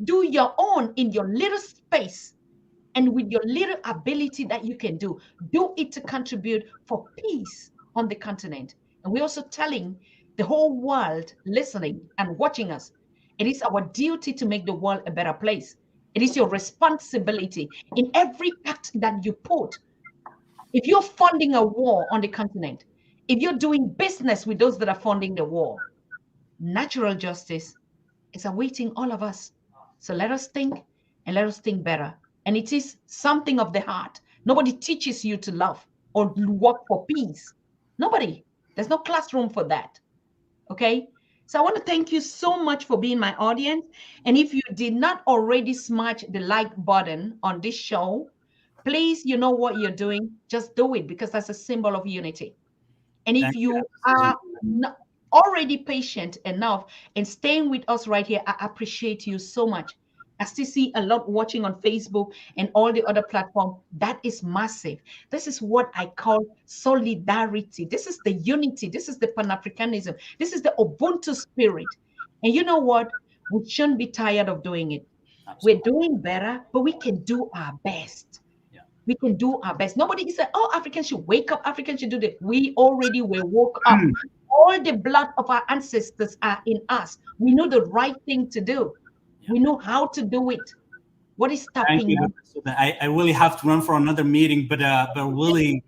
Do your own in your little space and with your little ability that you can do. Do it to contribute for peace on the continent. And we're also telling the whole world listening and watching us, it is our duty to make the world a better place. It is your responsibility in every act that you put. If you're funding a war on the continent, if you're doing business with those that are funding the war, natural justice is awaiting all of us. So let us think and let us think better. And it is something of the heart. Nobody teaches you to love or work for peace. Nobody. There's no classroom for that. Okay? So I want to thank you so much for being my audience. And if you did not already smash the like button on this show, please, you know what you're doing. Just do it because that's a symbol of unity. And if you are not already patient enough and staying with us right here, I appreciate you so much. I still see a lot watching on Facebook and all the other platforms. That is massive. This is what I call solidarity. This is the unity. This is the Pan-Africanism. This is the Ubuntu spirit. And you know what? We shouldn't be tired of doing it. Absolutely. We're doing better, but we can do our best. We can do our best. Nobody said, oh, Africans should wake up. Africans should do this. We already were woke up. All the blood of our ancestors are in us. We know the right thing to do. We know how to do it. What is stopping you? I really have to run for another meeting, but really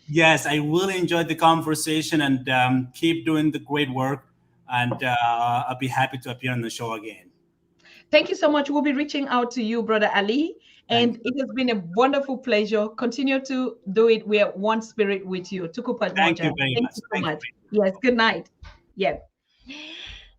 yes, I really enjoyed the conversation and keep doing the great work. And I'll be happy to appear on the show again. Thank you so much. We'll be reaching out to you, Brother Ali. And it has been a wonderful pleasure. Continue to do it. We are one spirit with you. Thank you very much. Thank you so much. Yes, good night. Yeah.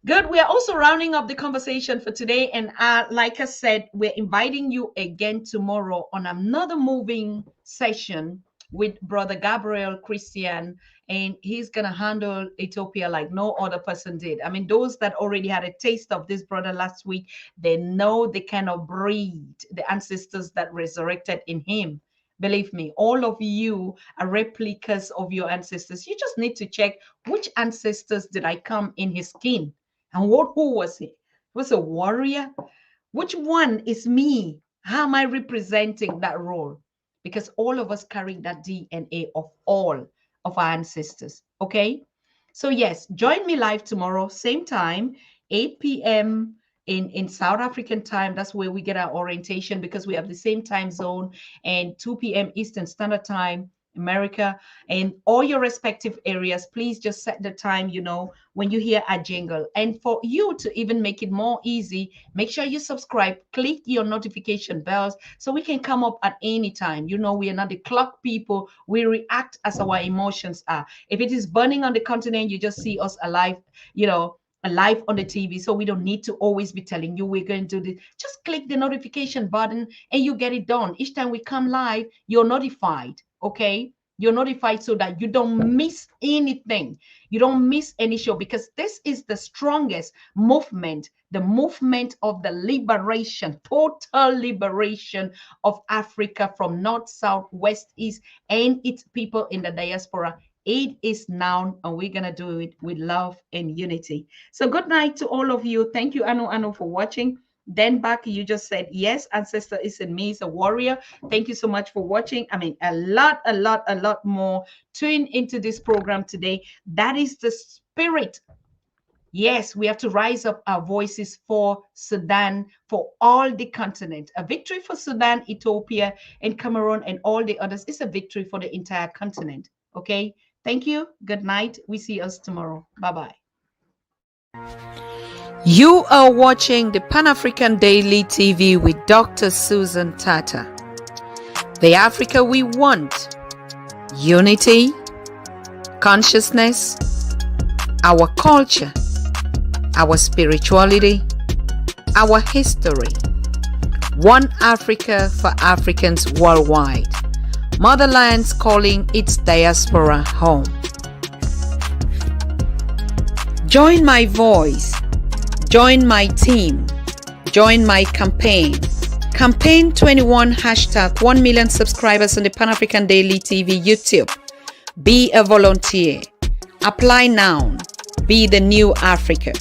Good. We are also rounding up the conversation for today. And like I said, we're inviting you again tomorrow on another moving session with Brother Gabriel Christian. And he's going to handle Ethiopia like no other person did. I mean, those that already had a taste of this brother last week, they know they cannot breed the ancestors that resurrected in him. Believe me, all of you are replicas of your ancestors. You just need to check which ancestors did I come in his skin. And who was he? Was a warrior? Which one is me? How am I representing that role? Because all of us carry that DNA of all of our ancestors. Okay? So yes, join me live tomorrow, same time, 8 p.m. in South African time. That's where we get our orientation because we have the same time zone, and 2 p.m. Eastern Standard Time, America, and all your respective areas. Please just set the time, you know, when you hear a jingle. And for you to even make it more easy, make sure you subscribe, click your notification bells so we can come up at any time. You know, we are not the clock people. We react as our emotions are. If it is burning on the continent, you just see us alive, you know, alive on the TV. So we don't need to always be telling you we're going to do this. Just click the notification button and you get it done. Each time we come live, you're notified. Okay, you're notified so that you don't miss anything. You don't miss any show, because this is the strongest movement, the movement of the liberation, total liberation of Africa from north, south, west, east, and its people in the diaspora. It is now, and we're going to do it with love and unity. So good night to all of you. Thank you, Anu, for watching. Then back, you just said, yes, ancestor is in me, is a warrior. Thank you so much for watching. I mean, a lot more tune into this program today. That is the spirit. Yes, we have to rise up our voices for Sudan, for all the continent. A victory for Sudan, Ethiopia, and Cameroon, and all the others is a victory for the entire continent. Okay, thank you. Good night. We see us tomorrow. Bye-bye. You are watching the Pan-African Daily TV with Dr. Susan Tata. The Africa we want. Unity, consciousness, our culture, our spirituality, our history. One Africa for Africans worldwide. Motherland's calling its diaspora home. Join my voice. Join my team. Join my campaign. Campaign 21 hashtag 1 million subscribers on the Pan-African Daily TV YouTube. Be a volunteer. Apply now. Be the new Africa.